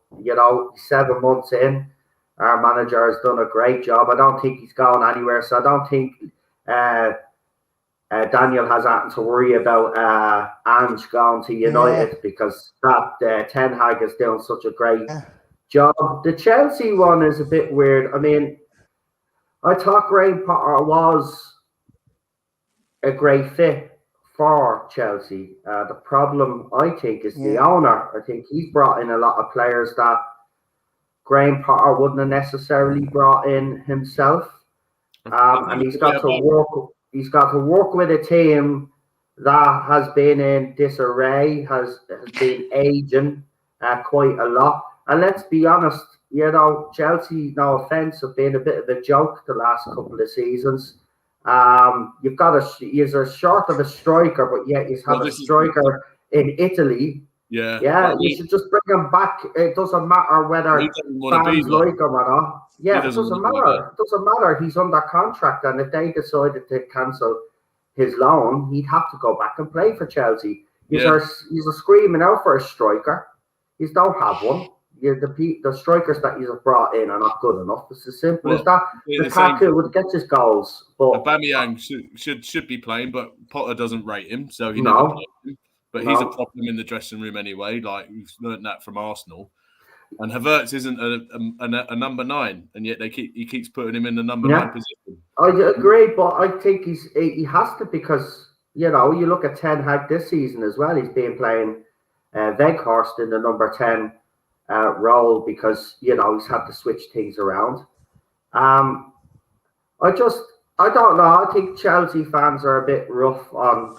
7 months in, our manager has done a great job. I don't think he's going anywhere, so I don't think Daniel has nothing to worry about Ange going to United because that Ten Hag is doing such a great job. The Chelsea one is a bit weird. I mean, I thought Graham Potter was a great fit for Chelsea. The problem, I think, is the owner. I think he's brought in a lot of players that Graham Potter wouldn't have necessarily brought in himself. And he's got to work with a team that has been in disarray, has been aging quite a lot. And let's be honest, Chelsea, no offence, have been a bit of a joke the last couple of seasons. You're short of a striker, but yet you have a striker in Italy. Yeah, you should just bring him back. It doesn't matter whether fans like him or not. Yeah, it doesn't matter. It doesn't matter. He's under contract, and if they decided to cancel his loan, he'd have to go back and play for Chelsea. He's screaming out for a striker. You don't have one. The strikers that you've brought in are not good enough. It's as simple as that. Lukaku would get his goals, but Aubameyang should be playing, but Potter doesn't rate him, so he never plays him. but he's a problem in the dressing room anyway. Like we've learned that from Arsenal. And Havertz isn't a number 9, and yet he keeps putting him in the number 9 position. I agree, but I think he has to, because you look at Ten Hag this season as well. He's been playing Weghorst in the number 10 role because he's had to switch things around. I don't know. I think Chelsea fans are a bit rough on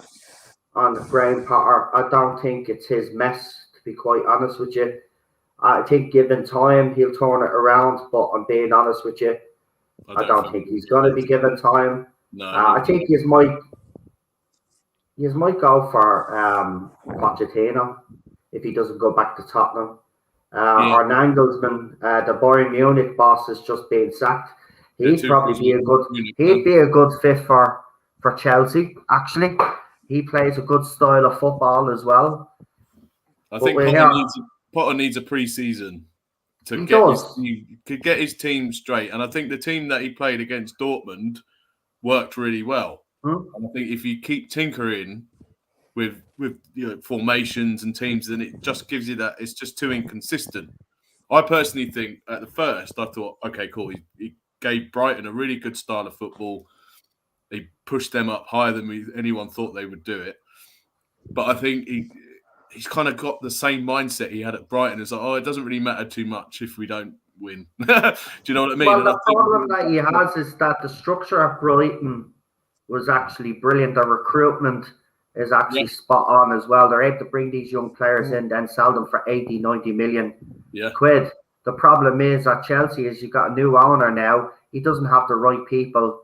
Graham Potter. I don't think it's his mess, to be quite honest with you. I think given time, he'll turn it around. But I'm being honest with you, I don't think he's going to be given time. No, I think he might go for Pochettino if he doesn't go back to Tottenham. Or Nagelsmann, the Bayern Munich boss, has just been sacked. He'd be a good fit for Chelsea. Actually, he plays a good style of football as well. I think Potter needs a pre-season to get his team straight, and I think the team that he played against Dortmund worked really well. And I think if you keep tinkering with formations and teams, then it just gives you that it's just too inconsistent. I personally think at the first I thought, okay, cool. He gave Brighton a really good style of football. He pushed them up higher than anyone thought they would do it. But I think he's kind of got the same mindset he had at Brighton. It's like, it doesn't really matter too much if we don't win. Do you know what I mean? Well, the problem that he has is that the structure at Brighton was actually brilliant. The recruitment is actually spot on as well. They're able to bring these young players in, then sell them for 80, 90 million quid. The problem is at Chelsea is you've got a new owner now. He doesn't have the right people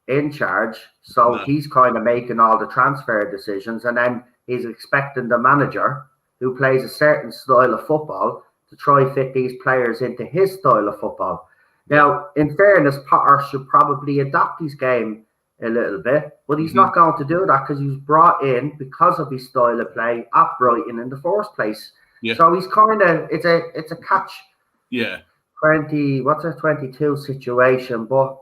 in charge. So he's kind of making all the transfer decisions, and then he's expecting the manager who plays a certain style of football to try fit these players into his style of football. Now, in fairness, Potter should probably adapt his game a little bit, but he's not going to do that because he was brought in because of his style of play at Brighton in the first place. So he's kind of it's a catch 22 situation, but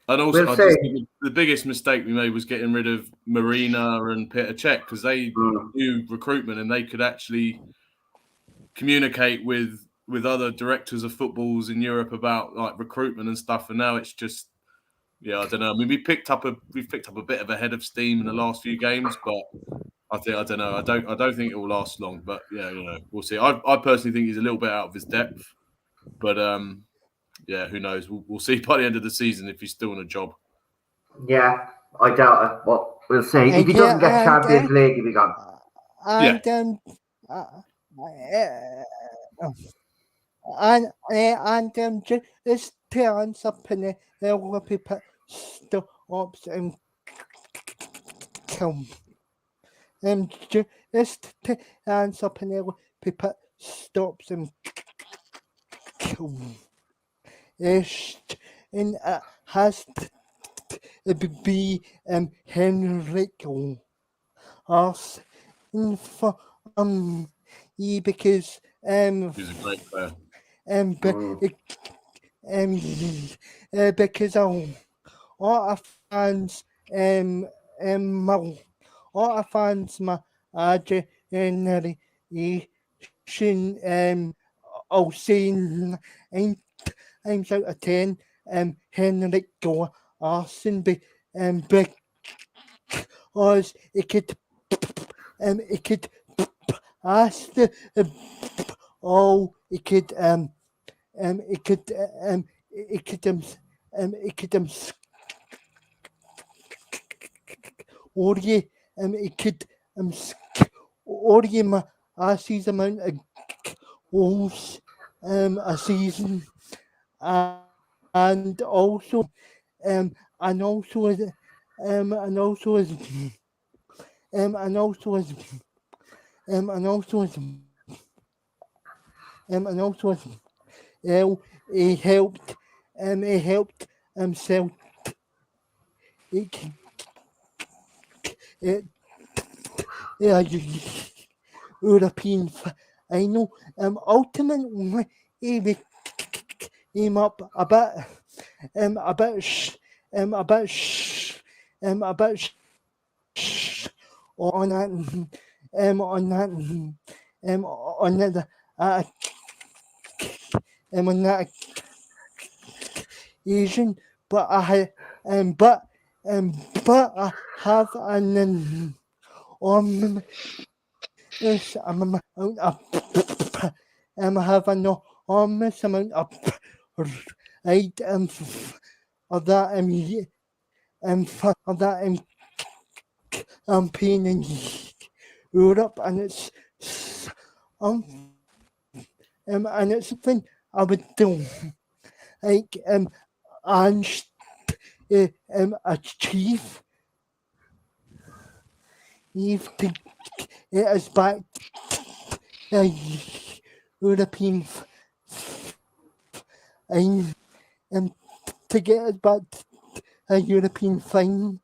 and also I just think the biggest mistake we made was getting rid of Marina and Petr Cech, because they knew recruitment and they could actually communicate with other directors of footballs in Europe about like recruitment and stuff, and now it's just I don't know. I mean, we've picked up a bit of a head of steam in the last few games, but I don't know. I don't think it will last long. But we'll see. I personally think he's a little bit out of his depth, but who knows? We'll see by the end of the season if he's still in a job. Yeah, I doubt it, but we'll see. If he doesn't get Champions League, he'll be gone. Just turns up in the people stops and come. Just turns up in the people stops and come. And has to be Henrico us for because he's a great player. Because all our fans all our fans my generation saying 9 times out of 10 Henrico Arson because it could ask the a season amount of goals a season, and also he helped himself. European final. Ultimately, he came up a bit on on that on that occasion, but I have an enormous amount of have an enormous amount of pride of that of that campaign in Europe, and it's and it's something I would do like and achieve if to get us back European and to get us back a European final.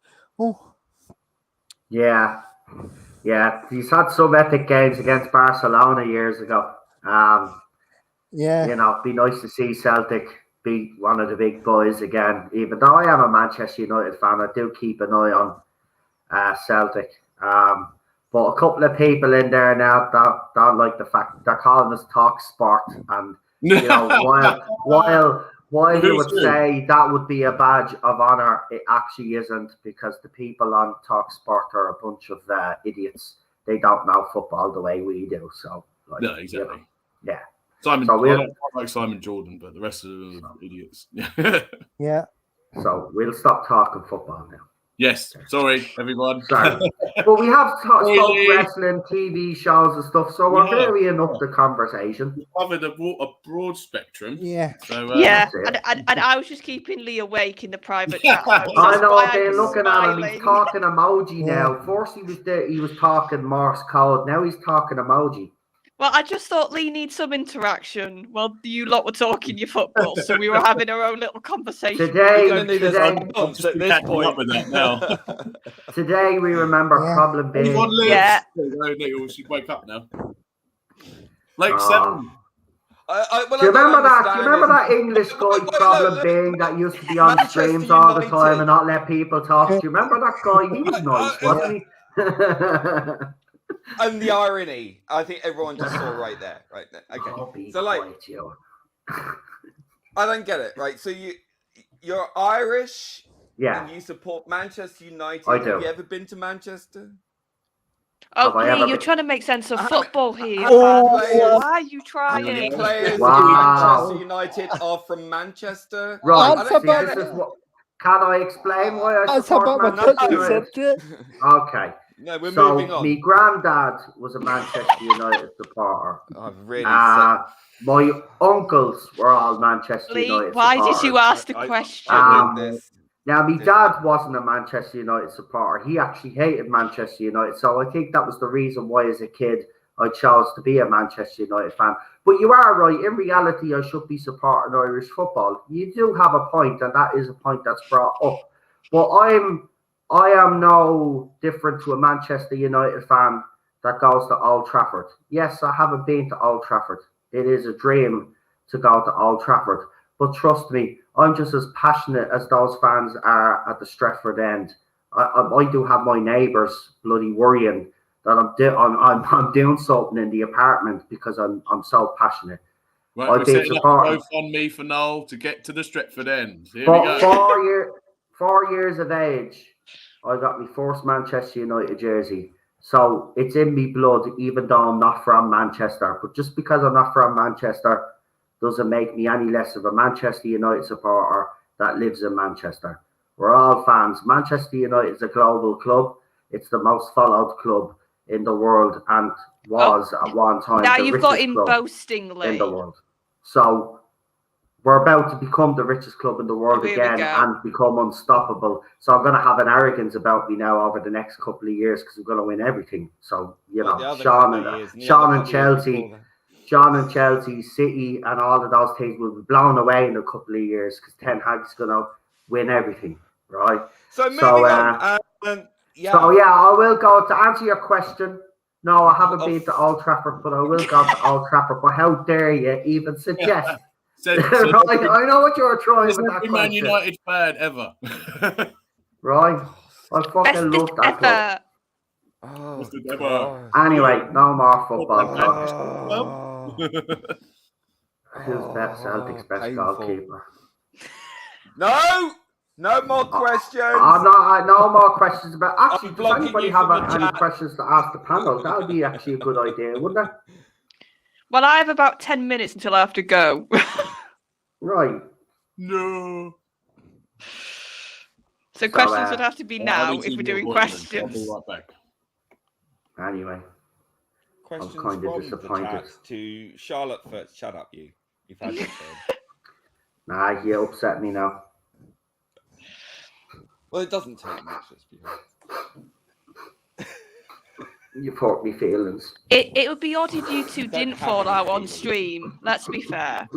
Yeah. He's had some epic games against Barcelona years ago. Yeah. You know, it'd be nice to see Celtic beat one of the big boys again. Even though I am a Manchester United fan, I do keep an eye on Celtic. But a couple of people in there now don't like the fact they're calling us Talk Sport, and you know, while you would say that would be a badge of honor, it actually isn't, because the people on Talk Sport are a bunch of idiots. They don't know football the way we do. So, like, no, exactly. You know, yeah. Simon, So I like Simon Jordan, but the rest of them are idiots. Yeah. So we'll stop talking football now. Yes, sorry, everyone. Sorry. But we have spoke wrestling, TV shows and stuff, so we're varying up the conversation. We covered a broad spectrum. Yeah. So, and I was just keeping Lee awake in the private chat. I know, they're looking at him. He's talking emoji now. First he was talking Morse code. Now he's talking emoji. Well, I just thought Lee needs some interaction while you lot were talking your football, so we were having our own little conversation. Today with that now. Today we remember problem being. Yeah. We should wake up now. Like 7. Do you remember that? Do you remember that English guy problem being that used to be on streams all the time and not let people talk? Do you remember that guy? He was nice, wasn't he? And the irony, I think everyone just saw right there. Okay, so like, I don't get it, right? So you're Irish, and you support Manchester United. I do. Have you ever been to Manchester? Oh, Lee, you're trying to make sense of football here. Why are you trying? How many players Wow. in Manchester United are from Manchester? Right. That's See, about this is what. Can I explain why I That's support about my Manchester United? subject. Okay. No, we're So moving on. my granddad was a Manchester United supporter. I've really My uncles were all Manchester Lee, United why supporters. did you ask the question? Now, my dad wasn't a Manchester United supporter. He actually hated Manchester United. So I think that was the reason why, as a kid, I chose to be a Manchester United fan. But you are right. In reality, I should be supporting Irish football. You do have a point, and that is a point that's brought up. But I am no different to a Manchester United fan that goes to Old Trafford. Yes, I haven't been to Old Trafford. It is a dream to go to Old Trafford. But trust me, I'm just as passionate as those fans are at the Stretford end. I do have my neighbours bloody worrying that I'm doing something in the apartment because I'm so passionate. Right, we're setting up a GoFundMe for Noel to get to the Stretford end. Here we go. 4 years of age, I got my first Manchester United jersey. So it's in me blood, even though I'm not from Manchester. But just because I'm not from Manchester doesn't make me any less of a Manchester United supporter that lives in Manchester. We're all fans. Manchester United is a global club. It's the most followed club in the world and was at one time now the you've richest got him club boasting, Lee. in the world. So we're about to become the richest club in the world again and become unstoppable. So I'm going to have an arrogance about me now over the next couple of years because I'm going to win everything. So, you know, Sean and Chelsea, City and all of those things will be blown away in a couple of years because Ten Hag's going to win everything, right? So moving on. So yeah, I will go to answer your question. No, I haven't been to Old Trafford, but I will go to Old Trafford. But how dare you even suggest? I know what you're trying with that every question. Man United fan ever. Right? I fucking love that club. Oh, What's the number? God. Anyway, no more football Oh, talk. Who's that Celtics best painful. goalkeeper? No more questions. No more questions about. Actually, does blocking anybody you have from the any chat. questions to ask the panel? That would be actually a good idea, wouldn't it? Well, I have about 10 minutes until I have to go. Right. No. So questions would have to be I now need if to we're see doing your appointment, so I'll questions. be right back. Anyway, Questions kinda from disappointed. the chat to Charlotte first. Shut up, you. You've had your turn. nah, you upset me now. Well, it doesn't take much. Let's be honest. You hurt me feelings. It would be odd if you two Don't didn't have fall any out on feelings. stream. Let's be fair.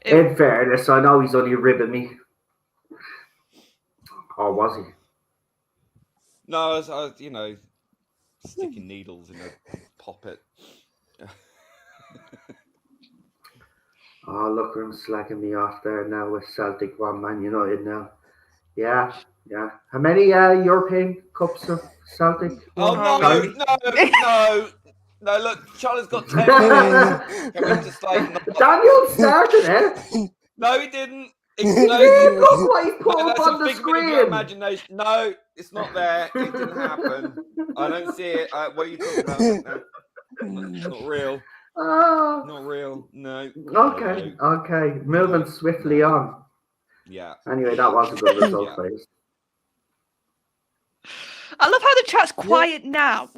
In fairness, I know he's only ribbing me. Or was he? No, I was, sticking needles in a poppet. Oh, look at him slacking me off there now with Celtic 1, Man United now. Yeah. How many European Cups of Celtic? Oh, Oh, no, really? no, look, Charlotte's got 10 minutes. Coming to slide not- Daniel started it. No, he didn't. Look what he put up That's on a the figment of your screen. imagination. No, it's not there. It didn't happen. I don't see it. What are you talking about? No, not real. Ah. Not real. No. Okay. Moving swiftly on. Yeah. Anyway, that was a good result, Yeah. please. I love how the chat's quiet now.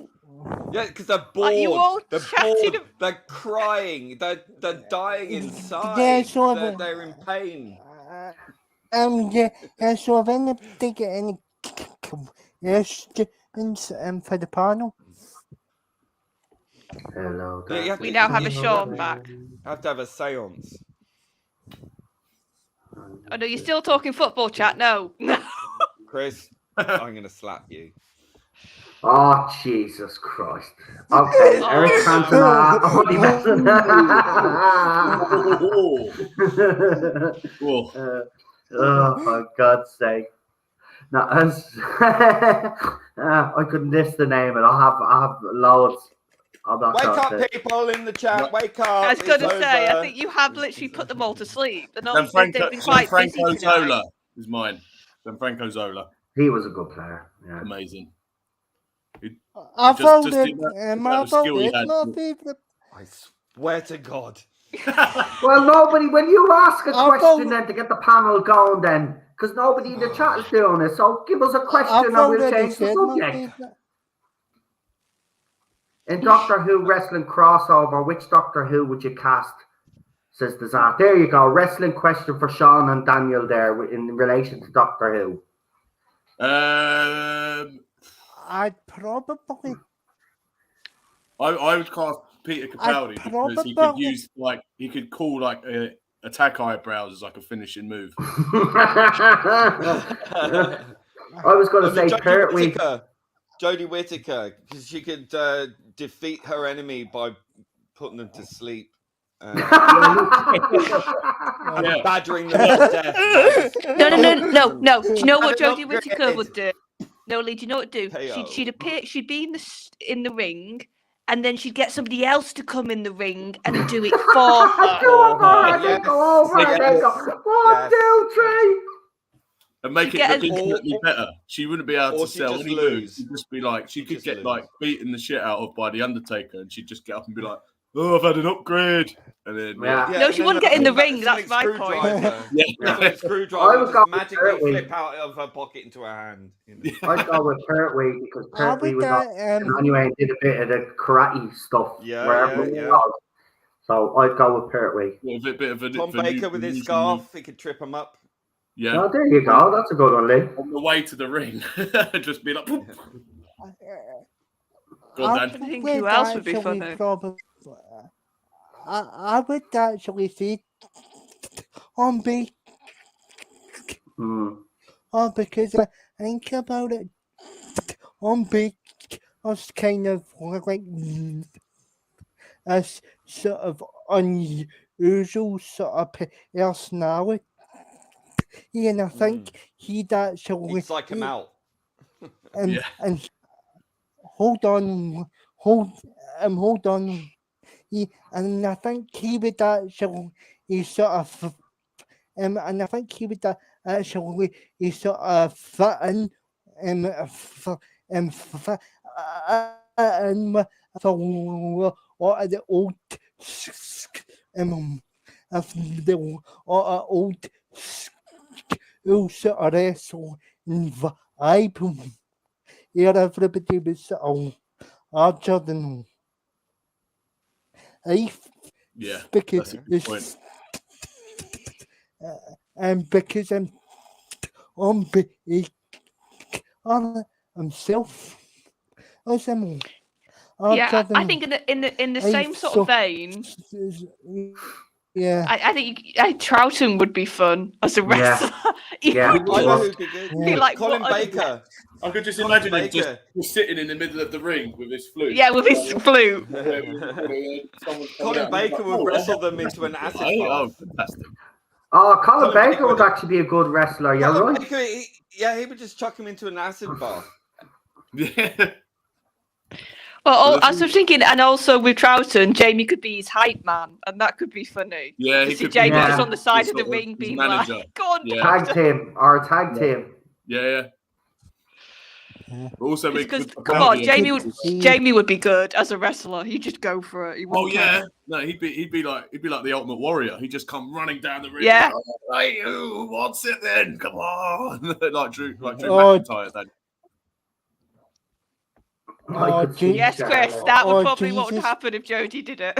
Yeah, because they're bored. Like, you all They're chatting bored. They're crying. They're dying inside. Yeah, sort of. They're in pain. So if anybody get any questions for the panel? Hello. Yeah, you have We to- now have a you Sean back. have to have a seance. Oh no, you're still talking football chat? No. Chris, I'm going to slap you. Oh, Jesus Christ. Okay, Oh. Eric Cantona. Only messing. Oh, Oh, for God's sake. Now, as I couldn't list the name, and I have loads. I'm not Wake going up, to. people in the chat. Wake up. I was going to It's say, I over. think you have literally put them all to sleep. They've been quite busy Gianfranco tonight. Zola is mine. Gianfranco Zola, He was a good player. Yeah. amazing. I Just voted. the skill he had. My favorite. I swear to God. Well, nobody. When you ask a I'll question, vote- then to get the panel going, then because nobody in the chat is doing it. So give us a I question, and we'll voted. change the Said my subject. favorite. In Doctor Who wrestling crossover, which Doctor Who would you cast? Says the Zach. There you go. Wrestling question for Sean and Daniel there in relation to Doctor Who. I'd probably. I would cast Peter Capaldi because he could probably- use he could call attack eyebrows as like a finishing move. I was going to say Pertwee. Jodie Whittaker, because she could defeat her enemy by putting them to sleep. Badgering them to death. No. Do you know what Have it Jodie Whittaker upgraded. would do? No, Lee, do you know what to do? Hey-o. She'd appear. She'd be in the ring, and then she'd get somebody else to come in the ring and do it for her. Go over it, Yes. go over it, then go. 1, 2, 3. And make She'd it get look a- infinitely or- better. She wouldn't be able or to she'd sell just any lose. moves. She'd just be like, she could just get lose. like beaten the shit out of by the Undertaker, and she'd just get up and be like, "Oh, I've had an upgrade," and then Yeah. No, she wouldn't get in the ring, that's my point. yeah. Screwdriver I would just go with magically Pertwee. flip out of her pocket into her hand. You know? I'd go with Pertwee because I Pertwee would. was up anyway and did a bit of the karate stuff. Yeah, wherever yeah. it was. So I'd go with Pertwee. A bit of a Tom Van Baker with his Newton scarf, he could trip him up. Yeah, Oh, there you go. That's a good one, Lee. on the way to the ring, just be like, "Poof." Go on, I Dan. think who else would be actually funny? Probably, I would actually say on B. Because I think about it, on B was kind of like a sort of unusual sort of personality. And I think he'd actually He'd psych him out. and, Yeah. and hold on. And I think he would actually sort of, and I think he would actually sort of fit in, fit in for what of the old, of the old school sort of wrestling vibe. Here everybody was sort of larger than life. Yeah, Because that's a good point. because on himself. Awesome. Yeah, I think in the same sort of vein. Yeah. I think Troughton would be fun as a wrestler. Yeah. I know who'd be good. Yeah. Like Colin what a- Baker. I could just Colin imagine him Baker. just sitting in the middle of the ring with his flute. Yeah, with his flute. Colin Baker would wrestle them into an acid bath. Oh, fantastic. Oh, Colin Colin Baker would Baker- actually be a good wrestler. You're Colin right. Baker, he would just chuck him into an acid bath. Yeah. Well, I was thinking, and also with Troughton, Jamie could be his hype man, and that could be funny. Yeah, To he see could Jamie be Yeah. just on the side his of the sort of ring being manager. like, "Go on, Yeah. Tag team or a tag team. Yeah. Also, Because with come on, Claudia- Jamie would be good as a wrestler. He'd just go for it. He Oh wouldn't yeah, care. no, he'd be like the Ultimate Warrior. He'd just come running down the ring. Yeah. Like, hey, who wants it then? Come on, like Drew Oh. McIntyre. Then. I could see Yes, that. Chris, that would Oh, probably what would Jesus. happen if Jodie did it.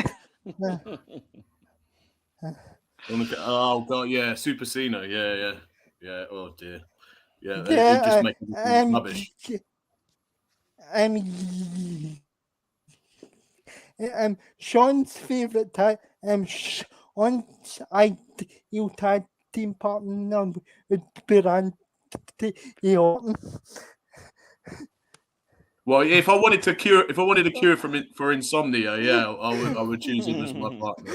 Oh god, yeah, Super Cena. Yeah. Oh dear. Yeah, Yeah, he'd just make it rubbish. Sean's favourite tag, Sean's ideal tag team partner would be Randy Orton. Well, if I wanted a cure for insomnia, yeah, I would choose him as my partner.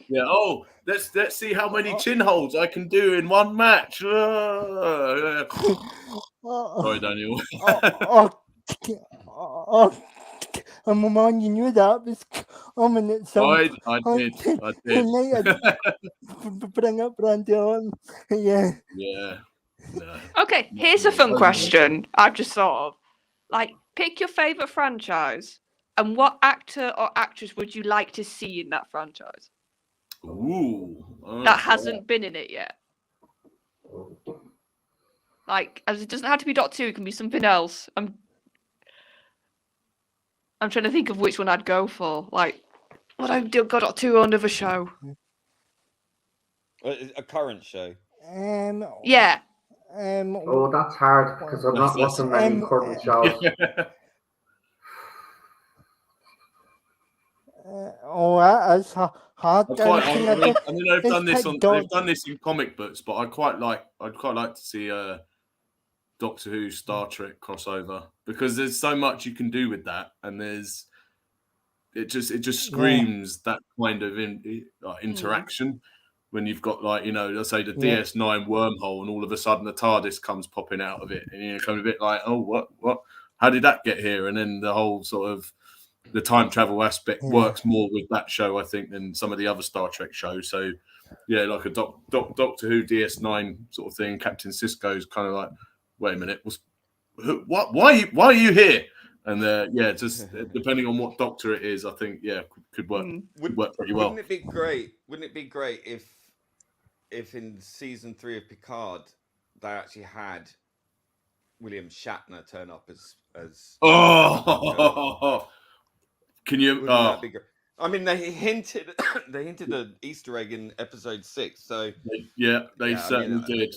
Yeah. Oh, let's see how many chin holds I can do in one match. Sorry, Daniel. I'm on, you knew that was coming at some I did. tonight. I'd bring up Randy Orton. Yeah. Yeah. No. Okay, here's a fun question I've just thought of. Like, pick your favourite franchise, and what actor or actress would you like to see in that franchise Ooh. that hasn't been in it yet? Like, as it doesn't have to be Doctor Who, it can be something else. I'm trying to think of which one I'd go for. Like, what I've got Doctor Who on another show. A current show. Yeah. Oh, that's hard because I'm not watching many current shows. That is hard. I mean, they've done this in comic books, but I'd quite like to see a Doctor Who Star Trek crossover because there's so much you can do with that, and it just screams that kind of interaction. When you've got, like, you know, let's say the DS9 wormhole, and all of a sudden the TARDIS comes popping out of it, and you're kind of a bit like, oh, what? How did that get here? And then the whole sort of the time travel aspect works more with that show, I think, than some of the other Star Trek shows. So, yeah, like a Doctor Who DS9 sort of thing. Captain Sisko's kind of like, wait a minute, what? Why are you here? And just depending on what Doctor it is, I think could work. Would work pretty well. Wouldn't it be great if in season 3 of Picard they actually had William Shatner turn up as Oh, can you? Wouldn't that be great? I mean, they hinted an Easter egg in episode 6. So they certainly did.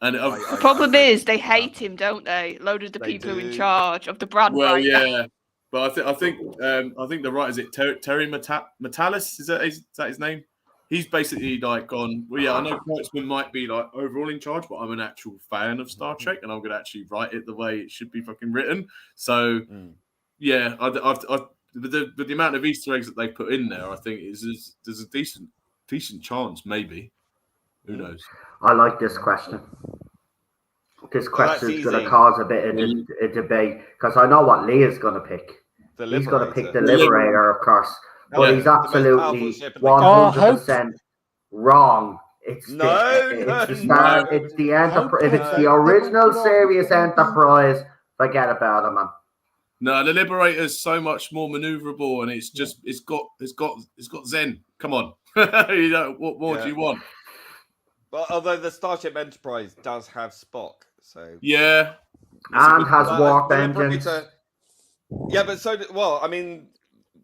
And the problem is they hate him, don't they? A load of the people who are in charge of the brand. Well, right yeah, but I think the right, is it Terry Matalis? Is that his name? He's basically like gone. Well, yeah, I know Kurtzman might be like overall in charge, but I'm an actual fan of Star Trek, and I'm going to actually write it the way it should be fucking written. So, yeah, with the amount of Easter eggs that they put in there, I think there's a decent chance, maybe. Who knows? I like this question. this Well, that's question is going easy. to cause a bit of a debate because I know what Lee is going to pick. The He's going to pick the Liberator. Liberator, of course, but Yeah, he's the most powerful absolutely ship in the 100% wrong. It's No, it's the no, Star. no. It's the Enterprise. If it's No. the original Serious Enterprise, forget about it, man. No, the Liberator's so much more maneuverable, and it's just it's got Zen. Come on, you know what more do you want? But although the Starship Enterprise does have Spock, so Yeah, And has warp the engines. Liberator. Yeah, but well, I mean,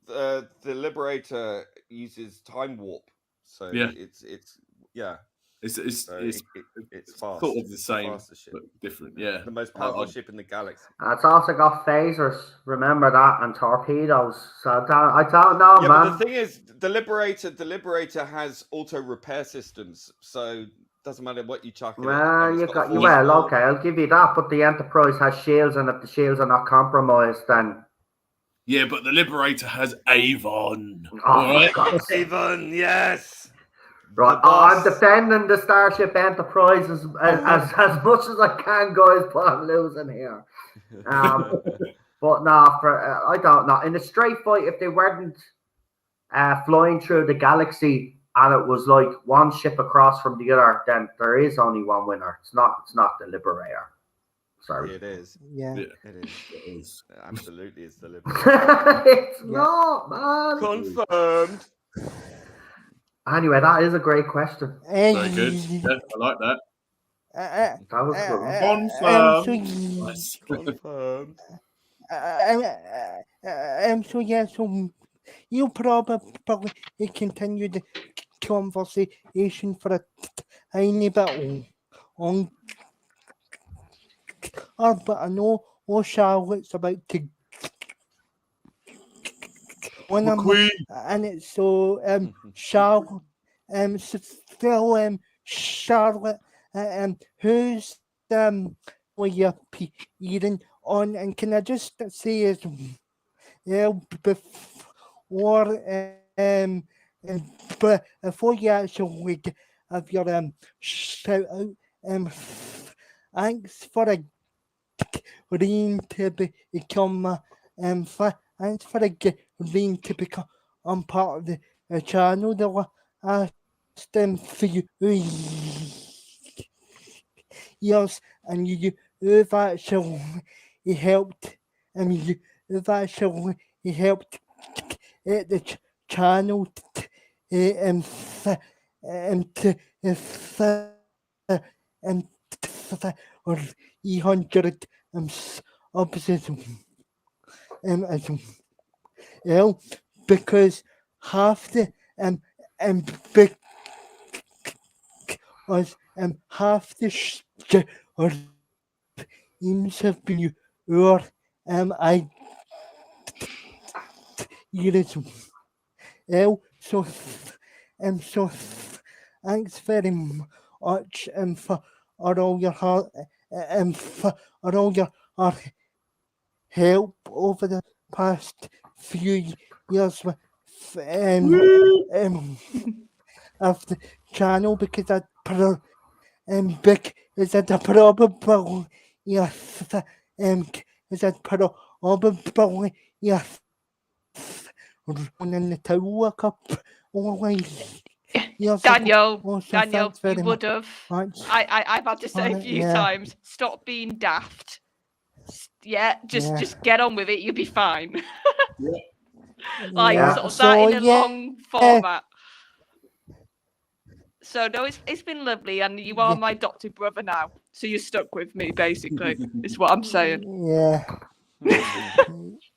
the Liberator uses time warp, so Yeah. it's yeah, it's so it's fast. sort of It's the same, fastest ship. but different. Yeah, The most powerful ship in the galaxy. It's also got phasers. Remember that, and torpedoes. So I don't know, Yeah, man. but the thing is, the Liberator has auto repair systems, so doesn't matter what you chuck in it. Well, And you it's got a you. force Well, field. okay, I'll give you that. But the Enterprise has shields, and if the shields are not compromised, then yeah, but the Liberator has Avon. oh, all right? for God's sake. Avon, yes. Right, The boss. I'm defending the Starship Enterprise as much as I can, guys. But I'm losing here. But no, I don't know. In a straight fight, if they weren't flying through the galaxy and it was like one ship across from the other, then there is only one winner. It's not the Liberator. Sorry. It is. Yeah. Yeah. It is. It is. It absolutely is the Liberator. It's not, man. Confirmed. Anyway, that is a great question. Very good. Yeah, I like that. That was a good one. So, Nice. Confirmed. so yeah, so you probably continue the conversation for a tiny bit on, but I know Charlotte's about to McQueen. and it's so Charlotte, still Charlotte, who's were you eating on, and can I just say is before before you actually have your shout out, thanks for agreeing to become thanks for agreeing to become part of the channel. They were asked for you years, and you've actually helped. You've actually helped the channel or 300 because half the half the or teams have been your so so thanks very much for all your heart for all your help over the past few years with of the channel, because that big is that the probable yes is that probably yes running the Tower Cup always. Yes, Daniel, also, Daniel, thanks very you would have. much. I've had to say a few Yeah. times, stop being daft. Yeah, just Yeah. just get on with it. You'll be fine. Yeah. Like Yeah. sort of that in a yeah. long format. So no, it's been lovely, and you are my adopted brother now. So you're stuck with me, basically, is what I'm saying. Yeah.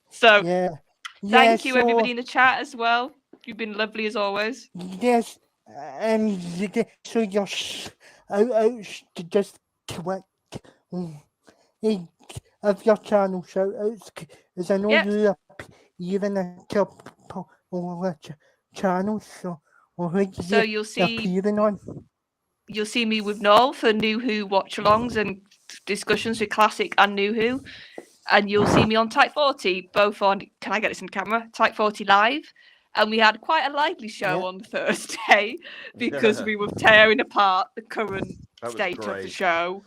So Yeah. thank you, so, everybody in the chat as well. You've been lovely as always. Yes, so you're just quick of your channel shout outs, as I know Yep. you appear in a couple of channels, so who So you'll see appearing on? you'll see me with Noel for New Who watch-alongs and discussions with Classic and New Who. And you'll see me on Type 40, both on, can I get this in camera? Type 40 Live. And we had quite a lively show Yeah. on Thursday because we were tearing apart the current That was state of the great. show.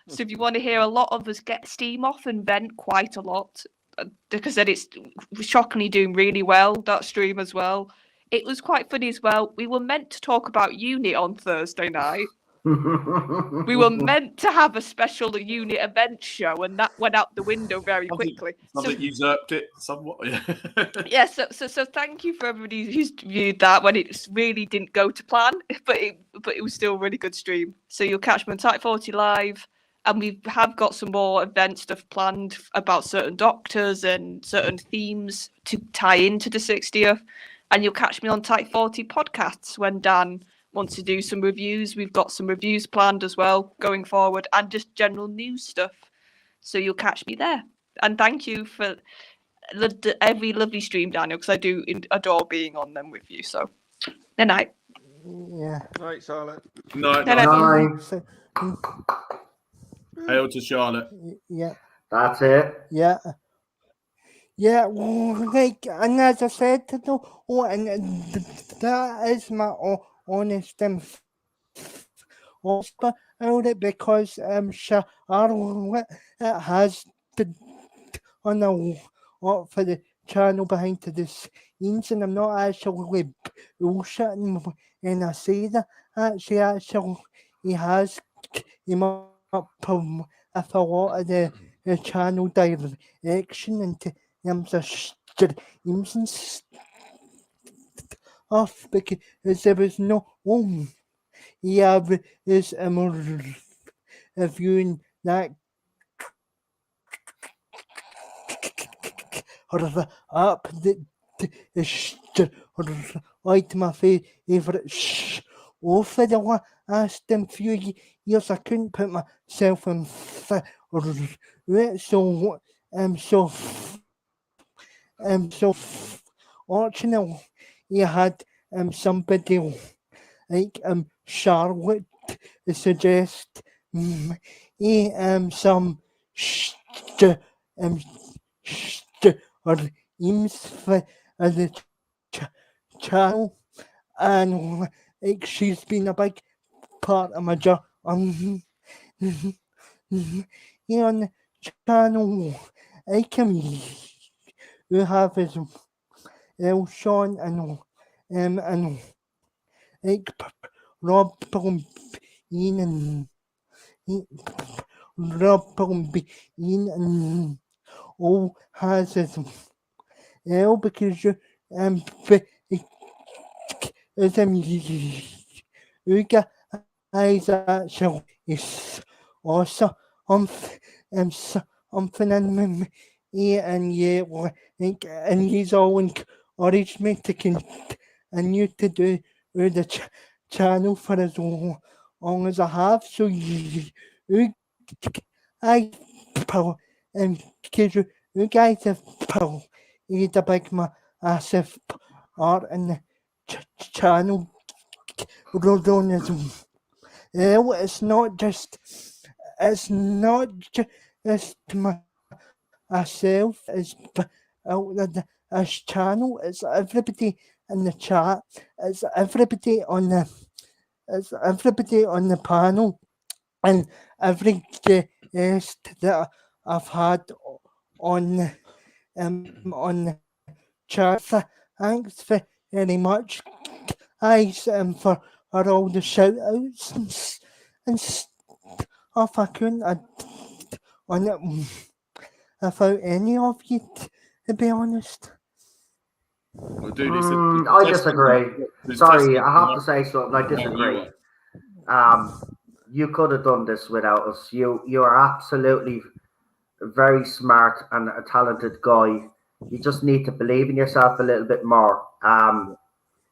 So if you want to hear a lot of us get steam off and vent quite a lot, because then it's shockingly doing really well, that stream as well. It was quite funny as well. We were meant to talk about Unit on Thursday night. We were meant to have a special Unit event show, and that went out the window very quickly. Something usurped it somewhat. Yeah, so thank you for everybody who's viewed that when it really didn't go to plan, but it was still a really good stream. So you'll catch me on Type 40 Live, and we have got some more event stuff planned about certain doctors and certain themes to tie into the 60th. And you'll catch me on Type 40 Podcasts when Dan wants to do some reviews. We've got some reviews planned as well going forward, and just general news stuff. So you'll catch me there. And thank you for every lovely stream, Daniel, because I do adore being on them with you. So, good night. Yeah. Right, Charlotte. No, Nine. So, hail to Charlotte. yeah. That's it. Yeah. Yeah, well, like, and as I said, that is my honest offer out it, because Charlotte has been on a lot for the channel behind the scenes, and I'm not actually bullshitting when I say that. She actually has came up with a lot of the channel direction and streams and stuff, because there was no is reviewing that up like my favourite show for the last few years. I couldn't put myself in it, so fortunately you had somebody like Charlotte suggest some or aims for the channel, and like she's been a big part of my job on the channel. I can we have as Sean and like Rob Ian and all has as well, because you you guys actually is also something in me, and yeah, like, and he's all encouraged me to continue to do the channel for as long as I have. So you guys have played a big massive part in the channel run as well. It's not just myself, it's this channel, it's everybody in the chat, it's everybody on the panel, and every guest that I've had on the chat. Thanks very much, guys, for all the shout outs and stuff. I couldn't on it without any of you, to be honest. Well, dude, I disagree. Sorry, I have to say something. I disagree. You could have done this without us. You are absolutely very smart and a talented guy. You just need to believe in yourself a little bit more.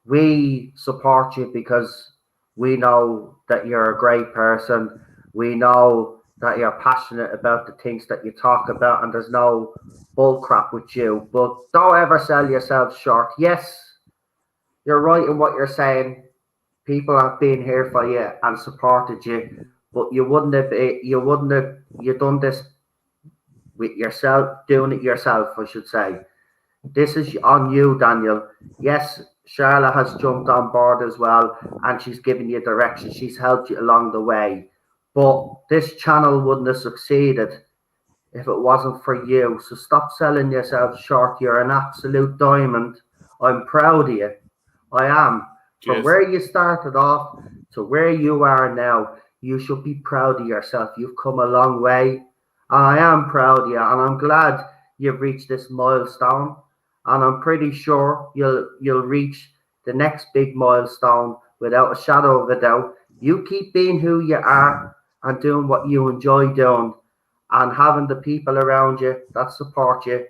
We support you because we know that you're a great person. We know that you're passionate about the things that you talk about, and there's no bull crap with you. But don't ever sell yourself short. Yes, you're right in what you're saying. People have been here for you and supported you, but you done this with yourself, doing it yourself, I should say. This is on you, Daniel. Yes, Charlotte has jumped on board as well, and she's given you direction. She's helped you along the way. But this channel wouldn't have succeeded if it wasn't for you. So stop selling yourself short. You're an absolute diamond. I'm proud of you. I am. From Cheers. where you started off to where you are now, you should be proud of yourself. You've come a long way. I am proud of you, and I'm glad you've reached this milestone. And I'm pretty sure you'll reach the next big milestone without a shadow of a doubt. You keep being who you are and doing what you enjoy doing, and having the people around you that support you,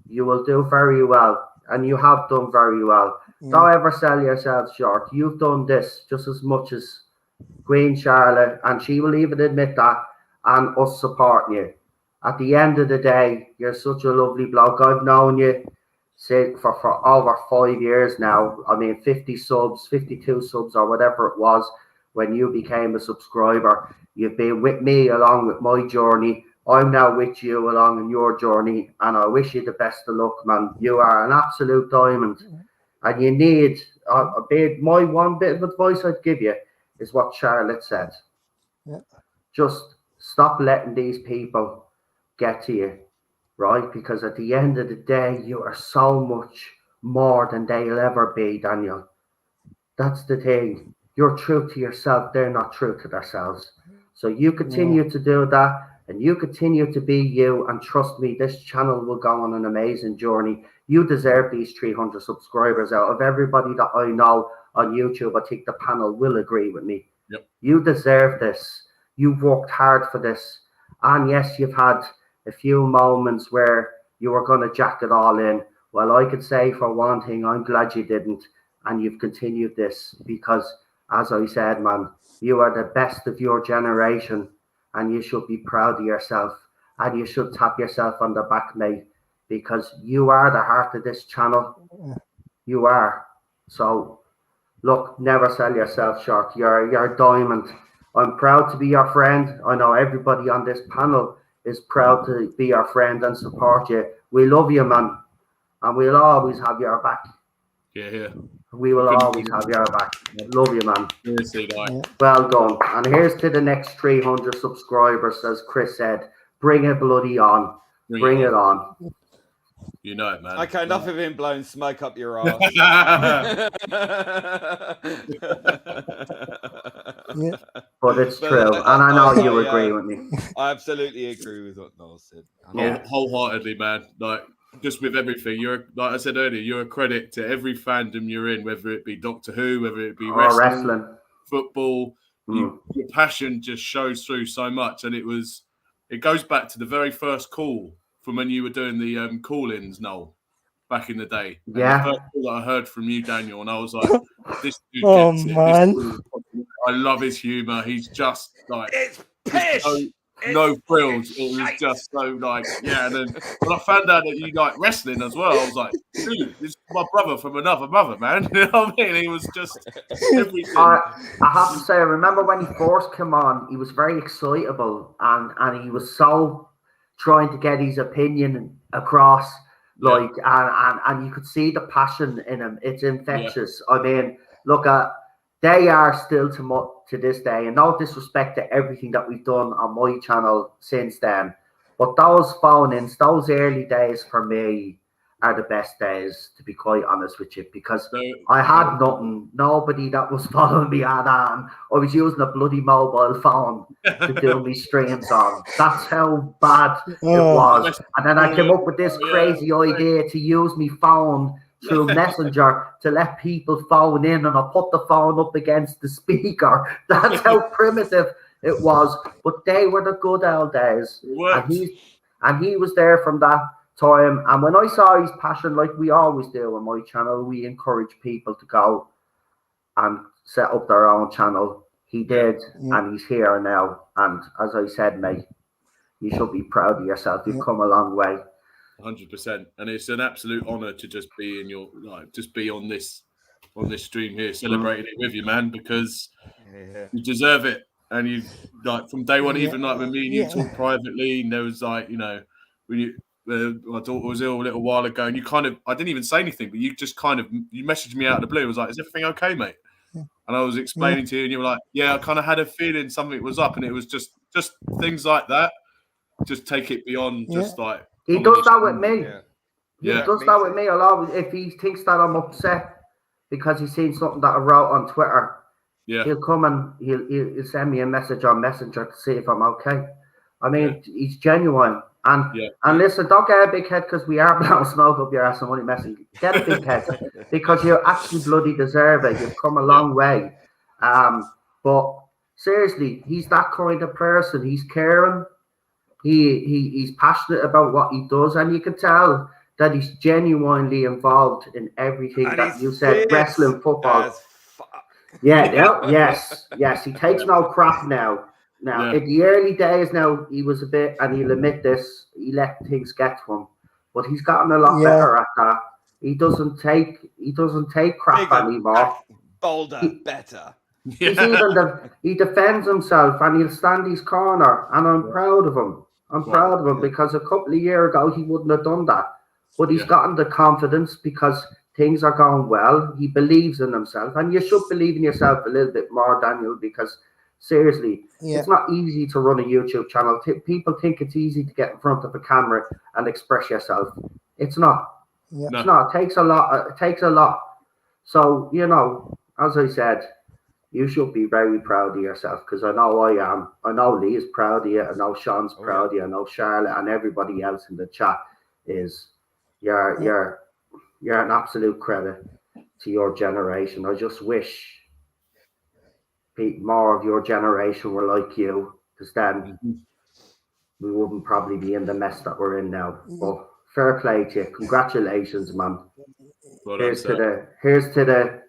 you will do very well. And you have done very well. Don't ever sell yourself short. You've done this just as much as Queen Charlotte, and she will even admit that, and us supporting you. At the end of the day, you're such a lovely bloke. I've known you for over 5 years now. I mean, 50 subs, 52 subs, or whatever it was when you became a subscriber. You've been with me along with my journey. I'm now with you along in your journey, and I wish you the best of luck, man. You are an absolute diamond, and you need my one bit of advice I'd give you is what Charlotte said. Yeah. Just stop letting these people get to you, right? Because at the end of the day, you are so much more than they'll ever be, Daniel. That's the thing. You're true to yourself. They're not true to themselves. So you continue to do that, and you continue to be you, and trust me, this channel will go on an amazing journey. You deserve these 300 subscribers. Out of everybody that I know on YouTube, I think the panel will agree with me. Yep. You deserve this. You've worked hard for this. And yes, you've had a few moments where you were going to jack it all in. Well, I could say for one thing, I'm glad you didn't. And you've continued this because, as I said, man, you are the best of your generation. And you should be proud of yourself. And you should tap yourself on the back, mate, because you are the heart of this channel. You are. So, look, never sell yourself short. You're a diamond. I'm proud to be your friend. I know everybody on this panel is proud to be your friend and support you. We love you, man. And we'll always have your back. Yeah. We will always have your back. Love you, man. Seriously, like. Well done. And here's to the next 300 subscribers, as Chris said. Bring it bloody on. Bring it on. You know it, man. Okay, enough of him blowing smoke up your ass. But it's true. And I know you agree with me. I absolutely agree with what Noel said. Wholeheartedly, man. Like, just with everything, you're, like I said earlier, you're a credit to every fandom you're in, whether it be Doctor Who, whether it be wrestling, football. Your passion just shows through so much, and it goes back to the very first call from when you were doing the call-ins, Noel, back in the day. And yeah. The first call that I heard from you, Daniel, and I was like, this dude gets it. Man. I love his humour. He's just like, it's pish. No frills. It was just so like, yeah. And then when I found out that you like wrestling as well, I was like, dude, this is my brother from another mother, man. You know what I mean? He was just everything. I have to say, I remember when he first came on, he was very excitable, and he was so trying to get his opinion across, like, and you could see the passion in him. It's infectious. I mean, look at. They are still to this day, and no disrespect to everything that we've done on my channel since then, but those phone-ins, those early days for me are the best days, to be quite honest with you, because I had nothing, nobody that was following me at that, and I was using a bloody mobile phone to do me streams on. That's how bad it was. And then I came up with this crazy idea to use me phone through Messenger to let people phone in, and I put the phone up against the speaker. That's how primitive it was. But they were the good old days. And he was there from that time. And when I saw his passion, like we always do on my channel, we encourage people to go and set up their own channel. He did, and he's here now. And as I said, mate, you should be proud of yourself. You've come a long way. 100%, and it's an absolute honor to just be in your just be on this stream here, celebrating it with you, man, because you deserve it. And you like from day one, even like when me and you talked privately, and there was like, you know, when my daughter was ill a little while ago, and you kind of, I didn't even say anything, but you just kind of, you messaged me out of the blue. It was like, is everything okay, mate? And I was explaining to you, and you were like, "Yeah, I kind of had a feeling something was up," and it was just things like that. Just take it beyond just like He does that with me. Yeah. He Yeah. does that with me a lot. If he thinks that I'm upset because he's seen something that I wrote on Twitter, Yeah. he'll come and he'll send me a message on Messenger to see if I'm okay. I mean, he's genuine. And listen, don't get a big head because we are blowing smoke up your ass and money messing. Get a big head because you actually bloody deserve it. You've come a long way. But seriously, he's that kind of person. He's caring. He's passionate about what he does, and you can tell that he's genuinely involved in everything And that he's you said, fierce wrestling, football. as fuck. Yes. He takes no crap now. In the early days, now he was a bit, and he'll admit this, he let things get to him, but he's gotten a lot better at that. He doesn't take crap Bigger, anymore. bolder, better. He's even he defends himself, and he'll stand his corner, and I'm proud of him. I'm proud of him because a couple of years ago he wouldn't have done that, but he's gotten the confidence because things are going well. He believes in himself, and you should believe in yourself a little bit more, Daniel, because seriously, it's not easy to run a YouTube channel. People think it's easy to get in front of a camera and express yourself. It's not. It's not. It takes a lot. It takes a lot. So, you know, as I said, you should be very proud of yourself because I know I am. I know Lee is proud of you. I know Sean's proud of you. I know Charlotte and everybody else in the chat is. You're an absolute credit to your generation. I just wish more of your generation were like you, because then we wouldn't probably be in the mess that we're in now. But fair play to you. Congratulations, man. Well Here's to 1,000.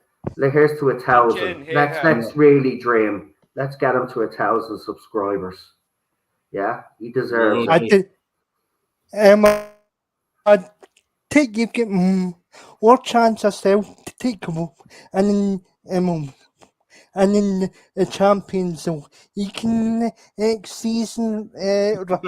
Let's really dream. Let's get him to 1,000 subscribers. Yeah, he deserves it. I think you get more chance yourself to take him up, and in the champions, so you can next season. Self doubt.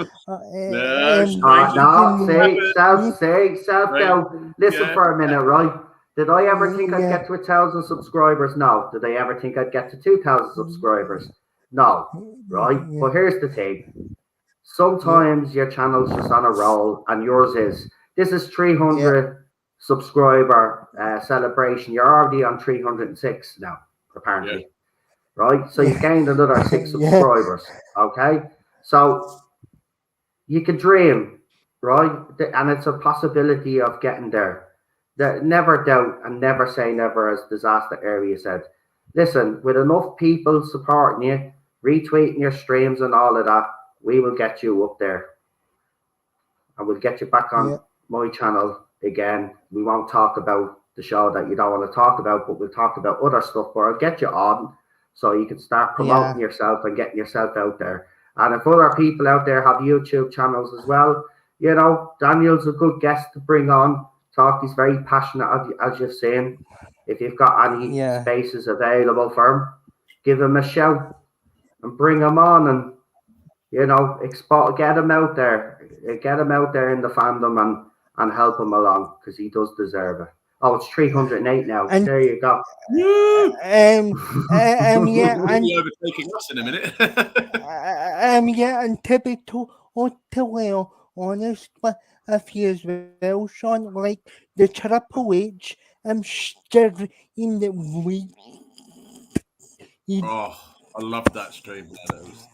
Listen for a minute, right? Did I ever think I'd get to 1,000 subscribers? No. Did I ever think I'd get to 2,000 subscribers? No. Right? But here's the thing. Sometimes your channel's just on a roll, and yours is. This is 300 subscriber celebration. You're already on 306 now, apparently. Right? So you gained another 6 subscribers. Okay? So you can dream, right? And it's a possibility of getting there. Never doubt and never say never, as Disaster Area said. Listen, with enough people supporting you, retweeting your streams and all of that, we will get you up there. And we'll get you back on my channel again. We won't talk about the show that you don't want to talk about, but we'll talk about other stuff, but I'll get you on so you can start promoting yourself and getting yourself out there. And if other people out there have YouTube channels as well, you know, Daniel's a good guest to bring on. He's very passionate, as you've seen. If you've got any spaces available for him, give him a shout and bring him on, and you know, get him out there in the fandom and help him along because he does deserve it. Oh, it's 308 now. And there you go. And overtaking us in a minute. And to be totally honest with you as well, Sean, like the Triple H, I'm still in the week. Oh, I love that stream. That was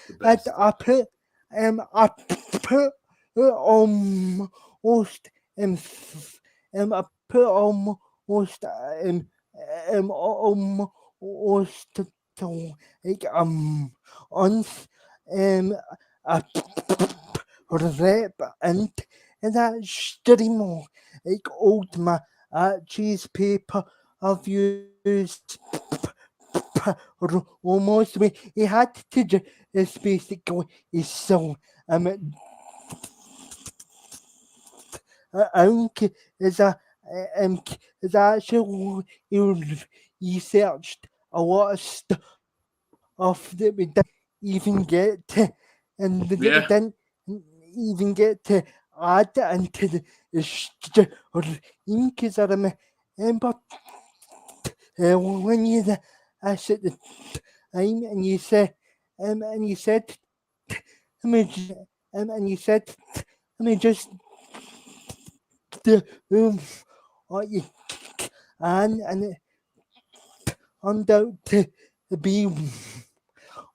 the best. I put almost I put almost like a rep and that stream like old my cheese paper I've used almost me. He had to just basically his song. Is actually he searched a lot of stuff that we didn't even get to, and we didn't even get to add it into the stream because I remember when you asked at the time, and you said, and you said, and you said, just what you can, and it turned out to be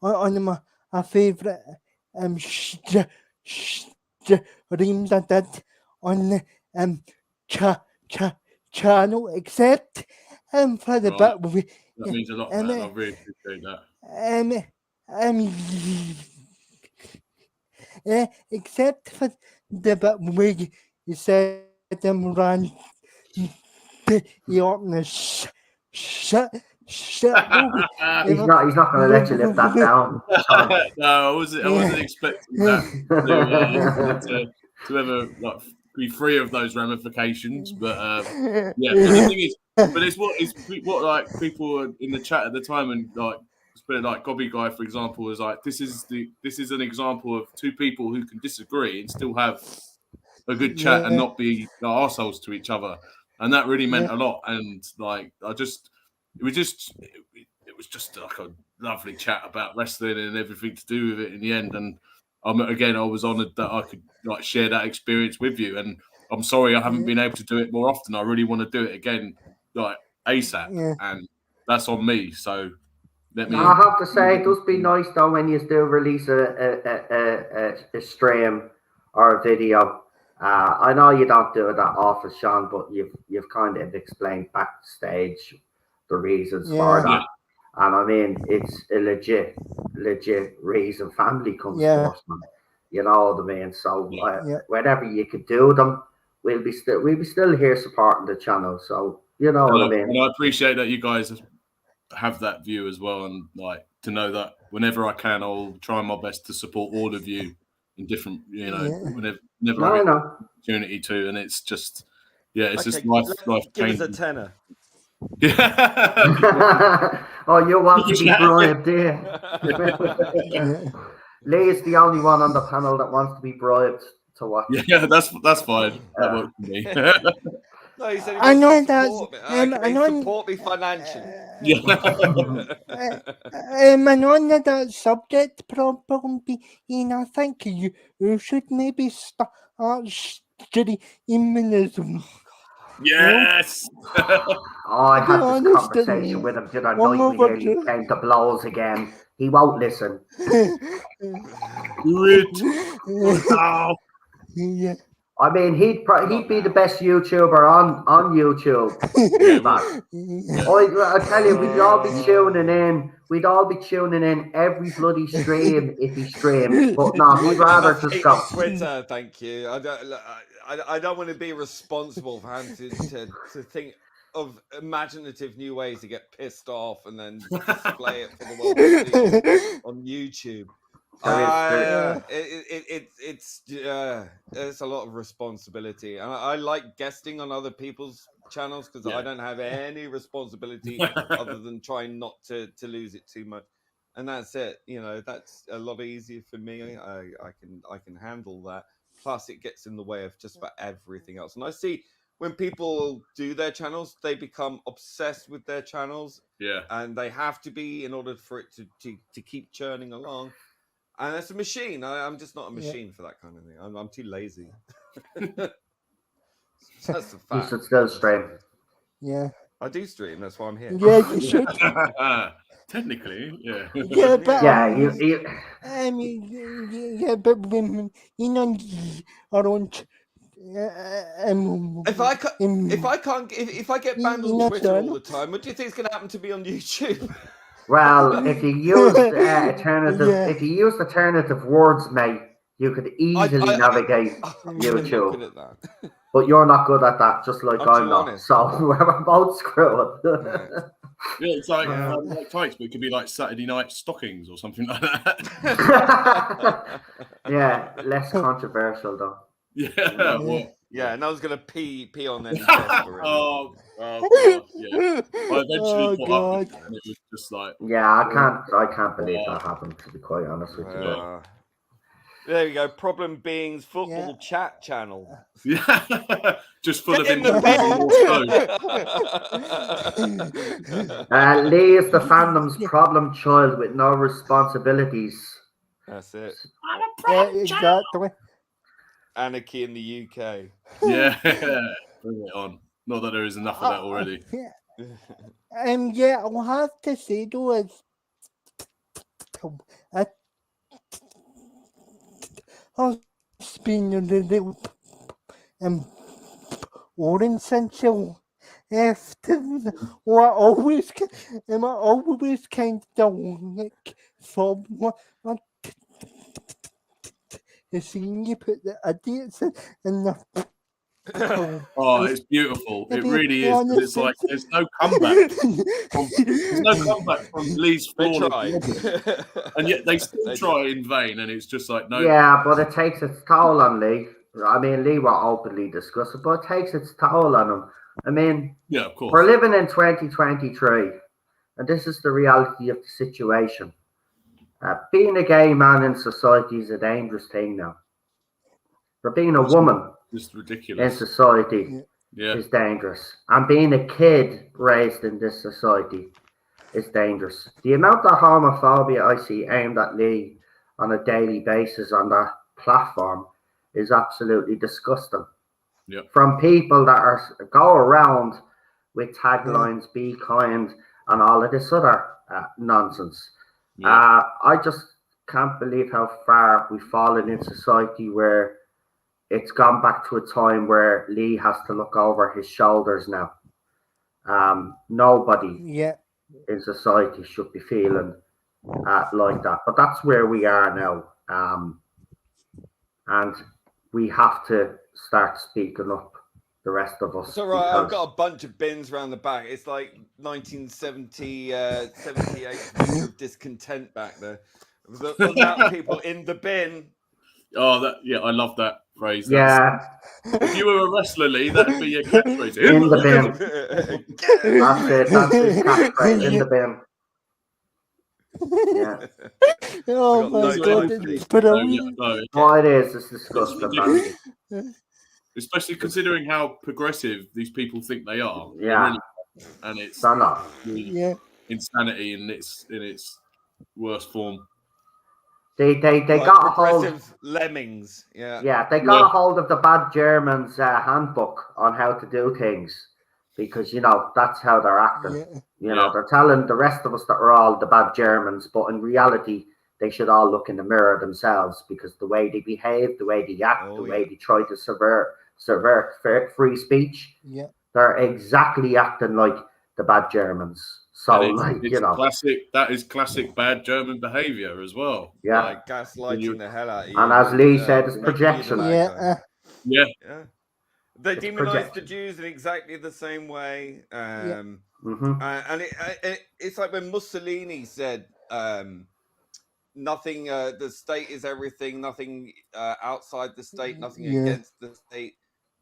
one of my favourite streams I did on the channel, except for the Right. bit with That means a lot, man. I really appreciate that. except for the bit where you said ran you up in the shit. He's not going to let you live that down. No, I wasn't expecting that to ever like be free of those ramifications. But yeah, but the thing is, it's what like people in the chat at the time, and like Gobby Guy, for example, was like, this is an example of two people who can disagree and still have a good chat and not be arseholes to each other, and that really meant a lot. And like it was just like a lovely chat about wrestling and everything to do with it in the end. And again, I was honoured that I could like share that experience with you. And I'm sorry I haven't been able to do it more often. I really want to do it again, like ASAP, and that's on me. So let me. I have to say, it does be nice though when you still release a stream or a video. I know you don't do it that often, Sean, but you've kind of explained backstage the reasons for that. And I mean, it's a legit reason. Family comes first, man. You know what I mean? So whenever you could do them, we'll be still here supporting the channel. So you know what I mean. And I appreciate that you guys have that view as well, and like to know that whenever I can, I'll try my best to support all of you in different, whenever I get the opportunity to. And it's just, it's just life Give changing. us a tenner. Oh, you want to be bribed, dear? Lee is the only one on the panel that wants to be bribed to watch. Yeah, that's fine. That works for me. No, he said I know support me financially. And on that subject, probably, I think you should maybe start streaming. Yes. I had this conversation with him the other night. We nearly came to blows again. He won't listen. Yeah. I mean, he'd be the best YouTuber on YouTube. I tell you, we'd all be tuning in. We'd all be tuning in every bloody stream if he streamed. But no, he'd rather just go Twitter. Thank you. I don't want to be responsible for having to think of imaginative new ways to get pissed off and then display it for the world to see on YouTube. It's a lot of responsibility, and I like guesting on other people's channels because I don't have any responsibility other than trying not to lose it too much, and that's it. That's a lot easier for me. I can handle that. Plus, it gets in the way of just about everything else. And I see when people do their channels, they become obsessed with their channels. Yeah, and they have to be in order for it to keep churning along. And it's a machine. I'm just not a machine for that kind of thing. I'm too lazy. That's the fact. You should still stream. Yeah. I do stream. That's why I'm here. Yeah, you should. Technically, yeah. Yeah, but but when around. If I get banned on Twitter all the time, what do you think is going to happen to me on YouTube? Well, if you use alternative words, mate, you could easily navigate YouTube. But you're not good at that, just like I'm not. So we're both screwed. Yeah, it's like tights, but it could be like Saturday night stockings or something like that. Yeah, less controversial though. Yeah. What? Yeah, and I was gonna pee on their chest. God, yeah. I eventually caught up, and it was just like. Yeah, I can't believe that happened. To be quite honest with you. There you go. Problem Beings football Yeah. chat channel. Yeah, just full of Get in the Morse code. Lee is the fandom's problem child with no responsibilities. That's it. Exactly. Anarchy in the UK. Yeah, bring it on. Not that there is enough of that already. Yeah, I'll have to say though, it's been a little orange essential. After what always, I always kind of like from what the scene you put the idiots in the. Oh, it's beautiful. It really is. 'Cause it's like there's no comeback. There's no comeback from Lee's They flawless try. logic. And yet they still They try in vain. And it's just like, no. Yeah, but it takes its toll on Lee. I mean, Lee will openly discuss it, but it takes its toll on him. I mean, Yeah, of course. we're living in 2023, and this is the reality of the situation. Being a gay man in society is a dangerous thing now. For being a woman It's in ridiculous. society Yeah. is dangerous. And being a kid raised in this society is dangerous. The amount of homophobia I see aimed at Lee on a daily basis on that platform is absolutely disgusting. Yeah. From people that go around with taglines, be kind, and all of this other nonsense. Yeah. I just can't believe how far we've fallen in society where it's gone back to a time where Lee has to look over his shoulders now. Nobody in society should be feeling like that, but that's where we are now. And we have to start speaking up, the rest of us. It's all right. I've got a bunch of bins around the back. It's like 1970, 78 winter of discontent back there. The amount of people in the bin. Oh, I love that phrase. Yeah. If you were a wrestler, Lee, that'd be your catchphrase. In the bin. That's it. That's his catchphrase. In the bin. Yeah. Oh my God, it's brilliant. Oh, it is. It's disgusting, man. Especially considering how progressive these people think they are. Yeah. Really, and it's really insanity in its worst form. They like got a hold of lemmings. Yeah. Yeah, they got a hold of the bad Germans handbook on how to do things, because that's how they're acting. They're telling the rest of us that we're all the bad Germans, but in reality they should all look in the mirror themselves, because the way they behave, the way they act, way they try to subvert free speech, they're exactly acting like the bad Germans. So, classic. That is classic bad German behavior as well. Yeah, like gaslighting the hell out of you. And as Lee said, it's projection. Yeah. They It's demonize the Jews in exactly the same way. And it's like when Mussolini said, "Nothing. The state is everything. Nothing outside the state. Nothing against the state.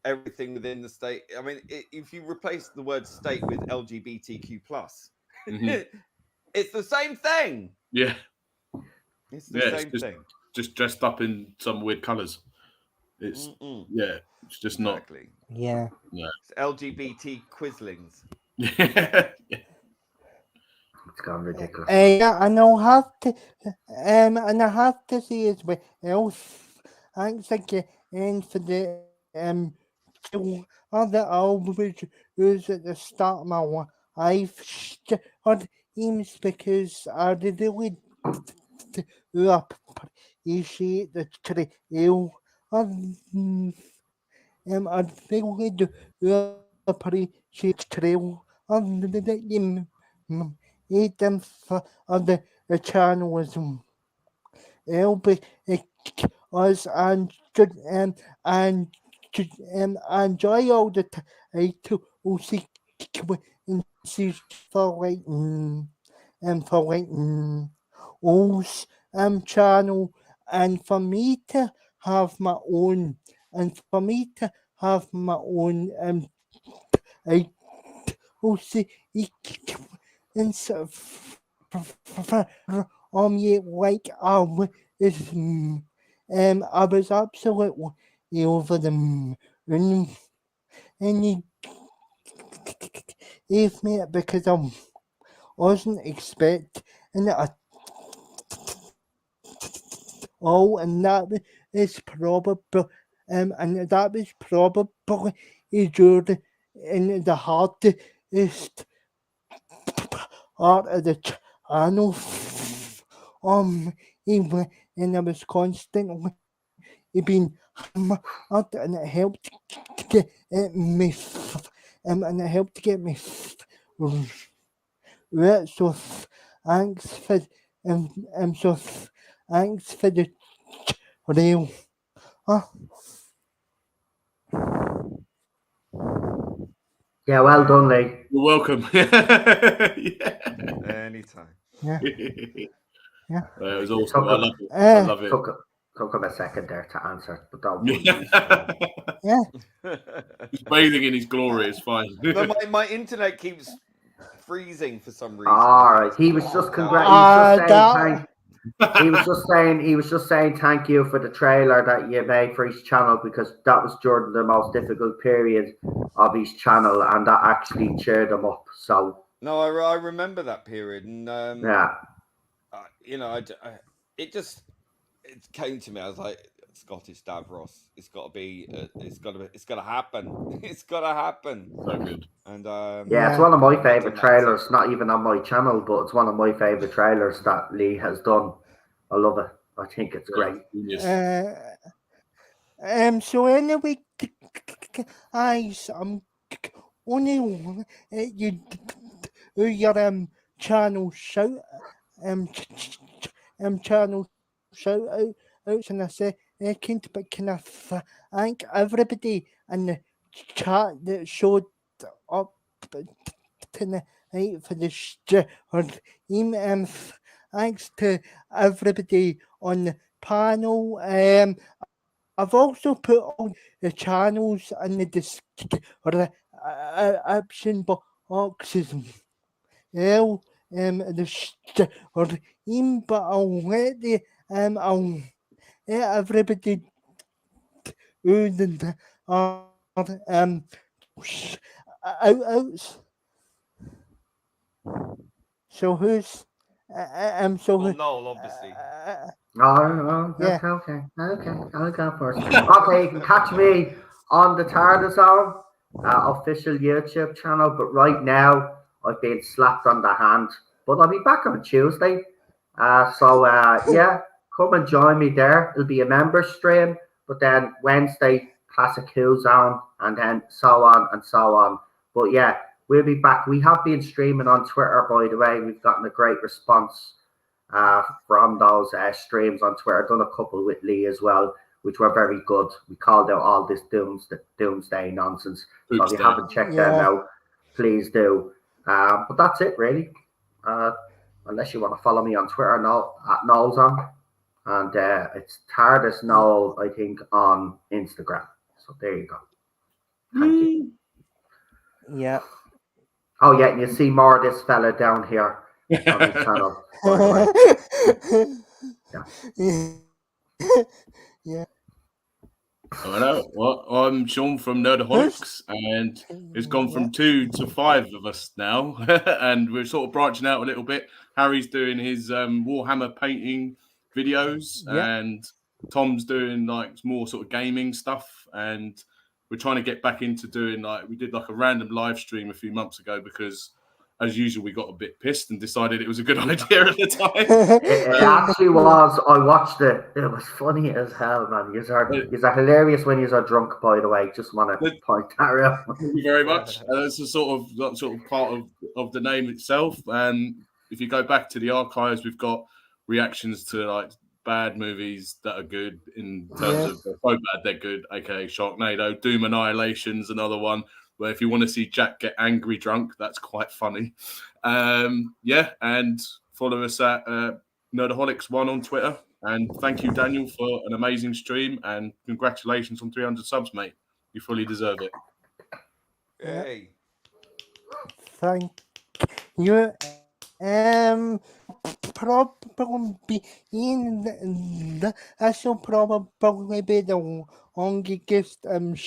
Everything within the state." I mean, if you replace the word state with LGBTQ+. It's the same thing. Yeah. It's the same thing. Just dressed up in some weird colours. It's it's just not. Yeah. It's LGBT Quislings. It's gone ridiculous. And I'll have to, and I have to say as well, thanks again for the two other albums who's at the start of my life. I've started games because I really appreciate the trail. I really do appreciate the trail of the game. Them for the channels. Us and enjoy all the titles for channel, and for me to have my own, and so like I was absolutely over the moon, and he gave me it because I wasn't expecting it at all, and that is probably and that was probably during in the hardest part of the channel. Even and I was constantly being hammered, and it helped get me and it helped get me right. So thanks for so thanks for the real. Yeah, well done, Lee. You're welcome. Yeah. Anytime. Yeah. Yeah. It was awesome. I love it. I Uh, love it. Took him a second there to answer, but don't Yeah. He's bathing in his glory. It's fine. No, my internet keeps freezing for some reason. All right, he was just he was just saying thank you for the trailer that you made for his channel, because that was during the most difficult period of his channel, and that actually cheered him up. So No, I remember that period, and yeah, you know, it came to me. I was like, Scottish Davros. It's got to be. It's got to happen. It's got to happen. So good. And yeah, it's one of my favorite trailers. Not even on my channel, but it's one of my favorite trailers that Lee has done. I love it. I think it's great. So anyway, guys, only you your channel shout channel shout outs, and I say but can I thank everybody in the chat that showed up tonight for the stream. Thanks to everybody on the panel. I've also put all the channels in the description boxes. The stream, but I'll let everybody do the outs. So who's Noel, obviously. Okay, I'll go first. Okay, you can catch me on the TARDIS Zone official YouTube channel, but right now I've been slapped on the hand, but I'll be back on Tuesday. Yeah, come and join me there. It'll be a member stream, but then Wednesday, Classic Who Zone, and then so on and so on. But yeah, we'll be back. We have been streaming on Twitter, by the way. We've gotten a great response from those streams on Twitter. I've done a couple with Lee as well, which were very good. We called out all this doomsday nonsense. So if you haven't checked them out, please do. But that's it, really. Unless you want to follow me on Twitter, at Noel's on. And it's TARDIS Noel, I think, on Instagram. So there you go. Thank you. Yeah. Oh, yeah, and you see more of this fella down here on the channel. Yeah. I know. Well, I'm Sean from Nerdaholics, and it's gone from 2 to 5 of us now, and we're sort of branching out a little bit. Harry's doing his Warhammer painting videos, and Tom's doing like more sort of gaming stuff, and we're trying to get back into doing we did like a random live stream a few months ago because, as usual, we got a bit pissed and decided it was a good idea at the time. It actually was. I watched it. It was funny as hell, man. You're hilarious when you're drunk, by the way. Just want to point that out. Thank you very much. That's a sort of part of the name itself. And if you go back to the archives, we've got reactions to like bad movies that are good in terms of so bad they're good, aka Sharknado. Doom Annihilation's another one. Where if you want to see Jack get angry drunk, that's quite funny. And follow us at Nerdaholics1 on Twitter. And thank you, Daniel, for an amazing stream. And congratulations on 300 subs, mate. You fully deserve it. Hey. Thank you. Probably I shall probably be the longest out.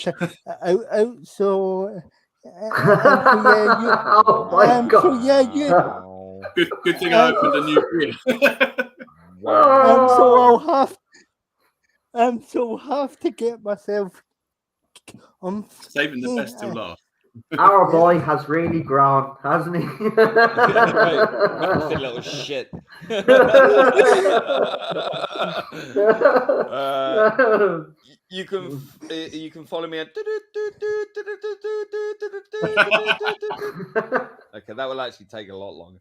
So Oh my so god. yeah, you. Wow. Good thing I opened a new beer. So Wow. I'll have to get myself Saving the best till last. Our boy has really grown, hasn't he? Right, massive little shit. You can follow me at. Okay, that will actually take a lot longer.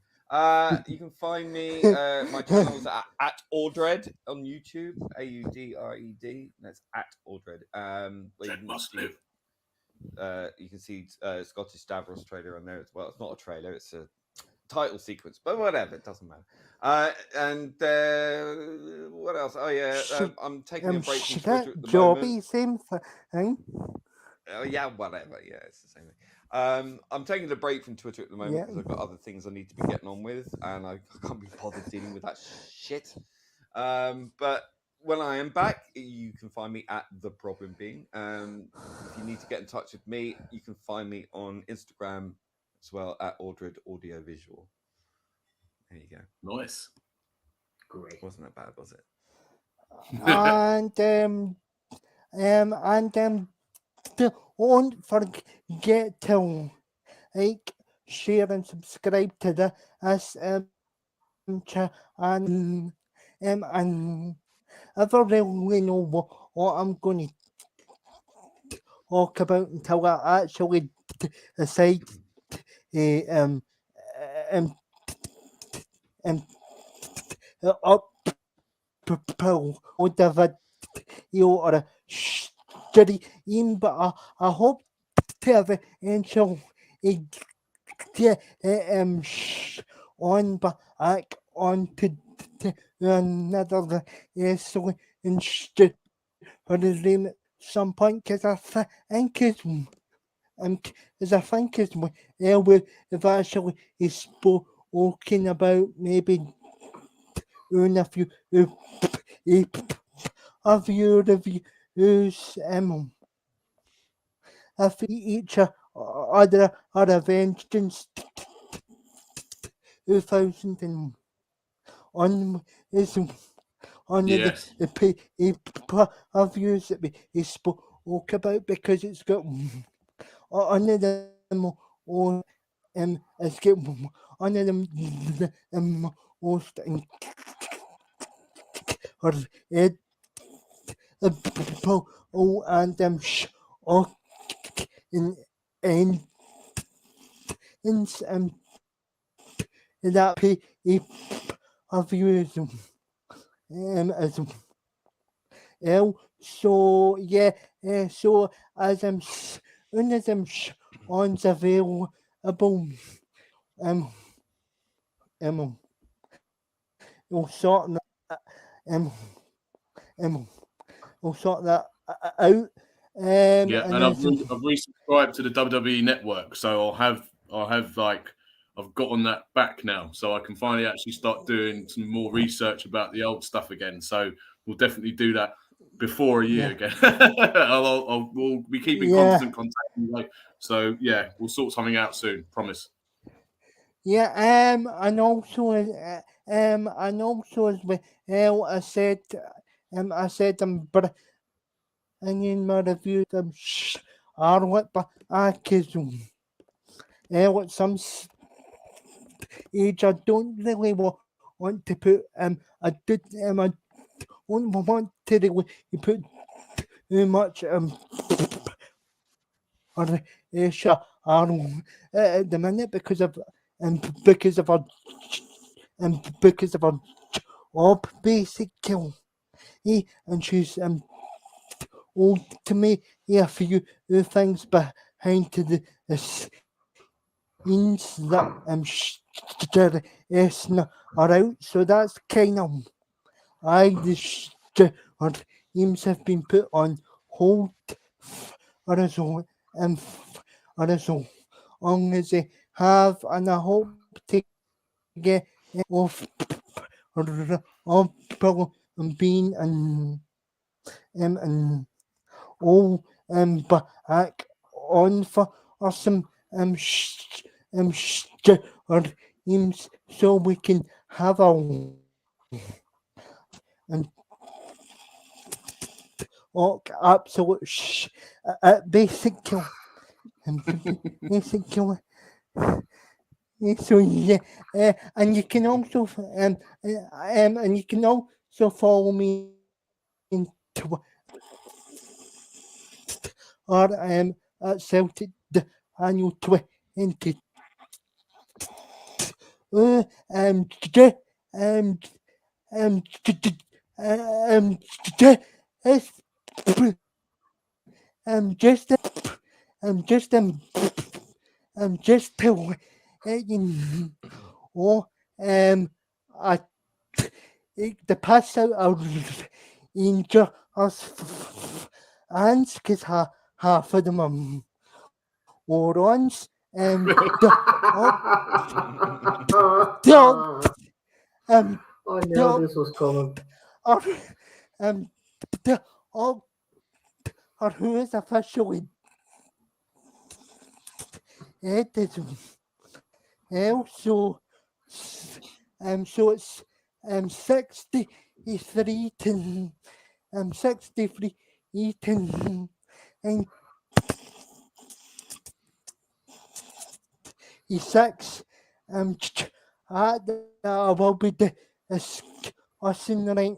You can find me. My channel's at Ordred on YouTube. AUDRED. That's at Ordred. Where you can see. You can see Scottish Stavros trailer on there as well. It's not a trailer; it's a title sequence, but whatever, it doesn't matter. And what else? Oh yeah, I'm taking a break from Twitter at the moment. Same thing. Oh yeah, whatever. Yeah, it's the same thing. I'm taking a break from Twitter at the moment because I've got other things I need to be getting on with, and I can't be bothered dealing with that shit. But when I am back, you can find me at The Problem Being. If you need to get in touch with me, you can find me on Instagram as well at Ordred Audiovisual. There you go. Nice. Great. Wasn't that bad, was it? And don't forget to like, share, and subscribe to this channel. And I don't really know what I'm going to talk about until I actually decide up whatever you or a stream, but I hope to have eventually get on back on to another wrestling instead of the name at some point, because I think it's we've actually spoken about maybe doing a few of your reviews of each other events since 2001 is on Yes. the reviews that we spoke about, because it's got one of them on it's got one of them most or it and in that of views as well. So yeah, so as soon as one's available, we'll sort that we'll sort that out. Yeah, and I've resubscribed to the WWE Network, so I'll have like I've gotten that back now, so I can finally actually start doing some more research about the old stuff again. So we'll definitely do that before a year again. We'll be keeping constant contact. Anyway. So yeah, we'll sort something out soon. Promise. Yeah, and also as well, I said I'm bringing my reviews are what but some age I don't really want to put I don't want to really put too much or at the minute because of our job basically, and she's old to me a few things behind the scenes that are out, so that's kind of the teams have been put on hold or as long as they have, and I hope to get of being and all back on for some streams so we can have a and absolute basically basically so yeah, and you can also and you can also follow me into or at Celtic the annual 20 just just just to I the pass out of injure us and because half of them are morons I knew this was coming. or or who is officially it is also so it's 63 to 63 eating and 6 I will be the discussing right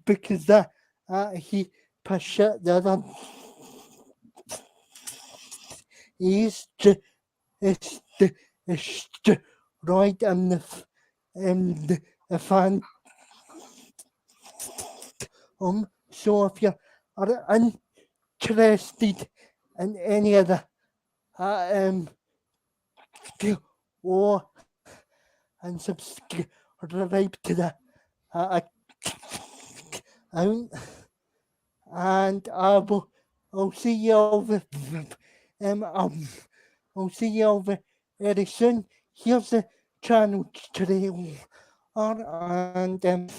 because that he pushed the other is right and the fan so if you are interested in any of the or and subscribe to the account and I'll see you over I'll see you over very soon. Here's the channel today and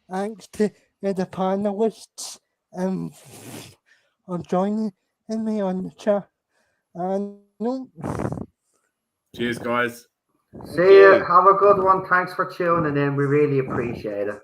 thanks to the panelists on joining me on the chat and Cheers, guys. See you. Have a good one. Thanks for tuning in. We really appreciate it.